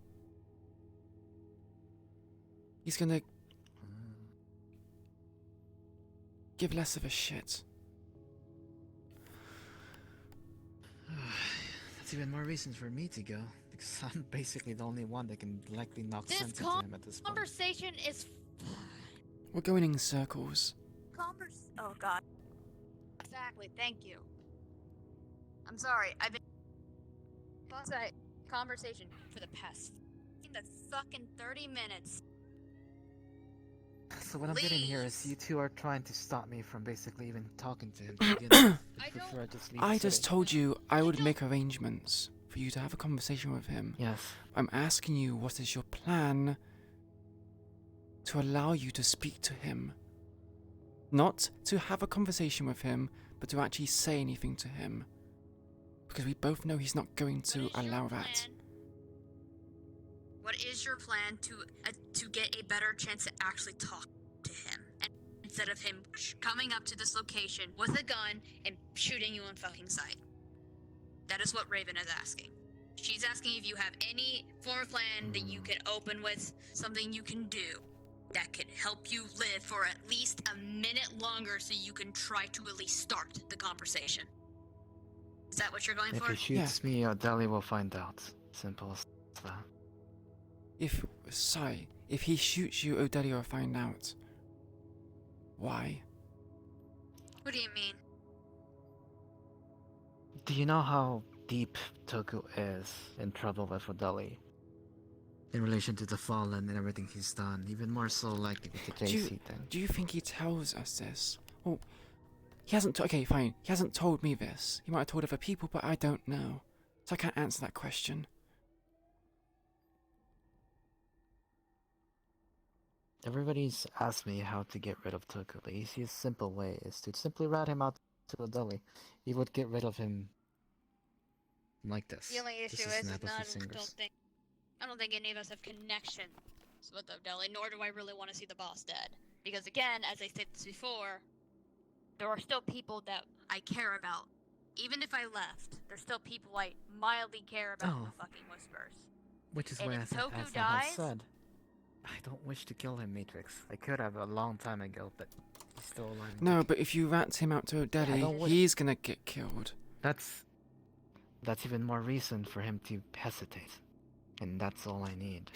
He's gonna give less of a shit. That's even more reason for me to go, because I'm basically the only one that can likely knock This sense into him at this point. conversation is We're going in circles. Oh god. Exactly. Thank you. I'm sorry. I've been that conversation for the past fucking 30 minutes. So what I'm getting here is you two are trying to stop me from basically even talking to him to begin with. I prefer just leave I the just city. told you I would make arrangements for you to have a conversation with him. Yes. I'm asking you, what is your plan to allow you to speak to him? Not to have a conversation with him, but to actually say anything to him. Because we both know he's not going to allow that. What is your plan to get a better chance to actually talk to him, and instead of him coming up to this location with a gun and shooting you on fucking sight? That is what Raven is asking. She's asking if you have any form of plan that you can open with, something you can do that could help you live for at least a minute longer so you can try to at least start the conversation. Is that what you're going If for? he shoots me, Deli will find out. Simple as that. If he shoots you, Odelia will find out. Why? What do you mean? Do you know how deep Toku is in trouble with Odeli? In relation to the Fallen and everything he's done, even more so like with the JC thing. Do you think he tells us this? Well, he hasn't. Okay, fine. He hasn't told me this. He might have told other people, but I don't know, so I can't answer that question. Everybody's asked me how to get rid of Toku. The easiest simple way is to simply rat him out to Odeli. He would get rid of him like this. The only issue This is snap of none, his fingers. I don't think any of us have connections with Odeli, nor do I really want to see the boss dead. Because again, as I said this before, there are still people that I care about. Even if I left, there's still people I mildly care about in the fucking Whispers. Which is And why if as Toku I have dies, said, I don't wish to kill him, Matrix. I could have a long time ago, but he's still alive. No, but if you rat him out to Odeli, he's gonna get killed. That's even more reason for him to hesitate. And that's all I need.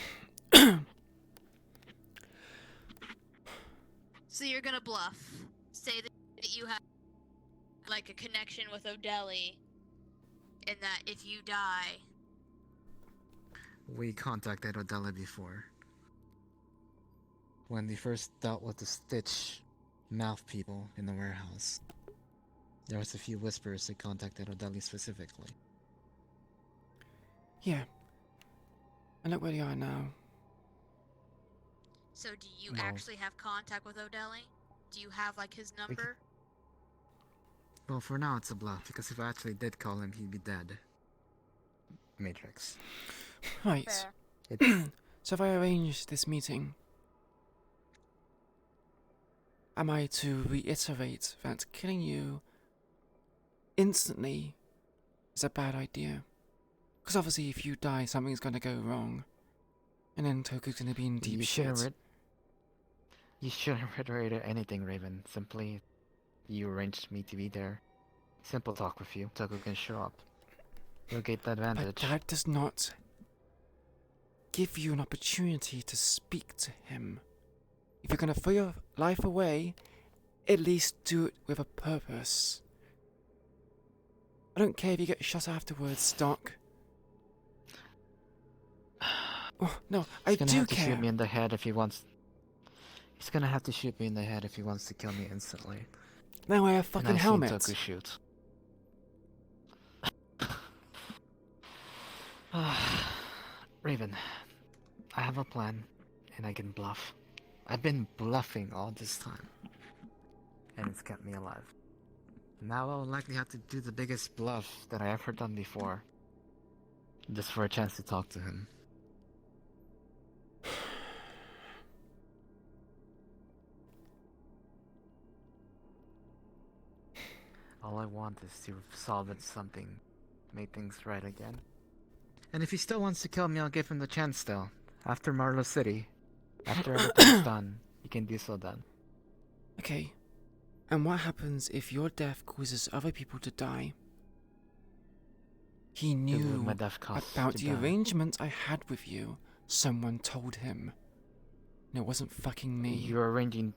So you're gonna bluff. Say that you have like a connection with Odeli, and that if you die, We contacted Odeli before. When we first dealt with the Stitch mouth people in the warehouse. There was a few whispers that contacted Odeli specifically. Yeah. And look where you are now. so do you Well- actually have contact with Odeli? Do you have like his number? Well, for now it's a bluff, because if I actually did call him, he'd be dead. Matrix. Right. It's... So if I arrange this meeting, am I to reiterate that killing you instantly is a bad idea? Because obviously if you die, something's going to go wrong. And then Toku's going to be in deep shit. You shouldn't reiterate anything, Raven. Simply, you arranged me to be there. Simple talk with you. Toku can show up. You'll get the advantage. But that does not give you an opportunity to speak to him. If you're going to throw your life away, at least do it with a purpose. I don't care if you get shot afterwards, Doc. Oh, no, I do He's gonna have to care. shoot me in the head if he wants. He's gonna have to shoot me in the head if he wants to kill me instantly. Now I have And fucking I've seen helmet. Toku shoot. Raven, I have a plan, and I can bluff. I've been bluffing all this time, and it's kept me alive. Now I'll likely have to do the biggest bluff that I ever done before, just for a chance to talk to him. All I want is to solve it something, make things right again. And if he still wants to kill me, I'll give him the chance still. After Marlow City. After everything's done, he can do so then. Okay. And what happens if your death causes other people to die? He This is knew my death cost about to the die. arrangement I had with you. Someone told him. And it wasn't fucking me. You're arranging...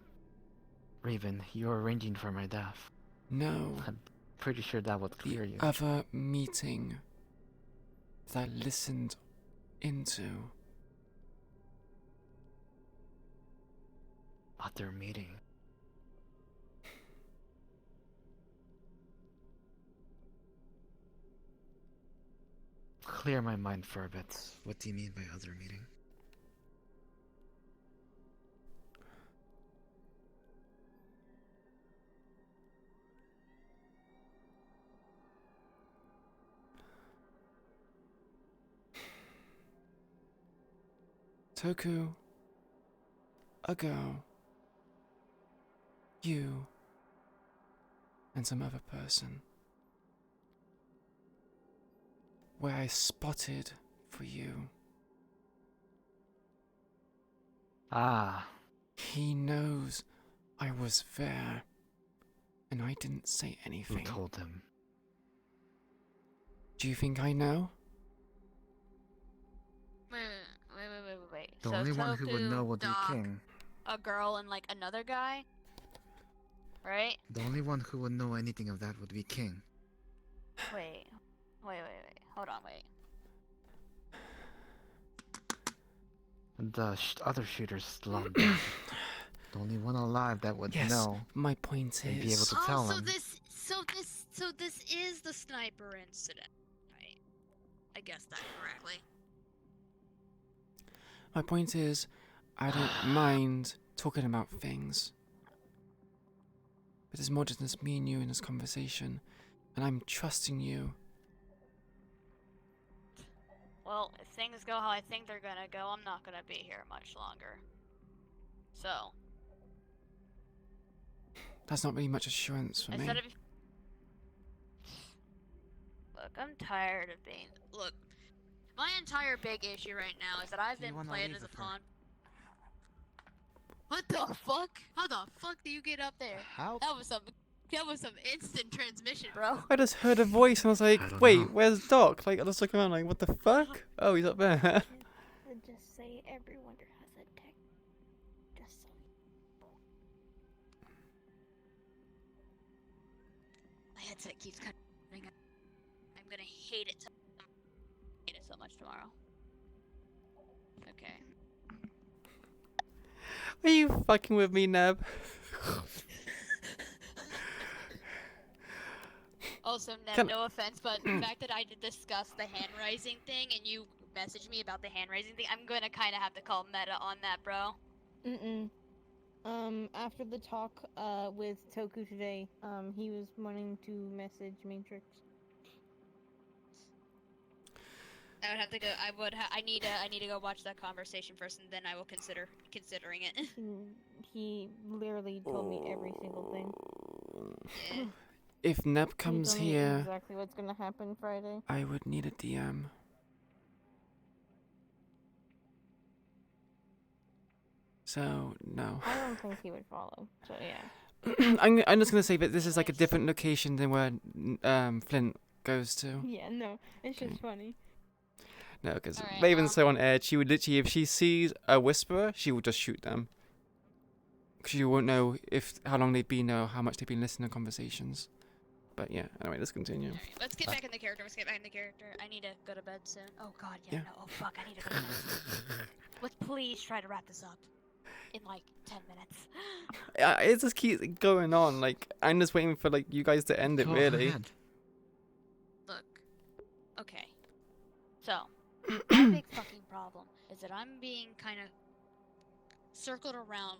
Raven, you're arranging for my death. No. I'm pretty sure that would clear you. Other meeting that I listened into. Other meeting? Clear my mind for a bit. What do you mean by other meeting? Toku, a girl, you, and some other person, where I spotted for you. Ah. He knows I was there, and I didn't say anything. Who told him? Do you think I know? Wait. The So only one who would Toku, know would be Doc, King. a girl, and like another guy, right? The only one who would know anything of that would be King. Wait. Hold on, wait. The other shooter's long dead. The only one alive that would Yes, know. my point and be able is... to tell him. So this is the sniper incident, right? I guessed that correctly. My point is, I don't mind talking about things. But it's more just me and you in this conversation, and I'm trusting you. Well, if things go how I think they're gonna go, I'm not gonna be here much longer. So. That's not really much assurance for me. Instead of... Look, I'm tired of being... Look, my entire big issue right now is that I've been playing as a pawn. What the fuck? How the fuck do you get up there? How? That was some instant transmission, bro. I just heard a voice and I was like, wait, where's Doc? Like, I just look around like, what the fuck? Oh, he's up there. Just say everyone has a tech. Just so. My headset keeps cutting. I'm gonna hate it. Hate it so much tomorrow. Okay. Are you fucking with me, Neb? Also, Neb, no offense, but the fact that I did discuss the hand raising thing and you messaged me about the hand raising thing, I'm gonna kind of have to call Meta on that, bro. After the talk, with Toku today, he was wanting to message Matrix. I would have to go. I need to go watch that conversation first, and then I will considering it. He literally told me every single thing. Yeah. If Neb comes He told me here, exactly what's gonna happen Friday. I would need a DM. So, no. I don't think he would follow, so yeah. I'm just gonna say that this is like a different location than where Flint goes to. Yeah, no, it's just funny. No, because Raven's so on edge, she would literally, if she sees a whisperer, she will just shoot them. Because you won't know how long they've been or how much they've been listening to conversations. But yeah, anyway, let's continue. Right, let's get back in the character. I need to go to bed soon. Oh god, yeah. No. Oh fuck, I need to go to bed. Let's please try to wrap this up in like 10 minutes. It just keeps going on. Like, I'm just waiting for like you guys to end it, really. Look. Okay. So, my big fucking problem is that I'm being kind of circled around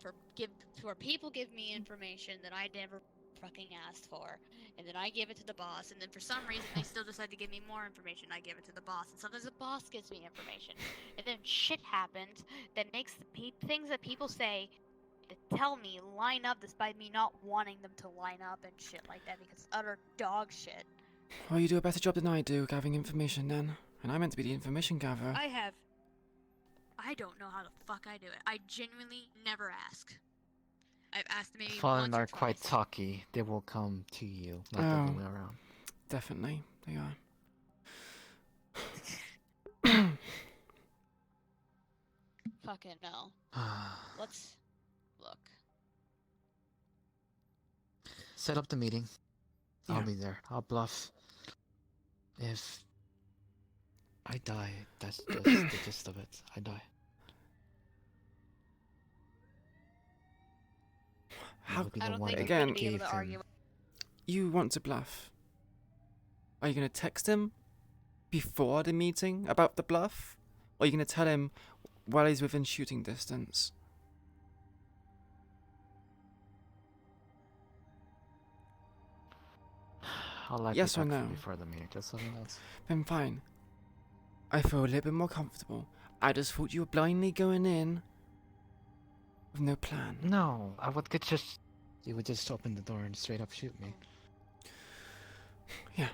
where people give me information that I never fucking asked for, and then I give it to the boss, and then for some reason they still decide to give me more information. I give it to the boss, and sometimes the boss gives me information, and then shit happens that makes the things that people say to tell me line up despite me not wanting them to line up and shit like that because it's utter dog shit. Well, you do a better job than I do gathering information then. And I'm meant to be the information gatherer. I don't know how the fuck I do it. I genuinely never ask. I've asked maybe Fallen once or are quite talky. They will come to you, not the other way around. Definitely, they are. Fucking no. Let's look. Set up the meeting. I'll Yeah. be there. I'll bluff. If I die, that's just the gist of it. I die. How? I don't think Again, you're gonna be able to argue. you want to bluff? Are you gonna text him before the meeting about the bluff, or are you gonna tell him while he's within shooting distance? I'll likely Yes or text him no? before the meeting, just so he knows. Then fine. I feel a little bit more comfortable. I just thought you were blindly going in with no plan. No, I would get just. You would just open the door and straight up shoot me. Yeah,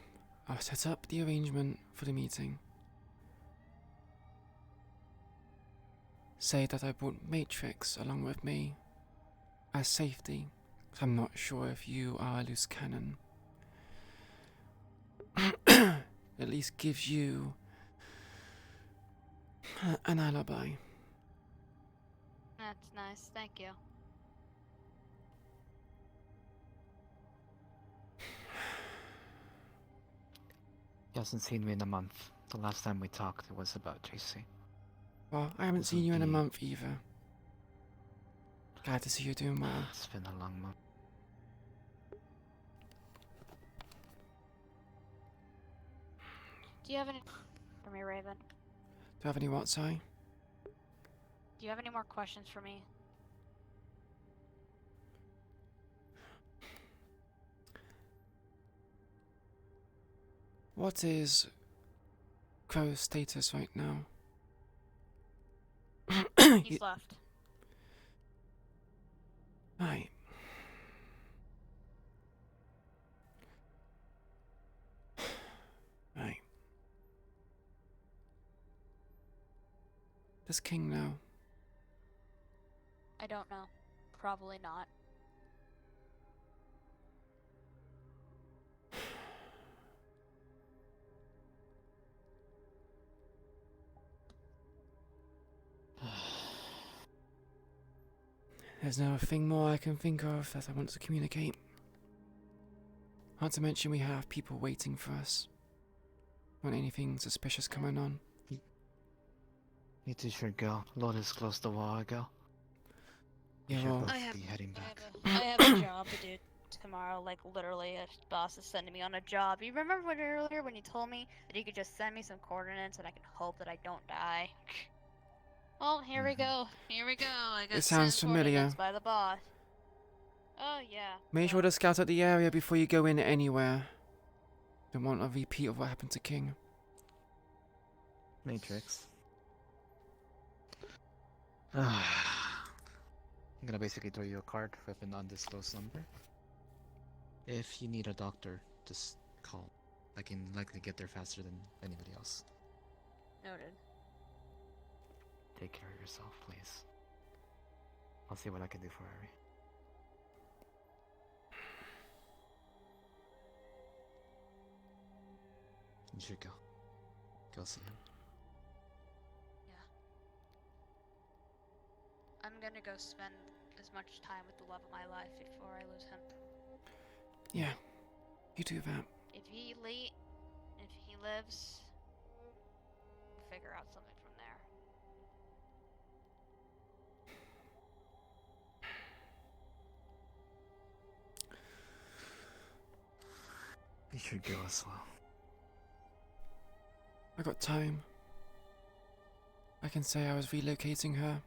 I'll set up the arrangement for the meeting. Say that I brought Matrix along with me as safety, 'cause I'm not sure if you are a loose cannon. At least gives you an alibi. That's nice, thank you. He hasn't seen me in a month. The last time we talked, it was about JC. Well, I haven't seen you in a month either. Glad to see you doing well. It's been a long month. Do you have any for me, Raven? Do you have any what, Si? Do you have any more questions for me? What is Crow's status right now? He's left. Right. Right. Does King know? I don't know. Probably not. There's now a thing more I can think of that I want to communicate. Not to mention we have people waiting for us. Want anything suspicious coming on? You two should go. Lotus closed a while ago. You Yeah, should well, both be heading back. I have a job to do tomorrow. Like literally, a boss is sending me on a job. You remember when earlier when you told me that you could just send me some coordinates and I can hope that I don't die? Well, here we go. Here we go. I got It sounds sent familiar. coordinates by the boss. Oh yeah. Make sure to scout out the area before you go in anywhere. Don't want a repeat of what happened to King. Matrix. I'm gonna basically throw you a card with an undisclosed number. If you need a doctor, just call. I can likely get there faster than anybody else. Noted. Take care of yourself, please. I'll see what I can do for Harry. You should go. Go see him. I'm gonna go spend as much time with the love of my life before I lose him. Yeah, you do that. If he lives, we'll figure out something from there. You should go as well. I got time. I can say I was relocating her.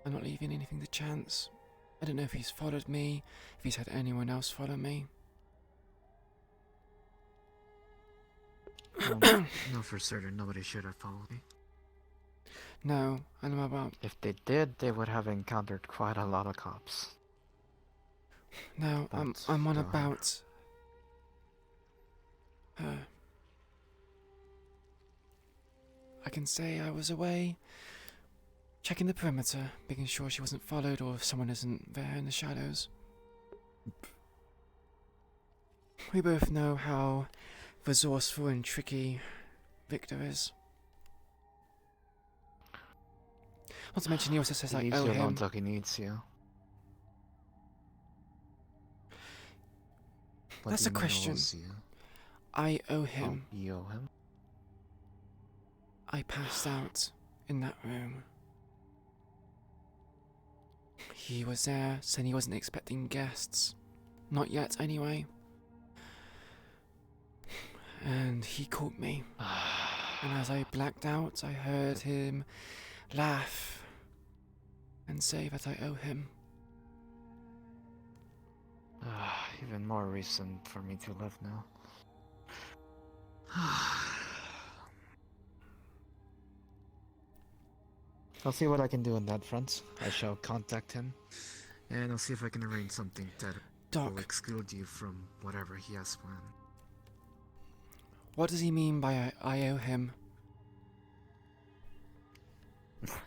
I'm not leaving anything to chance. I don't know if he's followed me, if he's had anyone else follow me. No, for certain, nobody should have followed me. No, I know about... If they did, they would have encountered quite a lot of cops. No, I'm on about... her. I can say I was away, checking the perimeter, making sure she wasn't followed or if someone isn't there in the shadows. We both know how resourceful and tricky Victor is. Not to mention he also says He I needs owe you alone, him. Doc. He needs you. What That's do a you mean question. owes you? I owe him. Oh, you owe him? I passed out in that room. He was there, saying he wasn't expecting guests. Not yet, anyway. And he caught me. And as I blacked out, I heard him laugh and say that I owe him. Even more reason for me to live now. I'll see what I can do on that front. I shall contact him, and I'll see if I can arrange something that will exclude you from whatever he has planned. What does he mean by I owe him?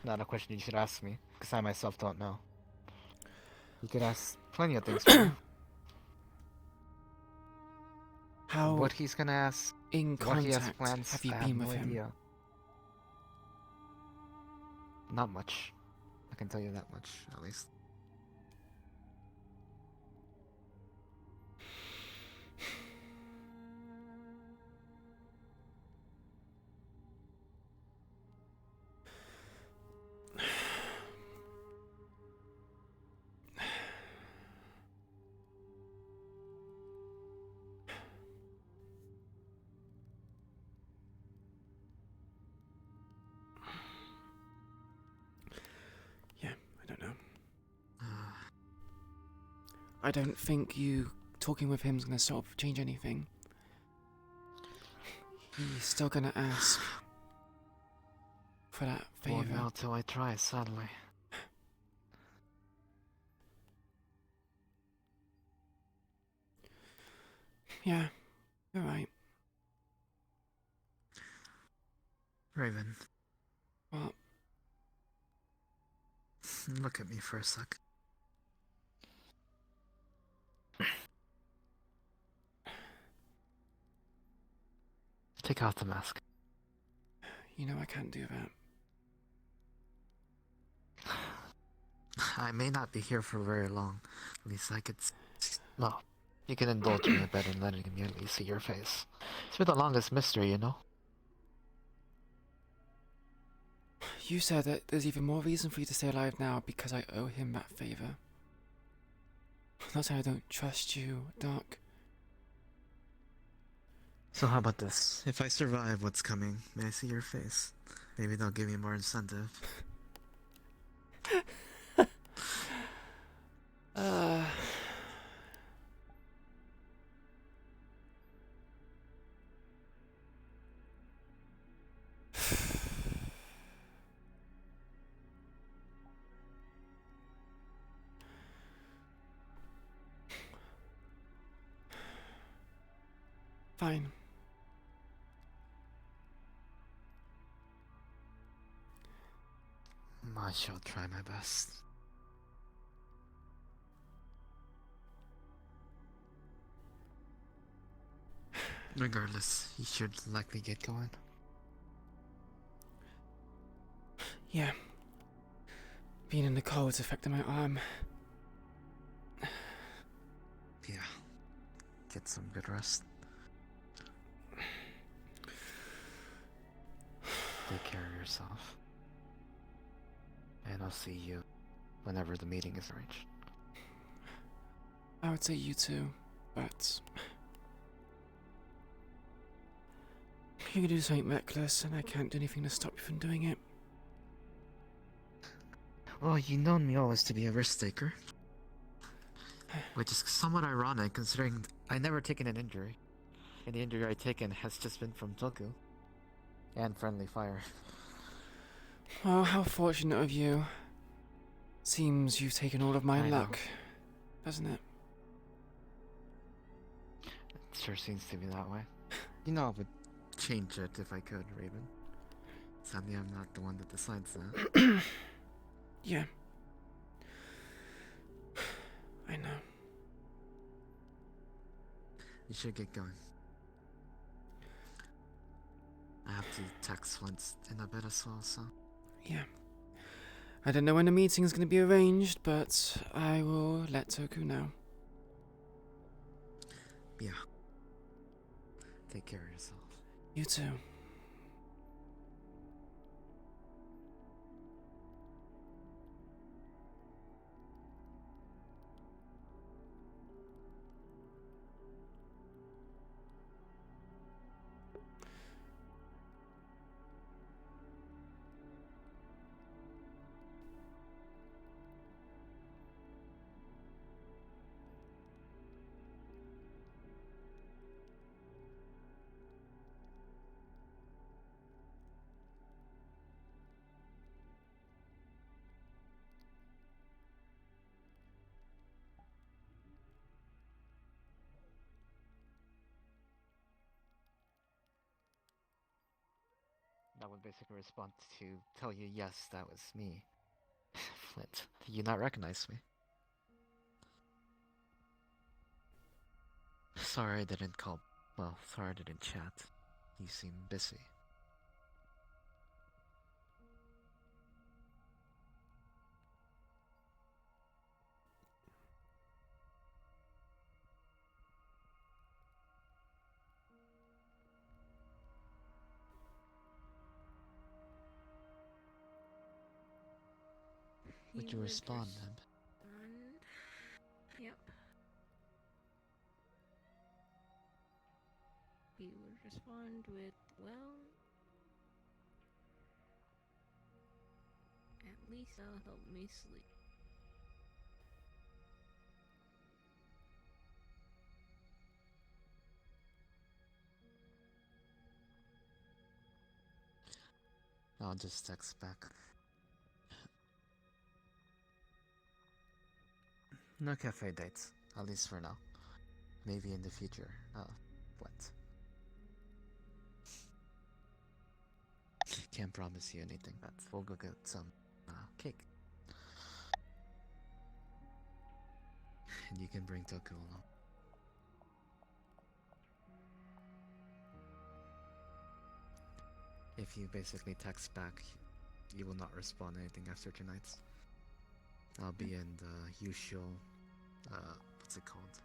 Not a question you should ask me, because I myself don't know. You could ask plenty of things for me. How what he's gonna ask, in what he has contact plans, have you I been have with no him? idea. Not much. I can tell you that much, at least. Yeah, I don't know. I don't think you talking with him is going to sort of change anything. He's still going to ask for that favor. Won't know till I try, sadly. Yeah, you're right. Raven. What? Look at me for a sec. Take off the mask. You know I can't do that. I may not be here for very long. At least I could... Well, you can indulge me a bit in letting me at least see your face. It's been the longest mystery, you know? You said that there's even more reason for you to stay alive now because I owe him that favor. Not saying I don't trust you, Doc. So how about this? If I survive what's coming, may I see your face? Maybe they'll give me more incentive. Fine. I shall try my best. Regardless, you should likely get going. Yeah. Being in the cold's affecting my arm. Yeah. Get some good rest. Take care of yourself. And I'll see you whenever the meeting is arranged. I would say you too, but... You can do something reckless, and I can't do anything to stop you from doing it. Well, you've known me always to be a risk taker. Which is somewhat ironic, considering I never taken an injury. And the injury I've taken has just been from Toku. And friendly fire. Oh, how fortunate of you. Seems you've taken all of my I know. luck, doesn't it? It sure seems to be that way. You know, I would change it if I could, Raven. Sadly, I'm not the one that decides that. Yeah. I know. You should get going. I have to text once in a bit as well, so... Yeah. I don't know when the meeting is going to be arranged, but I will let Toku know. Yeah. Take care of yourself. You too. That would basically respond to tell you, yes, that was me. Flint, did you not recognize me? Sorry I didn't call. Well, sorry I didn't chat. You seem busy. Would you respond, Neb? Yep. He would respond with, well, at least that'll help me sleep. I'll just text back. No cafe dates, at least for now. Maybe in the future. What? Can't promise you anything, but we'll go get some cake. And you can bring Toku along. If you basically text back, you will not respond anything after tonight's. I'll be in the usual, what's it called?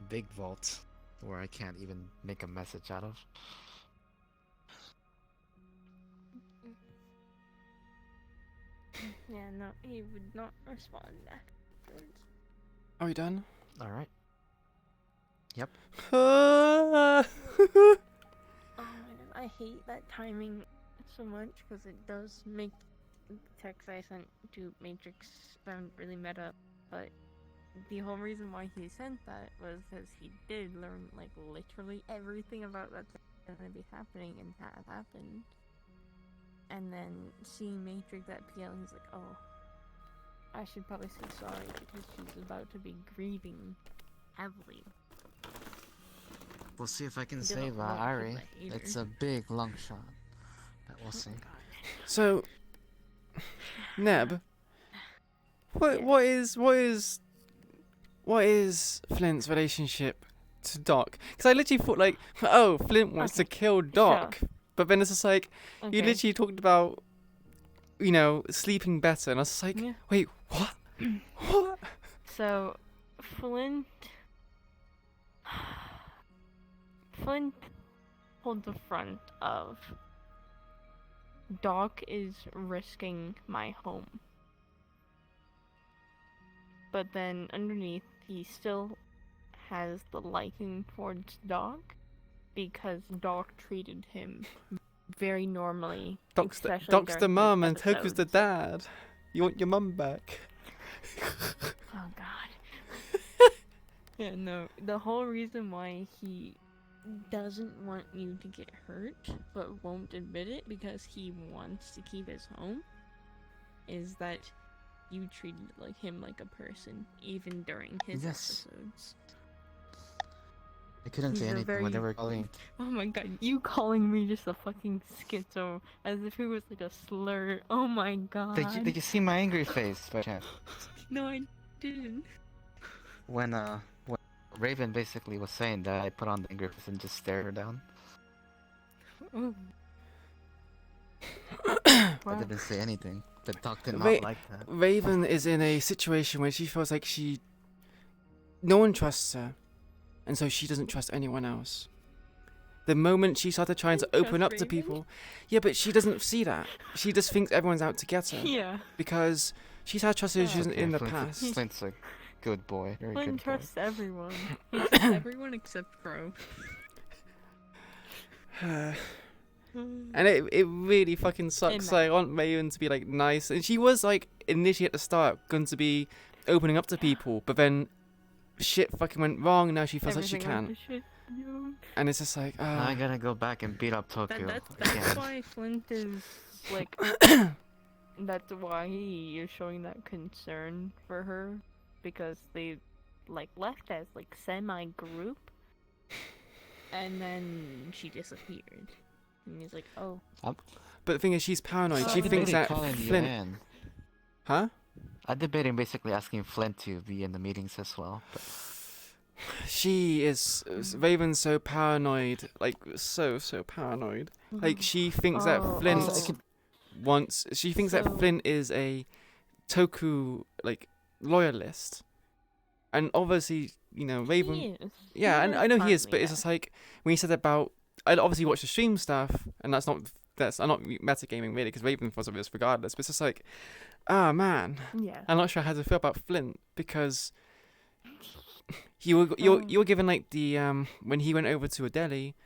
Big vault, where I can't even make a message out of. Yeah, no, he would not respond afterwards. Are we done? Alright. Yep. Oh my god, I hate that timing so much because it does make the text I sent to Matrix sound really meta, but the whole reason why he sent that was because he did learn, like, literally everything about that thing gonna be happening and that happened. And then seeing Matrix at PL, he's like, oh, I should probably say sorry because she's about to be grieving heavily. We'll see if I can Still save won't Ari. hate her. It's a big long shot, but we'll see. So, Neb, what is Flint's relationship to Doc? Because I literally thought, like, oh, Flint wants to kill Doc, but then it's just like, you Okay. literally talked about, you know, sleeping better, and I was just like, wait, what? What? So, Flint pulled the front of Doc is risking my home. But then underneath, he still has the liking towards Doc because Doc treated him very normally. Doc's especially the during mum his and Toku's the episodes. dad. You want your mum back? Oh god. Yeah, no. The whole reason why he doesn't want you to get hurt, but won't admit it because he wants to keep his home, is that you treated him like a person, even during his episodes. I couldn't say He's a anything when they were calling. Oh my god, you calling me just a fucking schizo, as if it was like a slur. Oh my god. Did you see my angry face by chance? No, I didn't. When Raven basically was saying that, I put on the angry face and just stared her down. Oh. I didn't say anything. The Doc did not like that. Raven is in a situation where she feels like no one trusts her, and so she doesn't trust anyone else. The moment she started trying to open up to people, yeah, but she doesn't see that. She just thinks everyone's out to get her. Yeah. Because she's had trust issues in the past. Flint's a good boy. Very Flynn good boy. trusts everyone. Everyone except Crow. And it really fucking sucks. Like, I want Raven to be like nice, and she was like initially at the start going to be opening up to people, but then shit fucking went wrong. And now she feels like she can't. And it's just like, Now I gotta go back and beat up Tokyo. That's why Flint is like. That's why you're showing that concern for her, because they like left as like semi-group, and then she disappeared, and he's like, oh. But the thing is, she's paranoid. She I'm thinks that calling Flint. UN. Huh? I'm debating basically asking Flint to be in the meetings as well. But... She is Raven's so paranoid, like so paranoid. Like she thinks that Flint she thinks that Flint is a Toku like loyalist, and obviously Raven. He is. Yeah, and I know he is, but it's partly, just like when he said about I obviously watch the stream stuff, and I'm not metagaming really because Raven was of this regardless. But it's just like, man, yeah. I'm not sure how to feel about Flint because. You were given like the when he went over to a deli,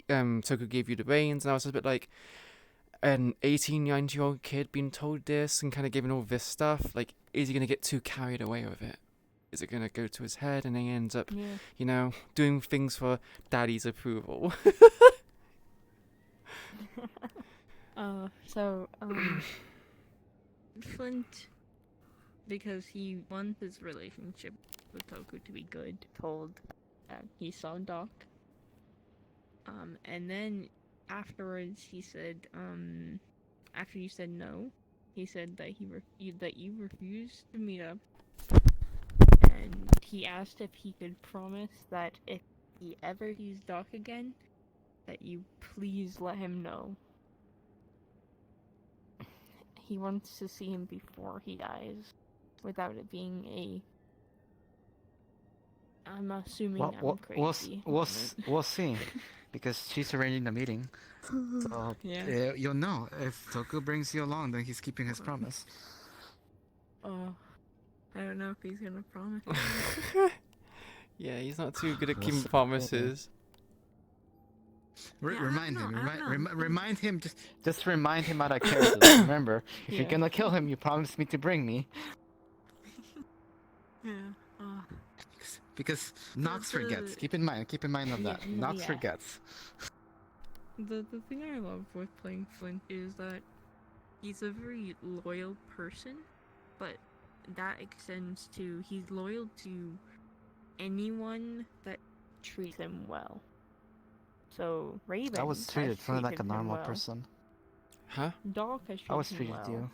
Toku gave you the reins, and I was just a bit like an 18, 19-year-old kid being told this and kind of given all this stuff. Like, is he gonna get too carried away with it? Is it gonna go to his head and he ends up, doing things for daddy's approval? Flint, because he wants his relationship with Toku to be good, told that he saw Doc. And then afterwards he said, after you said no, he said that that you refused to meet up, and he asked if he could promise that if he ever sees Doc again, that you please let him know. He wants to see him before he dies, without it being a. I'm assuming I'm crazy. We'll see, because she's arranging the meeting. So you'll know if Toku brings you along, then he's keeping his promise. Oh, I don't know if he's gonna promise. Yeah, he's not too good at keeping promises. Remind him. Just remind him out of character. Remember, if you're gonna kill him, you promised me to bring me. Yeah. Because Nox forgets. Keep in mind of that. Nox forgets. The thing I love with playing Flint is that he's a very loyal person, but that extends to he's loyal to anyone that treats him well. So Raven. I was treated like a normal person. Huh? Doc has treated I was him treated well. you.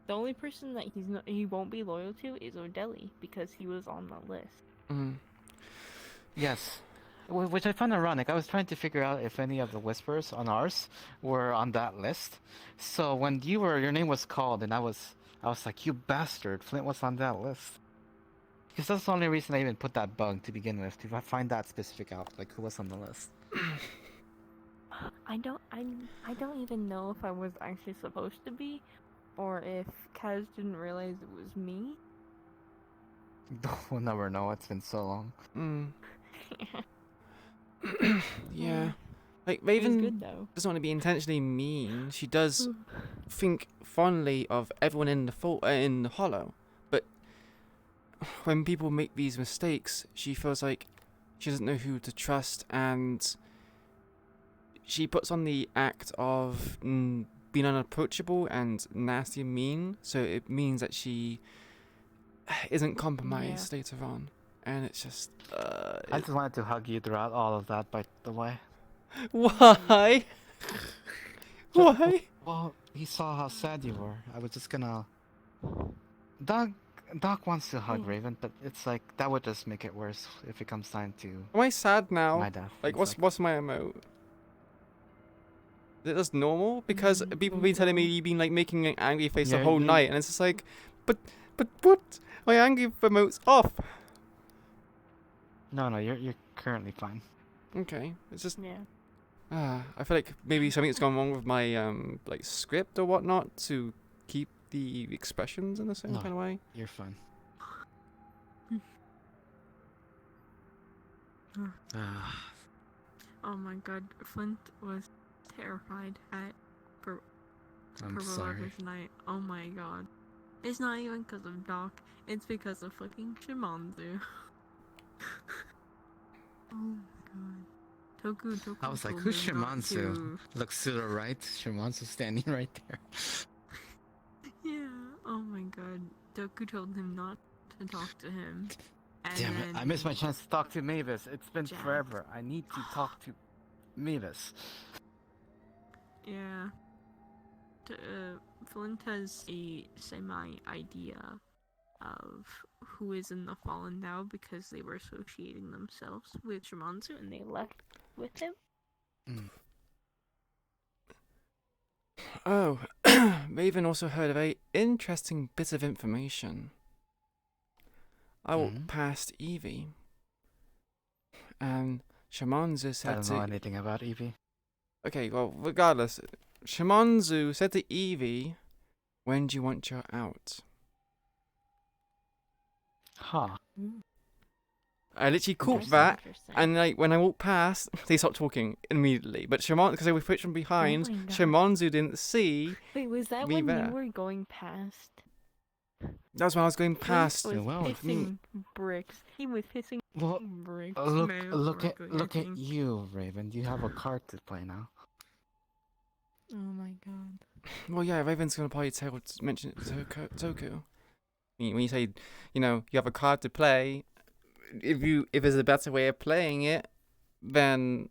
The only person that he won't be loyal to is Odeli, because he was on the list. Yes, which I find ironic. I was trying to figure out if any of the Whispers on ours were on that list. So when your name was called, and I was like, you bastard, Flint was on that list. Because that's the only reason I even put that bug to begin with, to find that specific out, like who was on the list. I don't even know if I was actually supposed to be, or if Kaz didn't realize it was me. We'll never know. It's been so long. Yeah. Like Raven good, though. doesn't want to be intentionally mean. She does think fondly of everyone in the Hollow, but when people make these mistakes, she feels like she doesn't know who to trust, and she puts on the act of being unapproachable and nasty and mean. So it means that she isn't compromised later on, and it's just. I just wanted to hug you throughout all of that, by the way. Why? Why? Well, he saw how sad you were. I was just gonna. Doc wants to hug Raven, but it's like that would just make it worse if it comes time to. Am I sad now? My death. Like, what's my emote? Is this normal? Because people have been telling me you've been like making an angry face the Yeah, whole night, and it's just like, but what? My angry remote's off. No, you're currently fine. Okay, it's just yeah. I feel like maybe something's gone wrong with my like script or whatnot to keep the expressions in the same No, kind of way. you're fine. Oh my god, Flint was terrified at I'm Purple sorry. Lover's night. Oh my god. It's not even because of Doc, it's because of fucking Shimanzu. Oh my god. Toku I was like, told who's him not Shimanzu? to- Looks to the right. Shimanzu standing right there. Yeah, oh my god. Toku told him not to talk to him. And Damn it! then I missed my chance to talk to Mavis. It's been Jack. forever. I need to talk to Mavis. Yeah. Flint has a semi-idea of who is in the Fallen now because they were associating themselves with Shimanzu and they left with him. Oh, Raven also heard a very interesting bit of information. I walked past Evie, and Shimanzu said I don't know anything about Evie. Okay, well, regardless, Shimanzu said to Evie, "When do you want your out?" Huh. I literally caught that, and like when I walked past, they stopped talking immediately. But Shimanzu, because they were switched from behind, Oh my God. Shimanzu didn't see Wait, was that me when there. you were going past? That was when I was going past. Flint was pissing bricks. He was pissing bricks. Look at you, Raven. You have a card to play now. Oh my god. Well, yeah, Raven's gonna probably mention it to Toku. When you say, you have a card to play, if there's a better way of playing it, then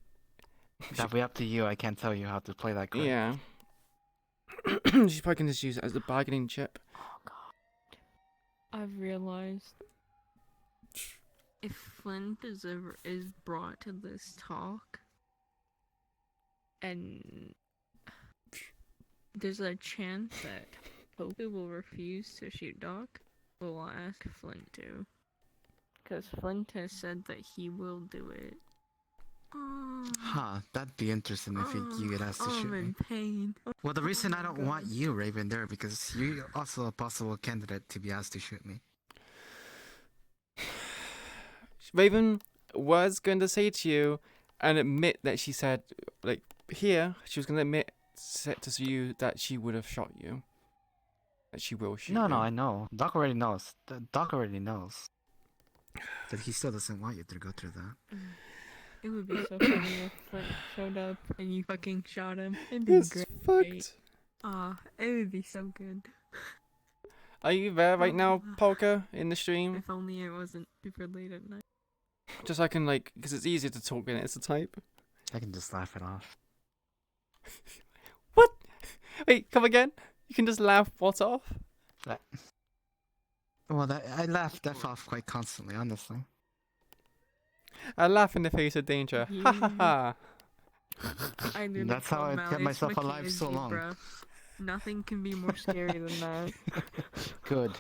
That'll be up to you. I can't tell you how to play that card. yeah. She's probably gonna just use it as the bargaining chip. I've realized If Flint is brought to this talk, and there's a chance that Toku will refuse to shoot Doc, we'll ask Flint to. Because Flint has said that he will do it. Huh, that'd be interesting if you get asked to shoot I'm me. in pain. Well, the reason I don't want you, Raven, there, because you're also a possible candidate to be asked to shoot me. Raven was going to say to you and admit that she said, like, here, she was going to admit to you that she would have shot you. That she will shoot you. No, I know. Doc already knows. Doc already knows. But he still doesn't want you to go through that. It would be so funny if Flint showed up and you fucking shot him. It'd be It's great. fucked. It would be so good. Are you there right now, Polka, in the stream? If only it wasn't super late at night. Just so I can, like, because it's easier to talk than it is to type. I can just laugh it off. What? Wait, come again? You can just laugh what off? Well, I laugh that off quite constantly, honestly. I laugh in the face of danger. Ha ha ha. I literally That's how called I kept Malleus myself alive McKenzie, so long. bruh. Nothing can be more scary than that. Good.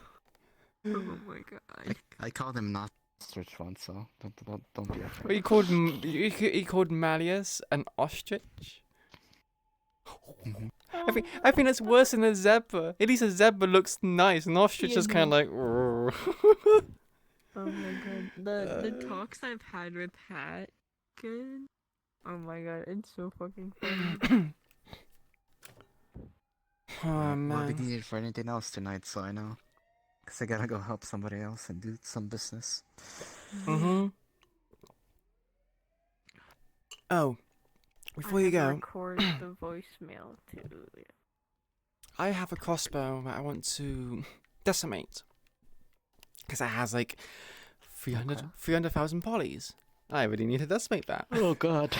Oh my god. I called him not ostrich once, so don't be afraid. What you called Malleus an ostrich? I think that's worse than a zebra. At least a zebra looks nice. An ostrich is kind of like. Oh my god. The talks I've had with Hat, good. Oh my god, it's so fucking funny. Oh man. I'll be needed for anything else tonight, so I know. Because I gotta go help somebody else and do some business. Oh, before you go, record the voicemail too. I have a crossbow that I want to decimate. Because it has like 300,000 polys. I really need to decimate that. Oh god.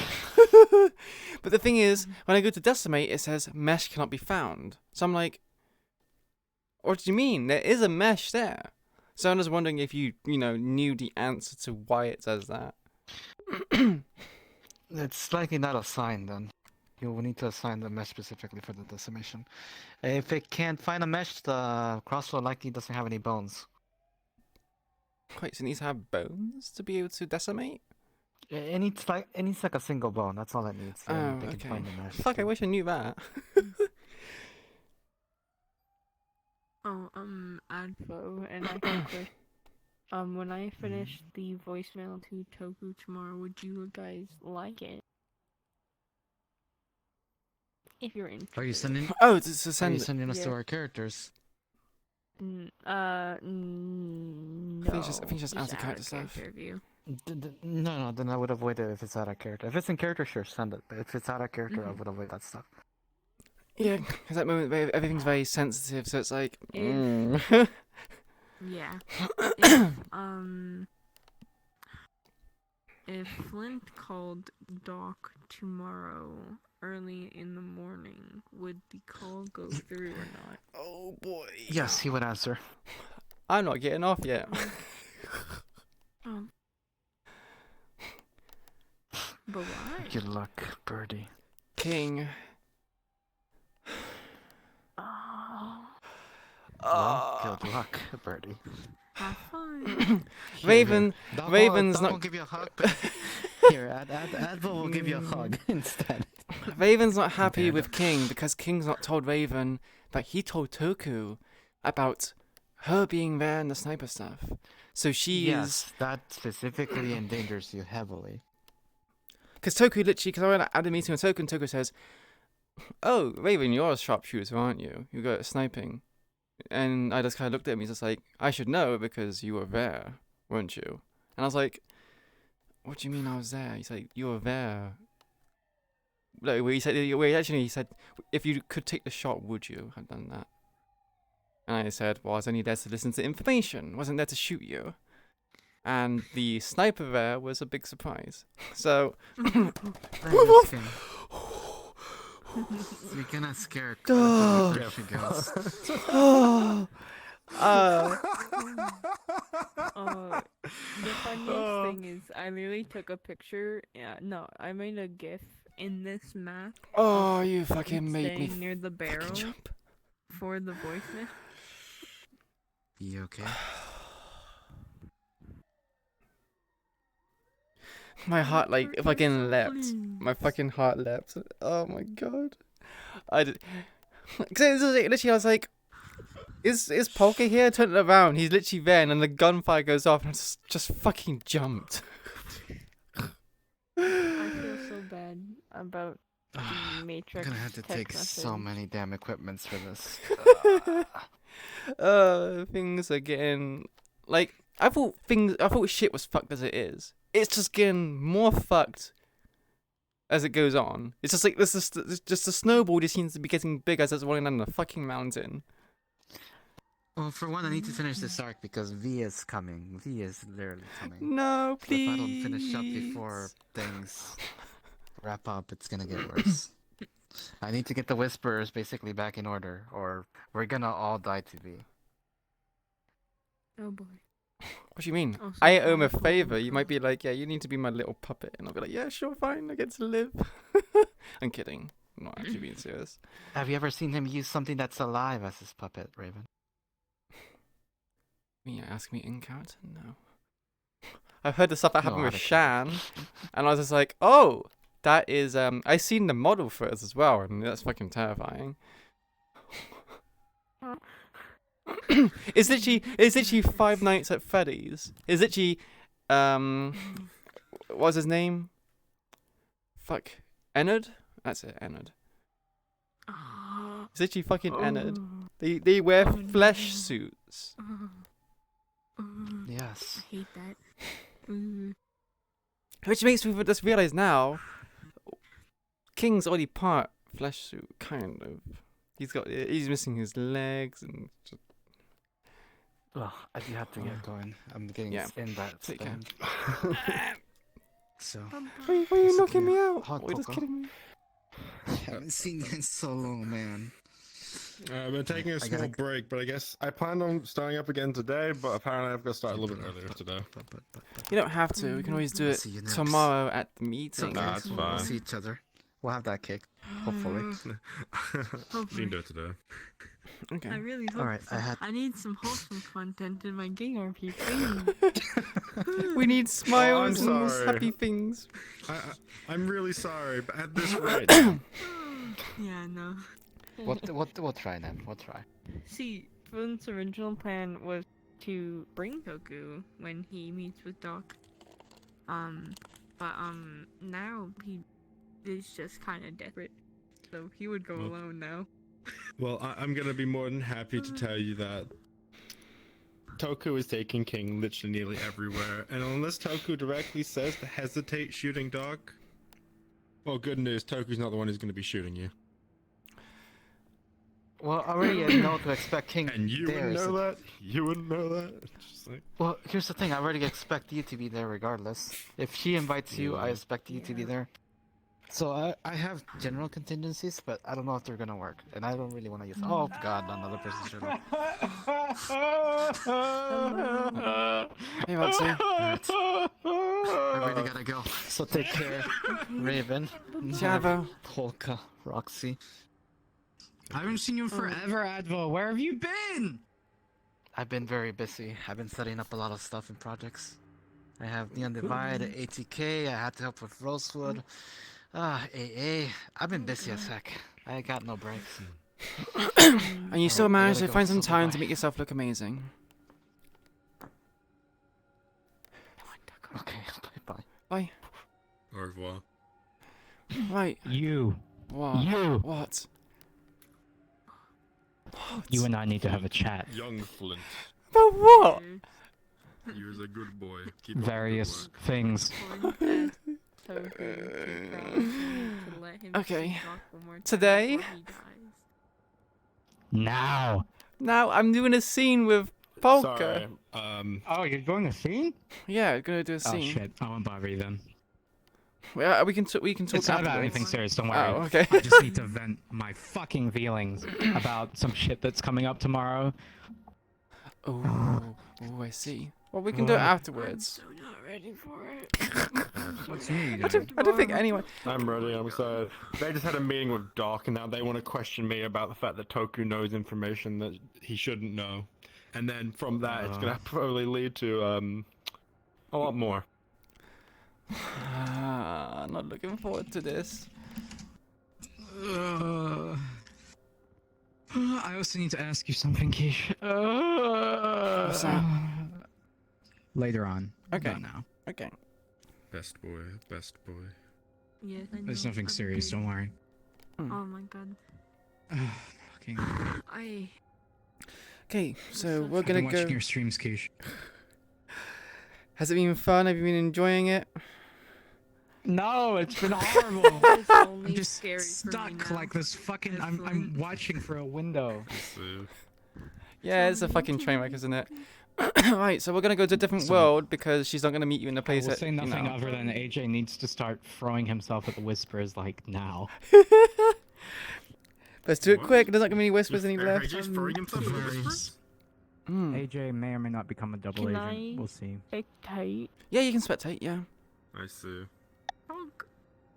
But the thing is, when I go to decimate, it says mesh cannot be found. So I'm like, what do you mean? There is a mesh there. So I'm just wondering if you knew the answer to why it says that. It's likely not a sign then. You'll need to assign the mesh specifically for the decimation. If it can't find a mesh, the crossbow likely doesn't have any bones. Wait, so it needs to have bones to be able to decimate? It needs like a single bone. That's all it needs. Oh, they can okay. find the mesh. Fuck, I wish I knew that. Oh, Advo, and I have a when I finish the voicemail to Toku tomorrow, would you guys like it? If you're interested. Are you sending? Oh, it's to send. Are you sending us to Yeah. our characters? No. I think it's just out of character stuff. Review. No, then I would avoid it if it's out of character. If it's in character, sure, send it. But if it's out of character, I would avoid that stuff. Yeah, because that moment where everything's very sensitive, so it's like. Yeah. If Flint called Doc tomorrow early in the morning, would the call go through or not? Oh boy. Yes, he would answer. I'm not getting off yet. But why? Good luck, Birdie. King. Well, good luck, Birdie. Have fun. Raven's Doc not. will give you a hug. Here, Advo will give you a hug instead. Raven's not happy with King because King's not told Raven that he told Toku about her being there and the sniper stuff. So Yes, that specifically endangers you heavily. Because Toku literally, because I went at a meeting with Toku, and Toku says, "Oh, Raven, you're a sharpshooter, aren't you? You go sniping." And I just kind of looked at him. He's just like, "I should know because you were there, weren't you?" And I was like, "What do you mean I was there?" He's like, "You were there." Like, he said, he said, "If you could take the shot, would you have done that?" And I said, "Well, I was only there to listen to information. Wasn't there to shoot you." And the sniper there was a big surprise. So, You're gonna scare Oh. if he goes. The funniest thing is, I literally took a picture. Yeah, no, I made a GIF in this map. Oh, of you Flint fucking made me staying near the barrel jump. for the voicemail. You okay? My heart like fucking leapt. My fucking heart leapt. Oh my god. I did. Cause literally, I was like, "Is Polka here?" I turned around. He's literally there, and then the gunfire goes off, and I just fucking jumped. I feel so bad about the Matrix. I'm gonna have to take so many damn equipments for this. Things are getting like I thought shit was fucked as it is. It's just getting more fucked as it goes on. It's just like this is just a snowball just seems to be getting bigger as it's rolling down the fucking mountain. Well, for one, I need to finish this arc because V is coming. V is literally coming. No, please. So if I don't finish up before things wrap up, it's gonna get worse. I need to get the Whisperers basically back in order, or we're gonna all die to V. Oh boy. What do you mean? Oh, so I owe him a favor. You might be like, "Yeah, you need to be my little puppet," and I'll be like, "Yeah, sure, fine. I get to live." I'm kidding. I'm not actually being serious. Have you ever seen him use something that's alive as his puppet, Raven? Me ask me in character? No. I've heard the stuff that happened No, with I don't Shan, and I was just like, "Oh, that is." I seen the model for it as well, and that's fucking terrifying. It's literally Five Nights at Freddy's. It's literally what's his name? Fuck, Ennard. That's it, Ennard. It's literally fucking Ennard. They wear flesh suits. Yes. I hate that. Which makes me just realize now, King's already part flesh suit, kind of. He's missing his legs and. Just... Well, I do have to get going. I'm getting in that spin. So. Why are you knocking me out? Hot Why are you just cocoa? kidding me? I haven't seen you in so long, man. I've been taking a small break, but I guess I planned on starting up again today, but apparently I've got to start a little bit earlier today. You don't have to. We can always do it tomorrow at the meeting. Nah, it's fine. See each other. We'll have that cake, hopefully. You can do it today. Okay. I really hope Alright, so. I need some wholesome content in my GangRP, please. We need smiles I'm and sorry. happy things. I'm really sorry, but at this rate. now- Yeah, no. We'll try then. We'll try. See, Flynn's original plan was to bring Goku when he meets with Doc. But now he is just kind of desperate, so he would go Well- alone now. Well, I'm gonna be more than happy to tell you that Toku is taking King literally nearly everywhere, and unless Toku directly says to hesitate shooting Doc, well, good news, Toku's not the one who's gonna be shooting you. Well, I already know to expect King And you there. wouldn't know so- that? You wouldn't know that? It's just like... Well, here's the thing. I already expect you to be there regardless. If she invites you, I expect you to be there. So I have general contingencies, but I don't know if they're gonna work, and I don't really want to use. Oh God, another person showed up. Hey, Roxy. Alright. I really gotta go. So take care, Raven, Ciao. Polka, Roxy. I haven't seen you in forever, Advo. Where have you been? I've been very busy. I've been setting up a lot of stuff and projects. I have Neon Divide, ATK. I had to help with Rosewood. AA. I've been busy as heck. I got no breaks. And you still Alright, I managed gotta to go, find some so time bye-bye. to make yourself look amazing. Okay, bye-bye. Bye. Au revoir. Right. You. What? You. What? You and I need to have a chat. Young Flint. But what? You're a good boy. Keep up the good Various work. things. Okay. Today? Now. Now I'm doing a scene with Polka. Sorry. Oh, you're doing a scene? Yeah, we're gonna do a Oh scene. shit! I won't bother you then. Well, we can talk It's not about afterwards. anything serious. Don't worry. Oh, okay. I just need to vent my fucking feelings about some shit that's coming up tomorrow. Oh, I see. Well, we can do it afterwards. I'm not ready for it. What's new? I don't think anyone. I'm ready, I'm excited. They just had a meeting with Doc, and now they want to question me about the fact that Toku knows information that he shouldn't know. And then from that, it's gonna probably lead to, a lot more. Not looking forward to this. I also need to ask you something, Keish. What's that? Later on. Okay. Not now. Okay. Best boy, best boy. Yes, I know. There's nothing I'm serious. good. Don't worry. Oh my god. Fucking. I. Okay, so we're I've gonna been go. watching your streams, Keish. Has it been fun? Have you been enjoying it? No, it's been horrible. It's only I'm just scary for me stuck now. like this fucking. I'm watching for a window. Yeah, it's a fucking train wreck, isn't it? Right, so we're gonna go to a different world because she's not gonna meet you in a I place will that say you nothing know. other than AJ needs to start throwing himself at the whispers like now. Let's do it quick. There's not gonna be any whispers any left. AJ may or may not become a double Can agent. I We'll see. spectate? Yeah, you can spectate. Yeah. I see.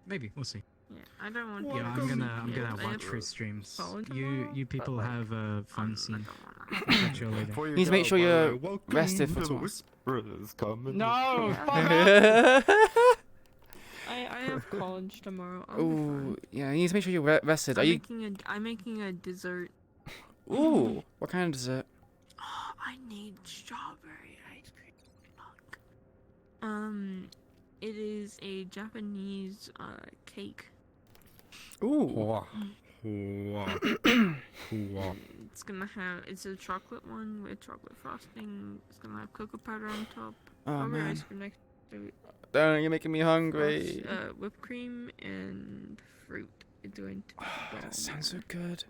Maybe we'll see. Yeah, I don't want. Yeah, to I'm gonna I watch have for streams. phone You people but, like, have a fun scene. I'll catch you later. Before You need to make go, sure by the you're way, welcome rested for to the tomorrow. Whisperers coming. No, I have college tomorrow. I'll be Ooh, fine. yeah. You need to make sure you're rested. Are you? I'm making a dessert. Ooh, what kind of dessert? I need strawberry ice cream. Fuck. It is a Japanese cake. Ooh. It's a chocolate one with chocolate frosting. It's gonna have cocoa powder on top. Oh, strawberry man. ice cream next to it. You're making me hungry. Whipped cream and fruit. It's going to be That sounds so good.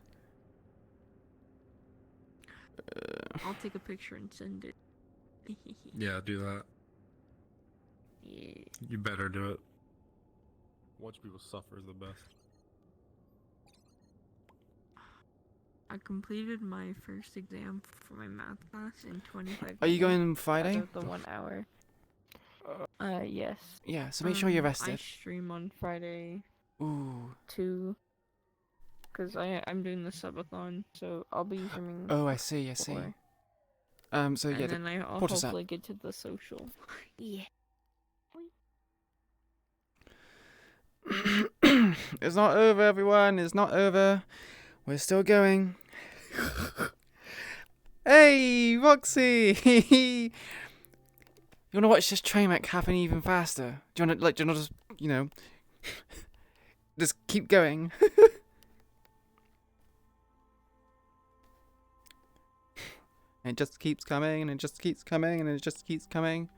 I'll take a picture and send it. Yeah, do that. Yeah. You better do it. Watch people suffer is the best. I completed my first exam for my math class in 25 minutes. Are you going Friday? Out of the 1 hour. Yes. Yeah, so make sure you're I rested. stream on Friday. Ooh. Because I'm doing the subathon, so I'll be zooming. Oh, I see. I see. So yeah, and then I'll portal set. hopefully get to the social. Yeah. It's not over, everyone. It's not over. We're still going. Hey, Roxy! You wanna watch this train wreck happen even faster? Do you wanna just, just keep going? And it just keeps coming, and it just keeps coming, and it just keeps coming.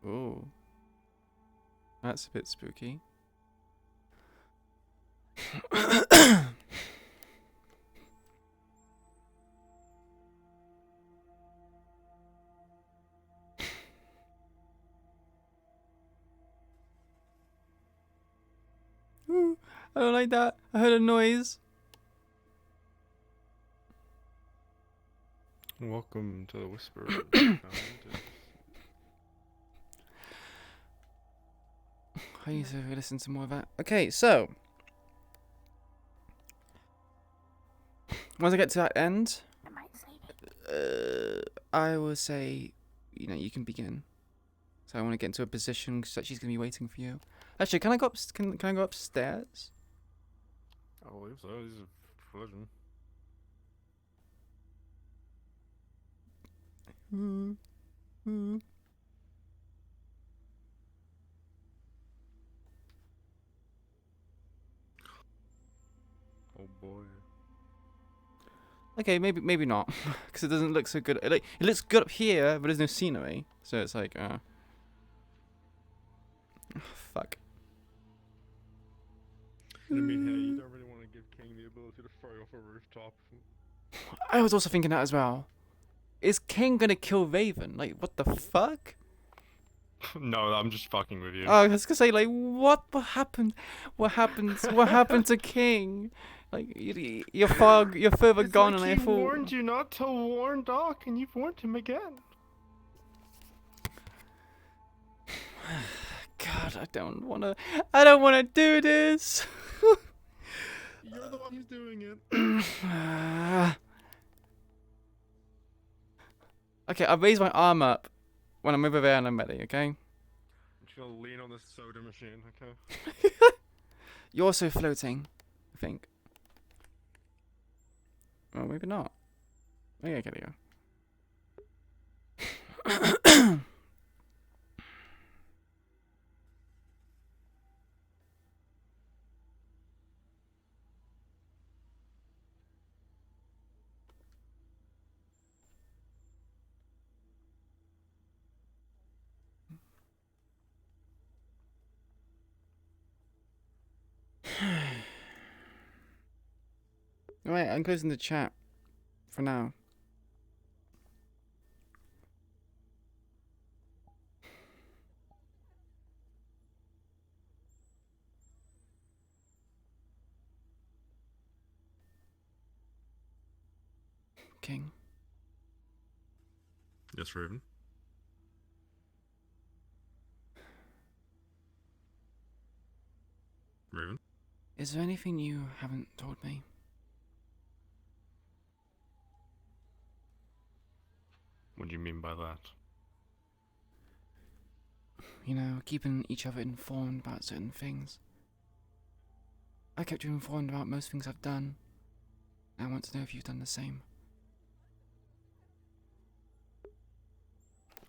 Ooh. That's a bit spooky. Ooh, I don't like that. I heard a noise. Welcome to the Whisper. I need to listen to more of that. Okay, so once I get to that end, I will say, you can begin. So I want to get into a position so that she's gonna be waiting for you. Actually, can I go up? Can I go upstairs? I believe so. This is a collision. Oh boy. Okay, maybe not, because it doesn't look so good. It looks good up here, but there's no scenery, so it's like, fuck. I mean, hey, you don't really want to give King the ability to throw off a rooftop. I was also thinking that as well. Is King gonna kill Raven? Like, what the fuck? No, I'm just fucking with you. Oh, I was gonna say, like, what happened? What happened? What happened to King? Like, you're further It's gone, like and I he thought. warned you not to warn Doc, and you've warned him again. God, I don't wanna do this. You're the one who's doing it. Okay, I'll raise my arm up when I'm over there and I'm ready, okay? I'm just gonna lean on this soda machine, okay? You're also floating, I think. Oh, maybe not. Okay, okay, there you go. Alright, I'm closing the chat for now. King. Yes, Raven. Raven? Is there anything you haven't told me? What do you mean by that? Keeping each other informed about certain things. I kept you informed about most things I've done. I want to know if you've done the same.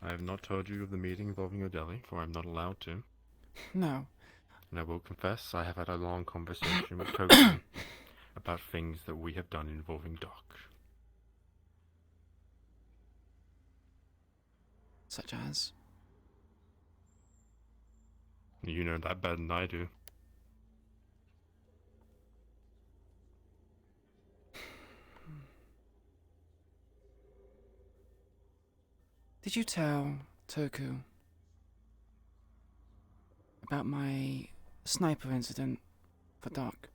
I have not told you of the meeting involving Odeli, for I'm not allowed to. No. And I will confess, I have had a long conversation with Coco about things that we have done involving Doc. Such as? You know that better than I do. Did you tell Toku about my sniper incident for Doc?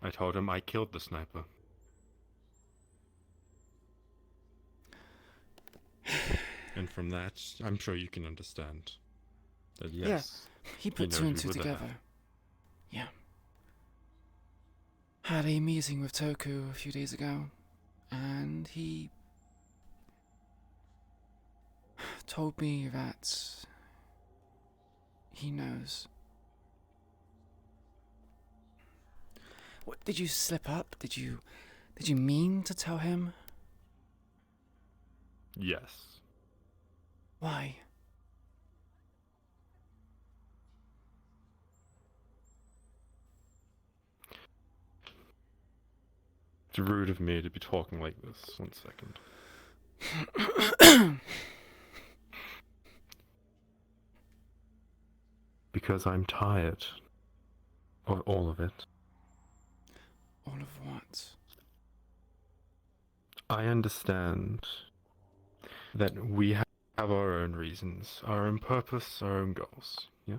I told him I killed the sniper. And from that, I'm sure you can understand. That yes, he put knows two and you two were there. together. Yeah. Had a meeting with Toku a few days ago, and he told me that he knows. What, did you slip up? Did you mean to tell him? Yes. Why? It's rude of me to be talking like this. 1 second. Because I'm tired of all of it. All of what? I understand that we have our own reasons, our own purpose, our own goals, yeah?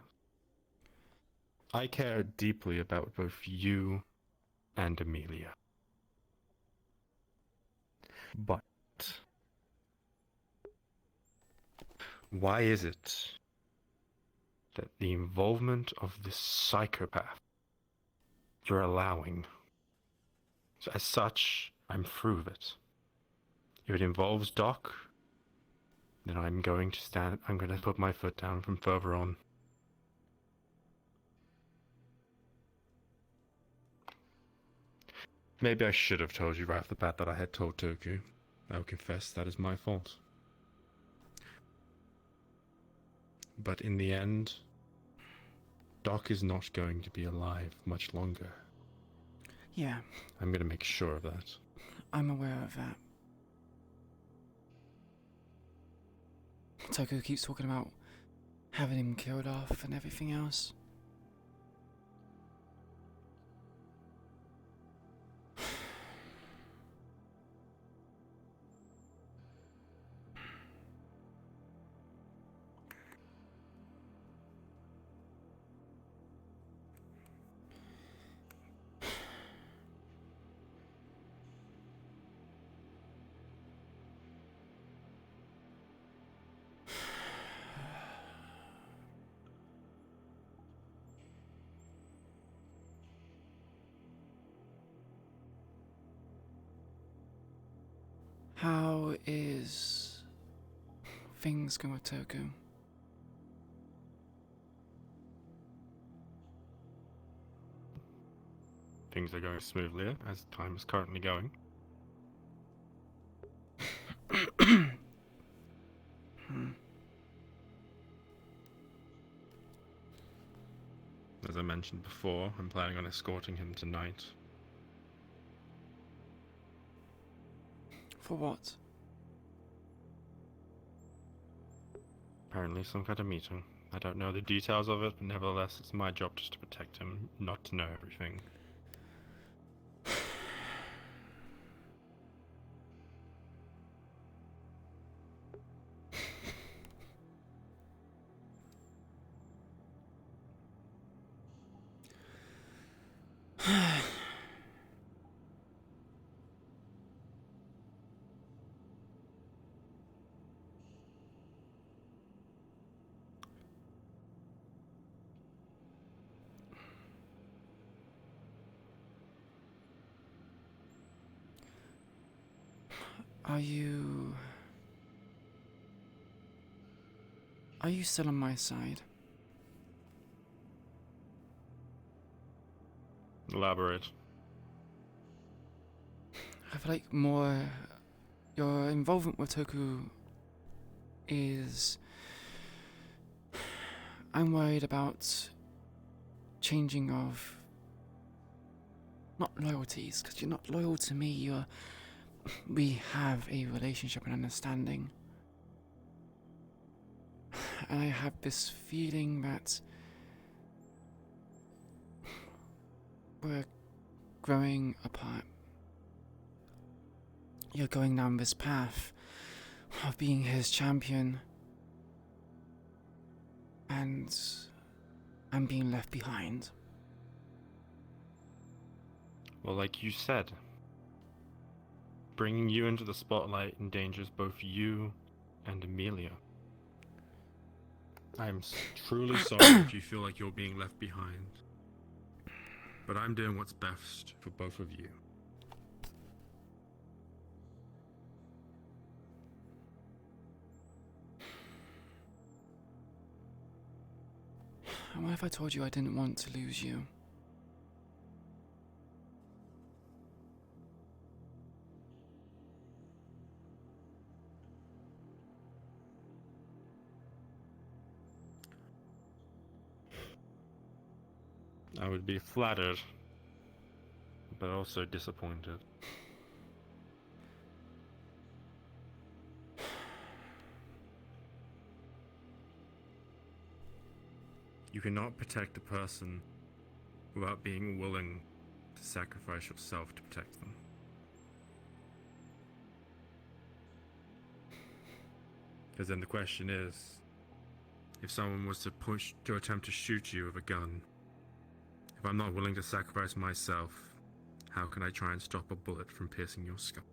I care deeply about both you and Amelia. But why is it that the involvement of this psychopath you're allowing? So as such, I'm through with it. If it involves Doc, then I'm going to put my foot down from further on. Maybe I should have told you right off the bat that I had told Toku. I'll confess that is my fault. But in the end, Doc is not going to be alive much longer. Yeah, I'm going to make sure of that. I'm aware of that. Toku keeps talking about having him killed off and everything else. How is things going with Toku? Things are going smoothly as time is currently going. As I mentioned before, I'm planning on escorting him tonight. For what? Apparently some kind of meeting. I don't know the details of it, but nevertheless it's my job just to protect him, not to know everything. Are you still on my side? Elaborate. I feel like your involvement with Toku is... I'm worried about changing of... not loyalties, because you're not loyal to me, we have a relationship and understanding. And I have this feeling that we're growing apart. You're going down this path of being his champion, and I'm being left behind. Well, like you said, bringing you into the spotlight endangers both you and Amelia. I'm truly sorry if you feel like you're being left behind. But I'm doing what's best for both of you. And what if I told you I didn't want to lose you? I would be flattered, but also disappointed. You cannot protect a person without being willing to sacrifice yourself to protect them. Because then the question is, if someone was to attempt to shoot you with a gun, if I'm not willing to sacrifice myself, how can I try and stop a bullet from piercing your skull?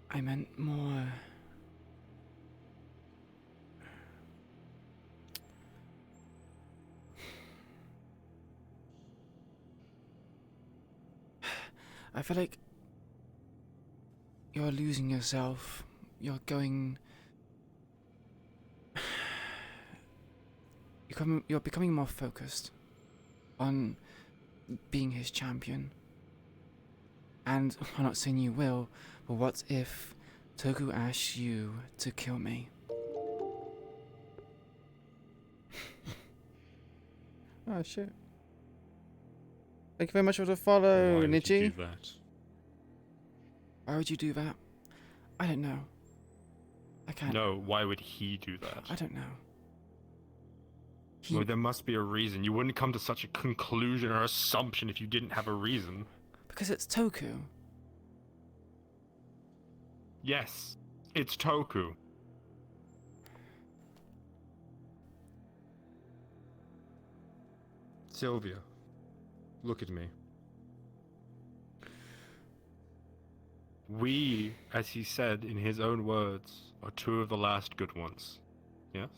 I meant more... I feel like you're losing yourself. You're going... You're becoming more focused on being his champion. And I'm not saying you will, but what if Toku asks you to kill me? Oh shit. Thank you very much for the follow, Why would you Nichi. do that? Why would you do that? I don't know. I can't. No, why would he do that? I don't know. Well, there must be a reason. You wouldn't come to such a conclusion or assumption if you didn't have a reason. Because it's Toku. Yes, it's Toku. Sylvia, look at me. We, as he said in his own words, are two of the last good ones. Yes?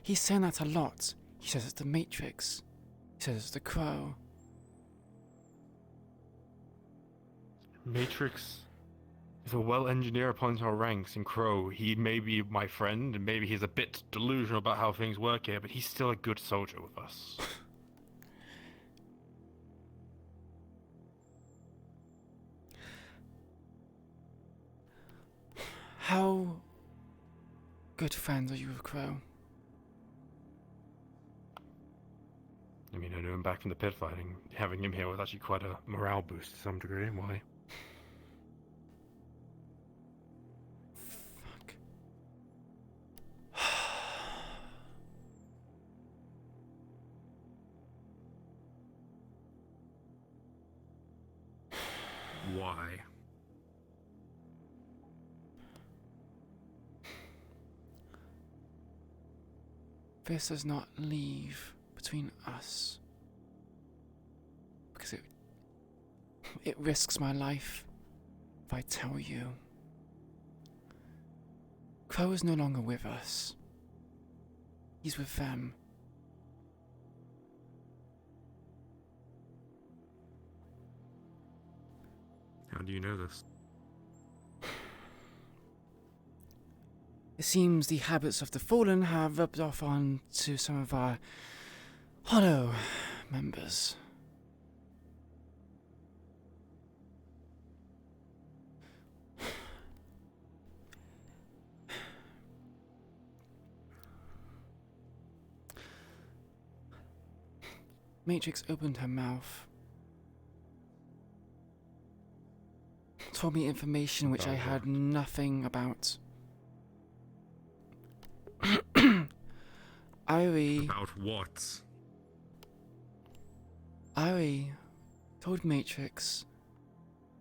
He's saying that a lot. He says it's the Matrix. He says it's the Crow. Matrix is a well-engineered upon our ranks in Crow. He may be my friend, and maybe he's a bit delusional about how things work here, but he's still a good soldier with us. How good friends are you with Crow? I mean, I knew him back from the pit fighting. Having him here was actually quite a morale boost to some degree. Why? Why? This does not leave between us. Because it risks my life if I tell you. Crow is no longer with us. He's with them. How do you know this? It seems the habits of the fallen have rubbed off on to some of our hollow members. Matrix opened her mouth, told me information which I had nothing about. About what? Ari told Matrix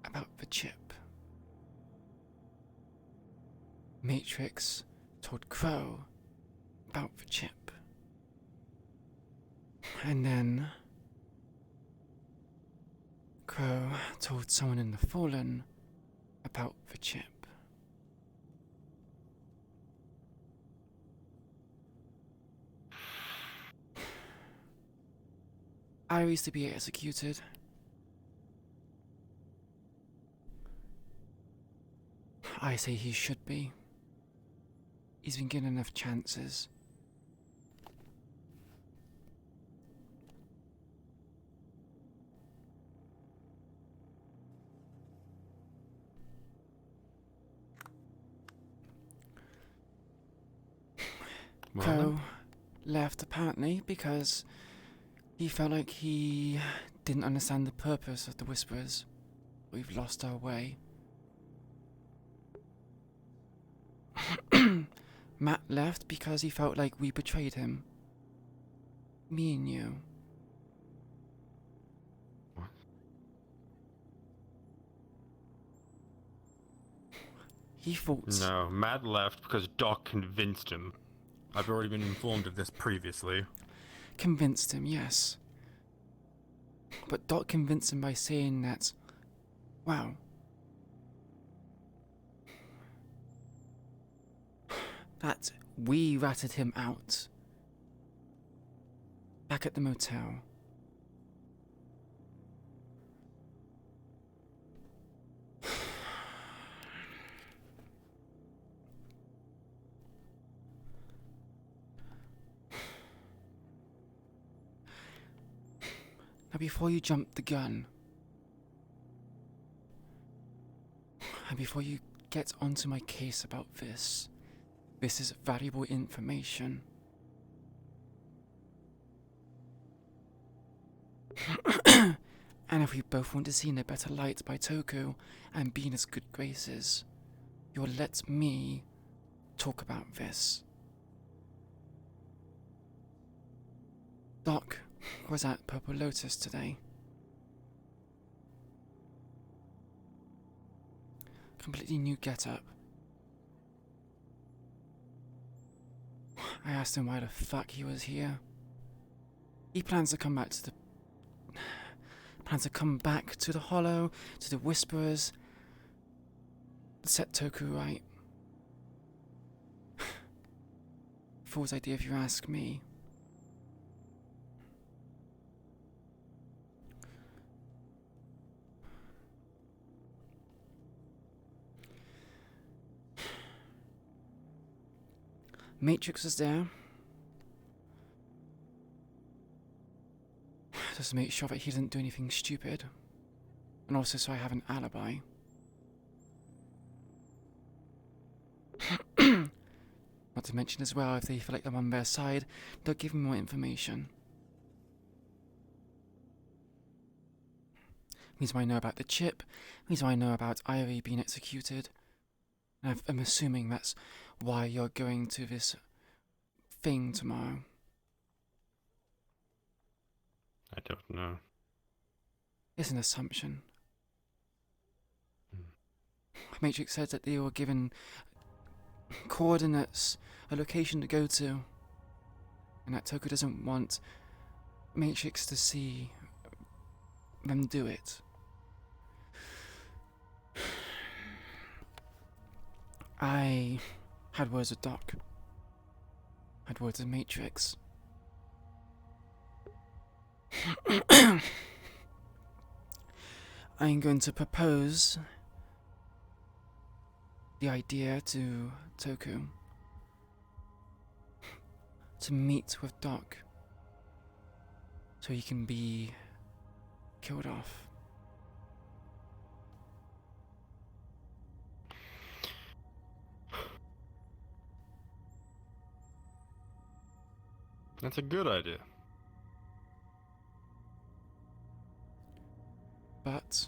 about the chip. Matrix told Crow about the chip. And then Crow told someone in the Fallen about the chip. Irie's to be executed. I say he should be. He's been given enough chances. Crow left apparently because he felt like he didn't understand the purpose of the Whisperers. We've lost our way. Matt left because he felt like we betrayed him. Me and you. What? He thought... No, Matt left because Doc convinced him. I've already been informed of this previously. Convinced him, yes. But Doc convinced him by saying that, wow, that we ratted him out. Back at the motel. Now before you jump the gun, and before you get onto my case about this is valuable information. And if we both want to see in a better light by Toku and be in his good graces, you'll let me talk about this. Doc was at Purple Lotus today. Completely new getup. I asked him why the fuck he was here. He plans to come back to the Hollow, to the Whisperers, set Toku right. Fool's idea if you ask me. Matrix is there. Just to make sure that he doesn't do anything stupid. And also so I have an alibi. Not to mention as well, if they feel like I'm on their side, they'll give me more information. Means I know about the chip, means I know about Irie being executed. And I'm assuming that's why you're going to this thing tomorrow. I don't know. It's an assumption. Matrix said that they were given coordinates, a location to go to, and that Toku doesn't want Matrix to see them do it. I had words with Doc. Had words with Matrix. I'm going to propose the idea to Toku to meet with Doc so he can be killed off. That's a good idea. But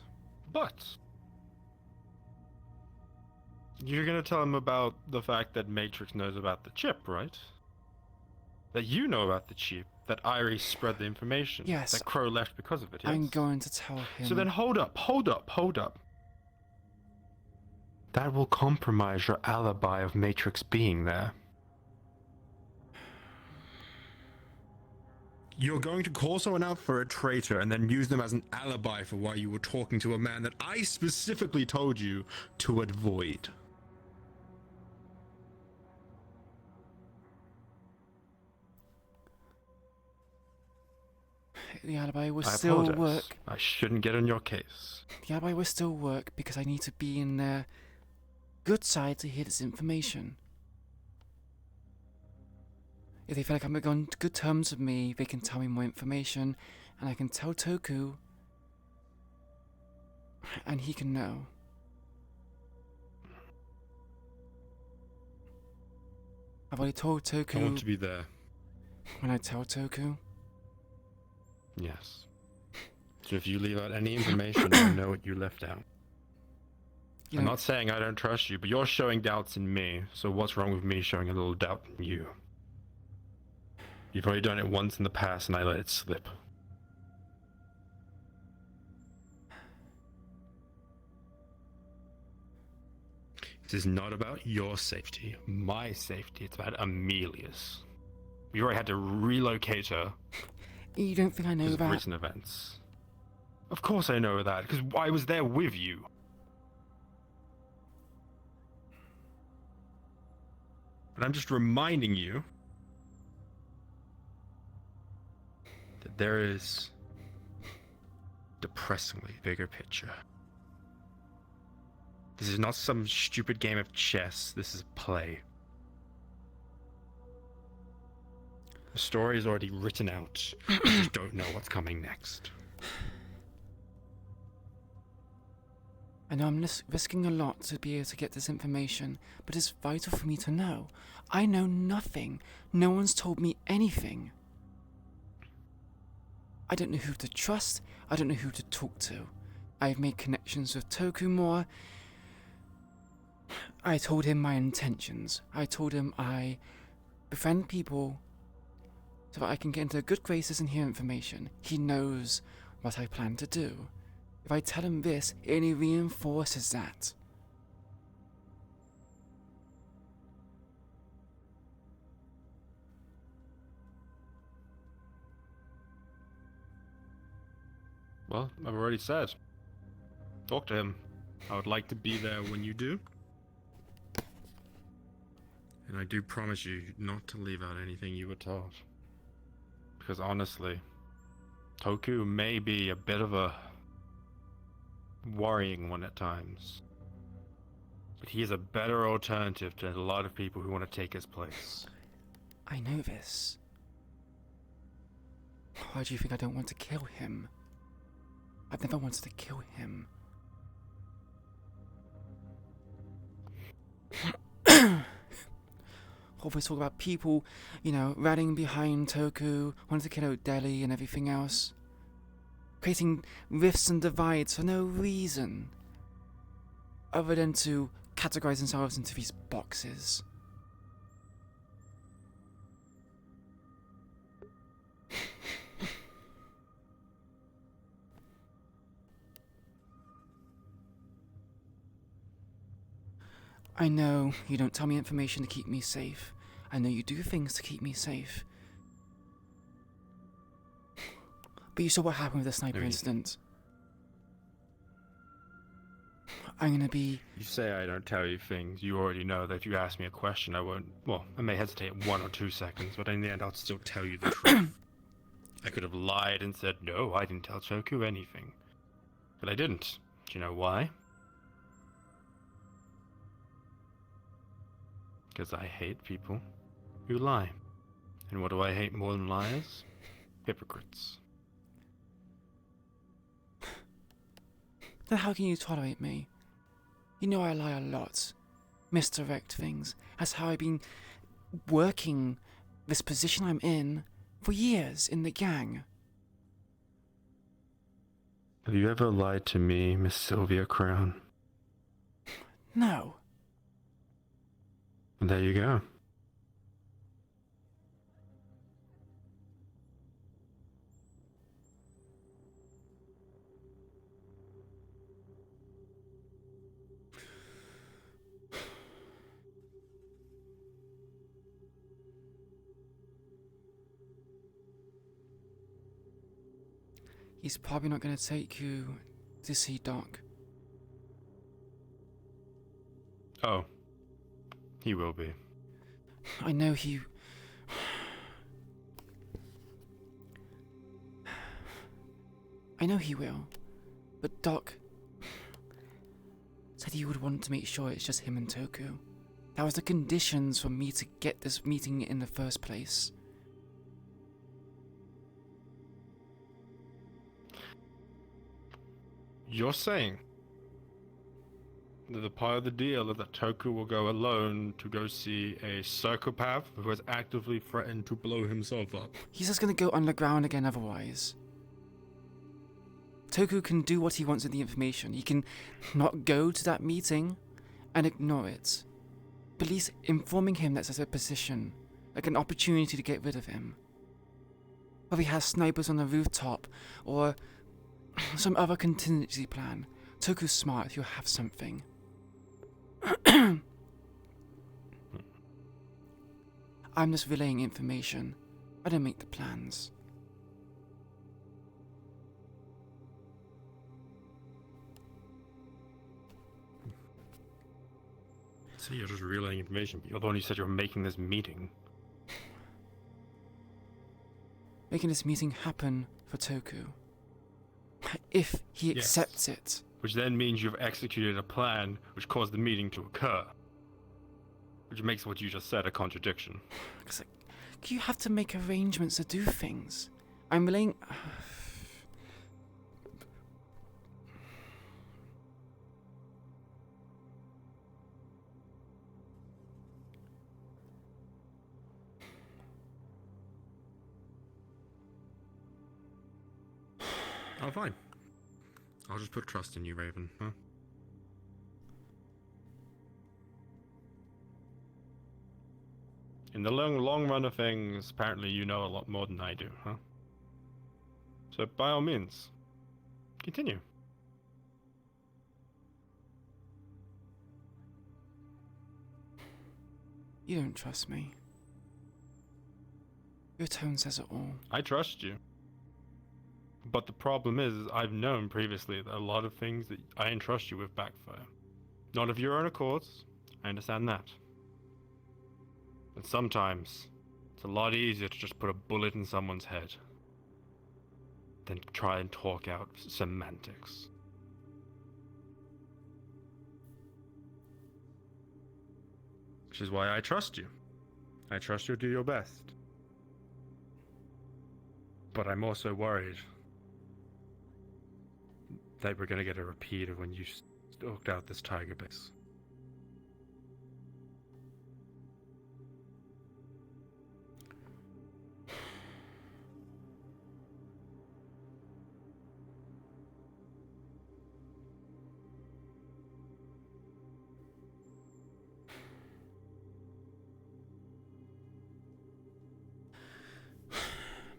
you're gonna tell him about the fact that Matrix knows about the chip, right? That you know about the chip, that Irie spread the information. Yes. That Crow left because of it, yes? I'm going to tell him. So then hold up. That will compromise your alibi of Matrix being there. You're going to call someone out for a traitor and then use them as an alibi for why you were talking to a man that I specifically told you to avoid. The alibi will I still apologize. work. I shouldn't get on your case. The alibi will still work because I need to be in their good side to hear this information. If they feel like I'm on good terms with me, they can tell me more information, and I can tell Toku, and he can know. I've already told Toku. I want to be there. When I tell Toku? Yes. So if you leave out any information, I know what you left out. I'm not saying I don't trust you, but you're showing doubts in me, so what's wrong with me showing a little doubt in you? You've already done it once in the past and I let it slip. This is not about your safety, my safety. It's about Amelia's. We already had to relocate her. You don't think I know that? Recent events. Of course I know that, because I was there with you. But I'm just reminding you that there is depressingly bigger picture. This is not some stupid game of chess. This is play. The story is already written out. You just don't know what's coming next. I know I'm risking a lot to be able to get this information, but it's vital for me to know. I know nothing. No one's told me anything. I don't know who to trust. I don't know who to talk to. I've made connections with Toku more. I told him my intentions. I told him I befriend people so that I can get into good graces and hear information. He knows what I plan to do. If I tell him this, it only reinforces that. Well, I've already said. Talk to him. I would like to be there when you do. And I do promise you not to leave out anything you were taught. Because honestly, Toku may be a bit of a worrying one at times. But he is a better alternative to a lot of people who want to take his place. I know this. Why do you think I don't want to kill him? I've never wanted to kill him. Always talk about people, rallying behind Toku, wanting to kill Odeli and everything else. Creating rifts and divides for no reason. Other than to categorize themselves into these boxes. I know you don't tell me information to keep me safe. I know you do things to keep me safe. But you saw what happened with the sniper incident. I'm gonna be... You say I don't tell you things. You already know that if you ask me a question, I won't... Well, I may hesitate 1 or 2 seconds, but in the end, I'll still tell you the truth. I could have lied and said, no, I didn't tell Toku anything. But I didn't. Do you know why? Because I hate people who lie. And what do I hate more than liars? Hypocrites. Then how can you tolerate me? You know I lie a lot. Misdirect things. That's how I've been working this position I'm in for years in the gang. Have you ever lied to me, Miss Sylvia Crown? No. There you go. he's probably not going to take you to see Doc. Oh. He will be. I know he... I know he will. But Doc said he would want to make sure it's just him and Toku. That was the conditions for me to get this meeting in the first place. You're saying that the part of the deal is that Toku will go alone to go see a psychopath who has actively threatened to blow himself up? He's just gonna go underground again otherwise. Toku can do what he wants with the information. He can not go to that meeting and ignore it. Police informing him that there's a position, like an opportunity to get rid of him. Whether he has snipers on the rooftop or some other contingency plan. Toku's smart, he'll have something. I'm just relaying information. I don't make the plans. So you're just relaying information, but you're the one who said you were making this meeting. Making this meeting happen for Toku. If he accepts it. Which then means you've executed a plan which caused the meeting to occur. Which makes what you just said a contradiction. Because you have to make arrangements to do things. I'm relaying... Oh, fine. I'll just put trust in you, Raven, huh? In the long run of things, apparently you know a lot more than I do, huh? So by all means, continue. You don't trust me. Your tone says it all. I trust you. But the problem is I've known previously that a lot of things that I entrust you with backfire. Not of your own accords, I understand that. But sometimes, it's a lot easier to just put a bullet in someone's head than try and talk out semantics. Which is why I trust you. I trust you'll do your best. But I'm also worried that we're gonna get a repeat of when you stalked out this tiger base.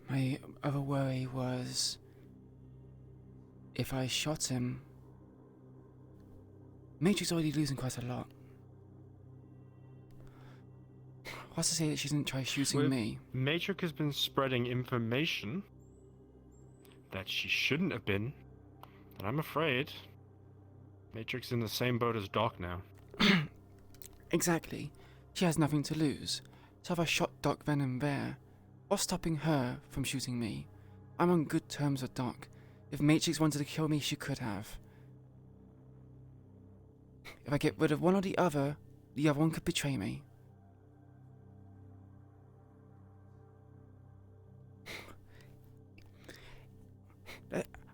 My other worry was... if I shot him... Matrix already losing quite a lot. What's to say that she didn't try shooting me? Matrix has been spreading information that she shouldn't have been, and I'm afraid Matrix is in the same boat as Doc now. Exactly. She has nothing to lose. So if I shot Doc then and there, what's stopping her from shooting me? I'm on good terms with Doc. If Matrix wanted to kill me, she could have. If I get rid of one or the other one could betray me.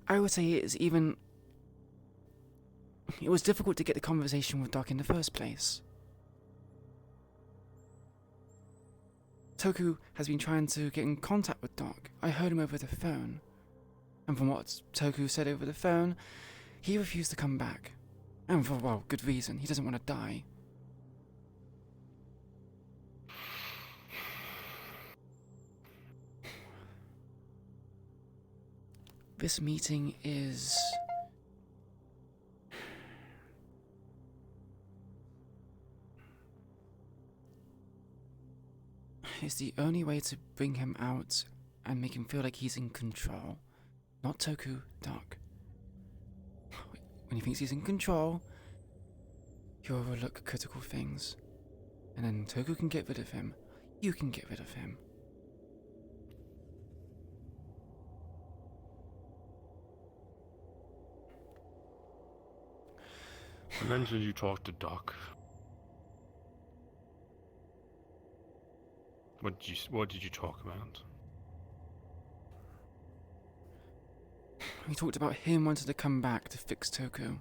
I would say it was difficult to get the conversation with Doc in the first place. Toku has been trying to get in contact with Doc. I heard him over the phone. And from what Toku said over the phone, he refused to come back. And for, well, good reason. He doesn't want to die. This meeting is... the only way to bring him out and make him feel like he's in control. Not Toku, Doc. When he thinks he's in control, he'll overlook critical things. And then Toku can get rid of him. You can get rid of him. You mentioned you talked to Doc. What did you talk about? We talked about him wanting to come back to fix Toku.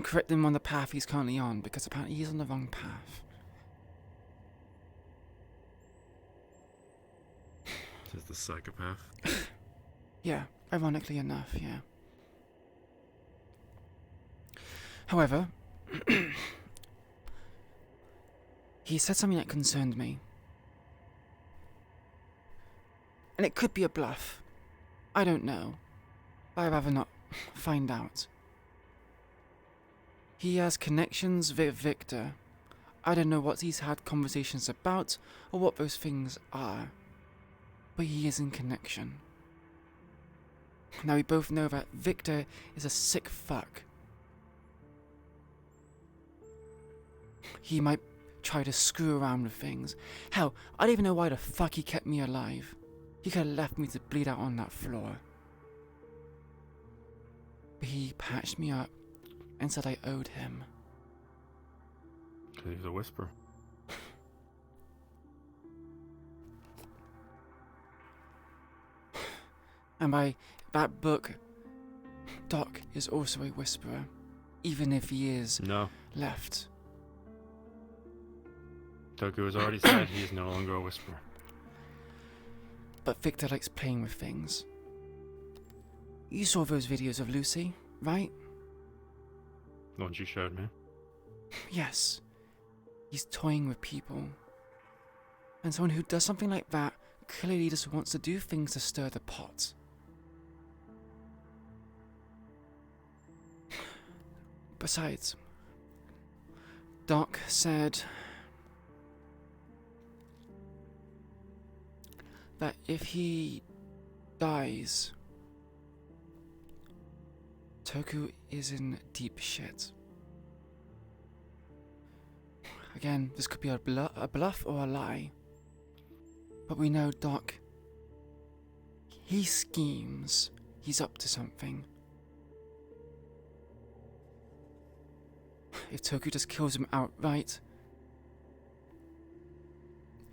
Correct him on the path he's currently on, because apparently he's on the wrong path. Is the psychopath? Yeah, ironically enough, yeah. However, he said something that concerned me. And it could be a bluff. I don't know. But I'd rather not find out. He has connections with Victor. I don't know what he's had conversations about or what those things are. But he is in connection. Now we both know that Victor is a sick fuck. He might try to screw around with things. Hell, I don't even know why the fuck he kept me alive. He could have left me to bleed out on that floor. But he patched me up and said I owed him. Because he's a whisperer. And by that book, Doc is also a whisperer, even if he is left. Toku has already said he is no longer a whisperer. But Victor likes playing with things. You saw those videos of Lucy, right? The ones you showed me. Yes. He's toying with people. And someone who does something like that clearly just wants to do things to stir the pot. Besides, Doc said that if he dies, Toku is in deep shit. Again, this could be a bluff or a lie. But we know Doc, he schemes. He's up to something. If Toku just kills him outright,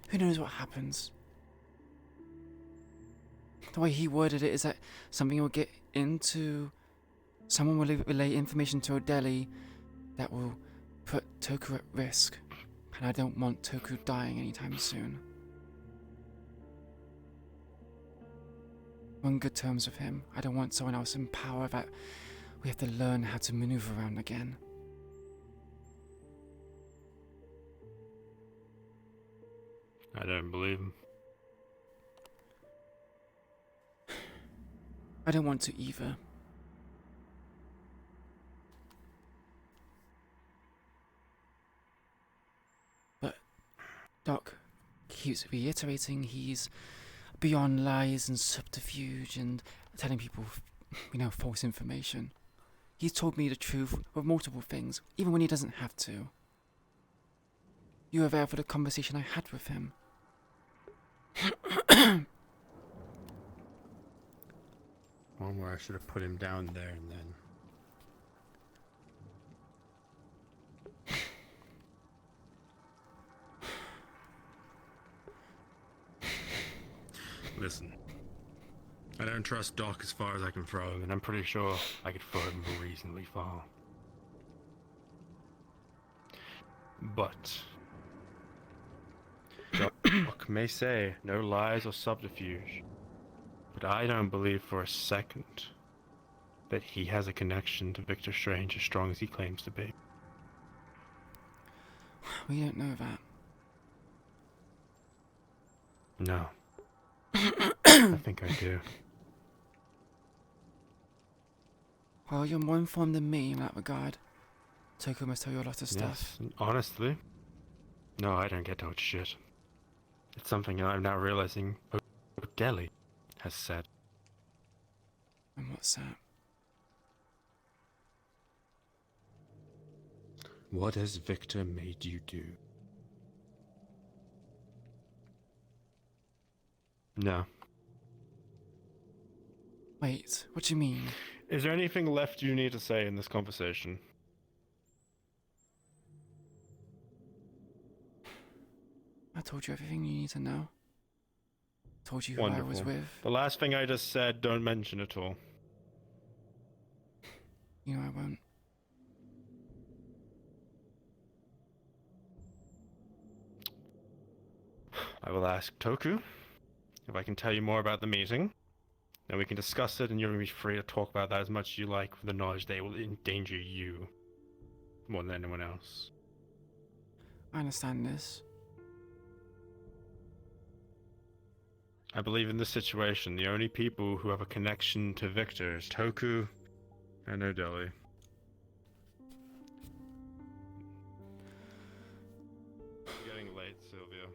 who knows what happens? The way he worded it is that something will get into... Someone will relay information to Odeli that will put Toku at risk. And I don't want Toku dying anytime soon. We're on good terms with him. I don't want someone else in power that we have to learn how to maneuver around again. I don't believe him. I don't want to either. But Doc keeps reiterating he's beyond lies and subterfuge and telling people, false information. He's told me the truth of multiple things, even when he doesn't have to. You were there for the conversation I had with him. One where I should have put him down there and then. Listen, I don't trust Doc as far as I can throw him, and I'm pretty sure I could throw him reasonably far. But Doc may say no lies or subterfuge, but I don't believe for a second that he has a connection to Victor Strange as strong as he claims to be. We don't know that. No. I think I do. Well, you're more informed than me in that regard. Toku must tell you a lot of stuff. Yes, honestly, no, I don't get no shit. It's something I'm now realizing Delhi has said. And what's that? What has Victor made you do? No. Wait, what do you mean? Is there anything left you need to say in this conversation? I told you everything you need to know. Told you who Wonderful. I was with. The last thing I just said, don't mention at all. You know I won't. I will ask Toku if I can tell you more about the meeting. Then we can discuss it and you're going to be free to talk about that as much as you like with the knowledge they will endanger you more than anyone else. I understand this. I believe in this situation, the only people who have a connection to Victor is Toku and Odeli. It's getting late, Sylvia.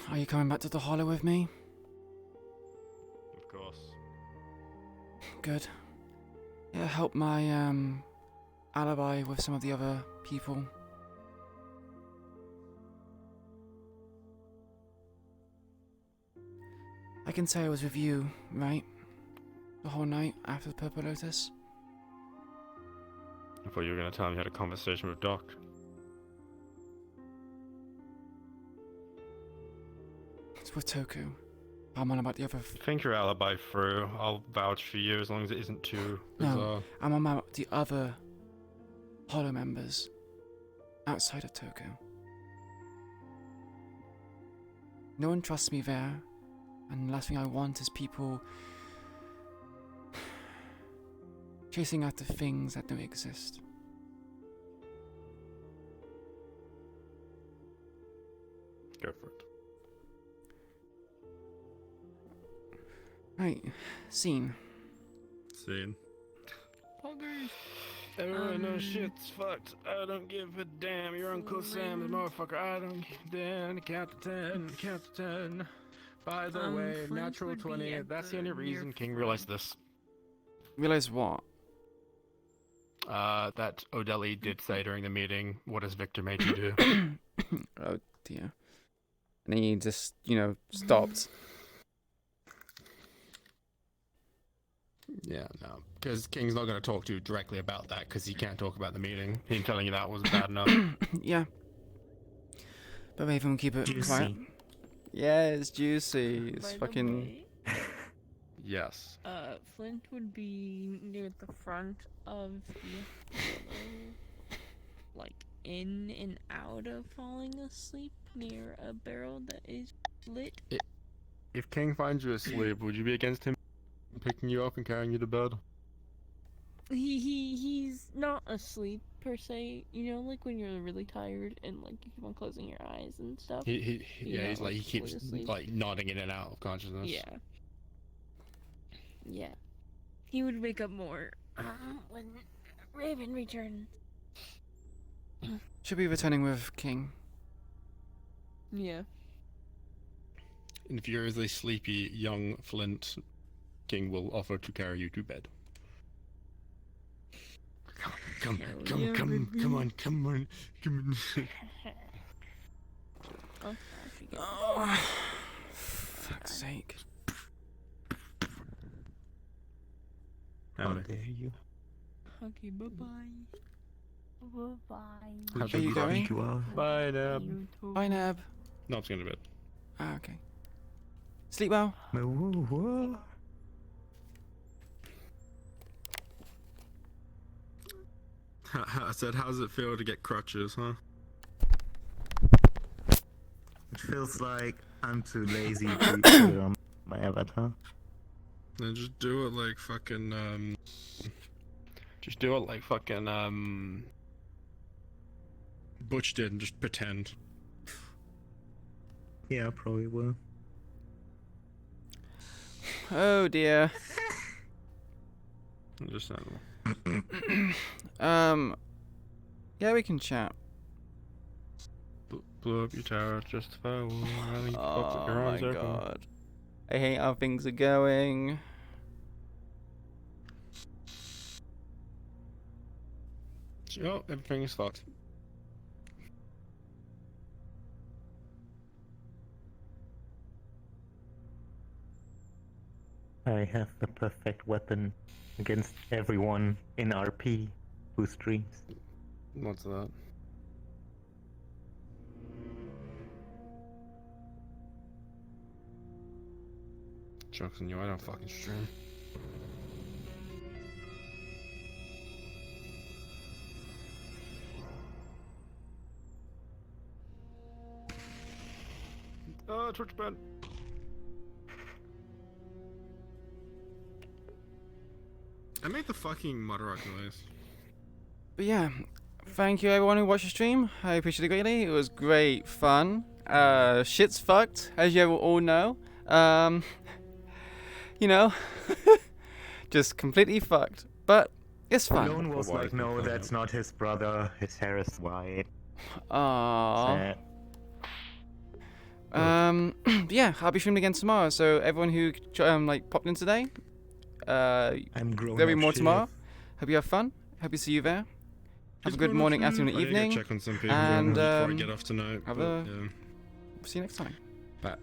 Are you coming back to the Hollow with me? Of course. Good. Yeah, help my alibi with some of the other people. I can say I was with you, right? The whole night after the Purple Lotus? I thought you were going to tell me you had a conversation with Doc. It's with Toku. I'm on about the other... Think your alibi through. I'll vouch for you as long as it isn't too bizarre. No, I'm on about the other Hollow members outside of Toku. No one trusts me there, and the last thing I want is people chasing after things that don't exist. Go for it. Right, scene. Scene. Everyone knows shit's fucked. I don't give a damn. Your Uncle Sam's a motherfucker. I don't give a damn. Count to 10. Count to 10. By the way, Flint natural would be 20. at That's the the only near reason King realized this. Realize what? That Odeli did say during the meeting, what has Victor made you do? Oh dear. And then he just, stopped. Yeah, no. Because King's not going to talk to you directly about that, because he can't talk about the meeting. Him telling you that was bad enough. Yeah. But Raven will keep it Juicy. quiet. Yeah, it's juicy. It's By the fucking... way, Yes. Flint would be near the front of the hollow, like in and out of falling asleep near a barrel that is lit. If King finds you asleep, would you be against him picking you up and carrying you to bed? He's not asleep per se, like when you're really tired and like you keep on closing your eyes and stuff. He's like, he keeps like nodding in and out of consciousness. Yeah. He would wake up more when Raven returns. Should be returning with King. Yeah. And if you're a sleepy young Flint, King will offer to carry you to bed. Come on. Oh, fuck's sake. How dare you? Okay, bye-bye. Goodbye. Are you going? Bye, Neb. Bye, Neb. No, I'm just going to bed. Ah, okay. Sleep well. I said, how does it feel to get crutches, huh? It feels like I'm too lazy to put it on my avatar. Then just do it like fucking, Just do it like fucking, Butch did and just pretend. Yeah, I probably will. Oh dear. Understandable. Yeah, we can chat. blew up your tower just for I think you fucked up your Oh own my circle. god. I hate how things are going. Oh, everything is fucked. I have the perfect weapon against everyone in RP who streams. What's that? Joke's on you, I don't fucking stream. Oh, Twitch ban. I made the fucking Mudrock noise. But yeah, thank you everyone who watched the stream. I appreciate it greatly. It was great fun. Shit's fucked, as you all know. You know, just completely fucked. But it's fun. Lone was like, no, that's not his brother. His hair is white. Aww. Sad. Yeah, I'll be streaming again tomorrow. So everyone who like popped in today, I'm grown there'll be up more shit. tomorrow. Hope you have fun. Hope you see you there. Have a good morning, afternoon, I gotta evening, go check on some people and before I get off tonight. have but, a yeah. see you next time. Pat.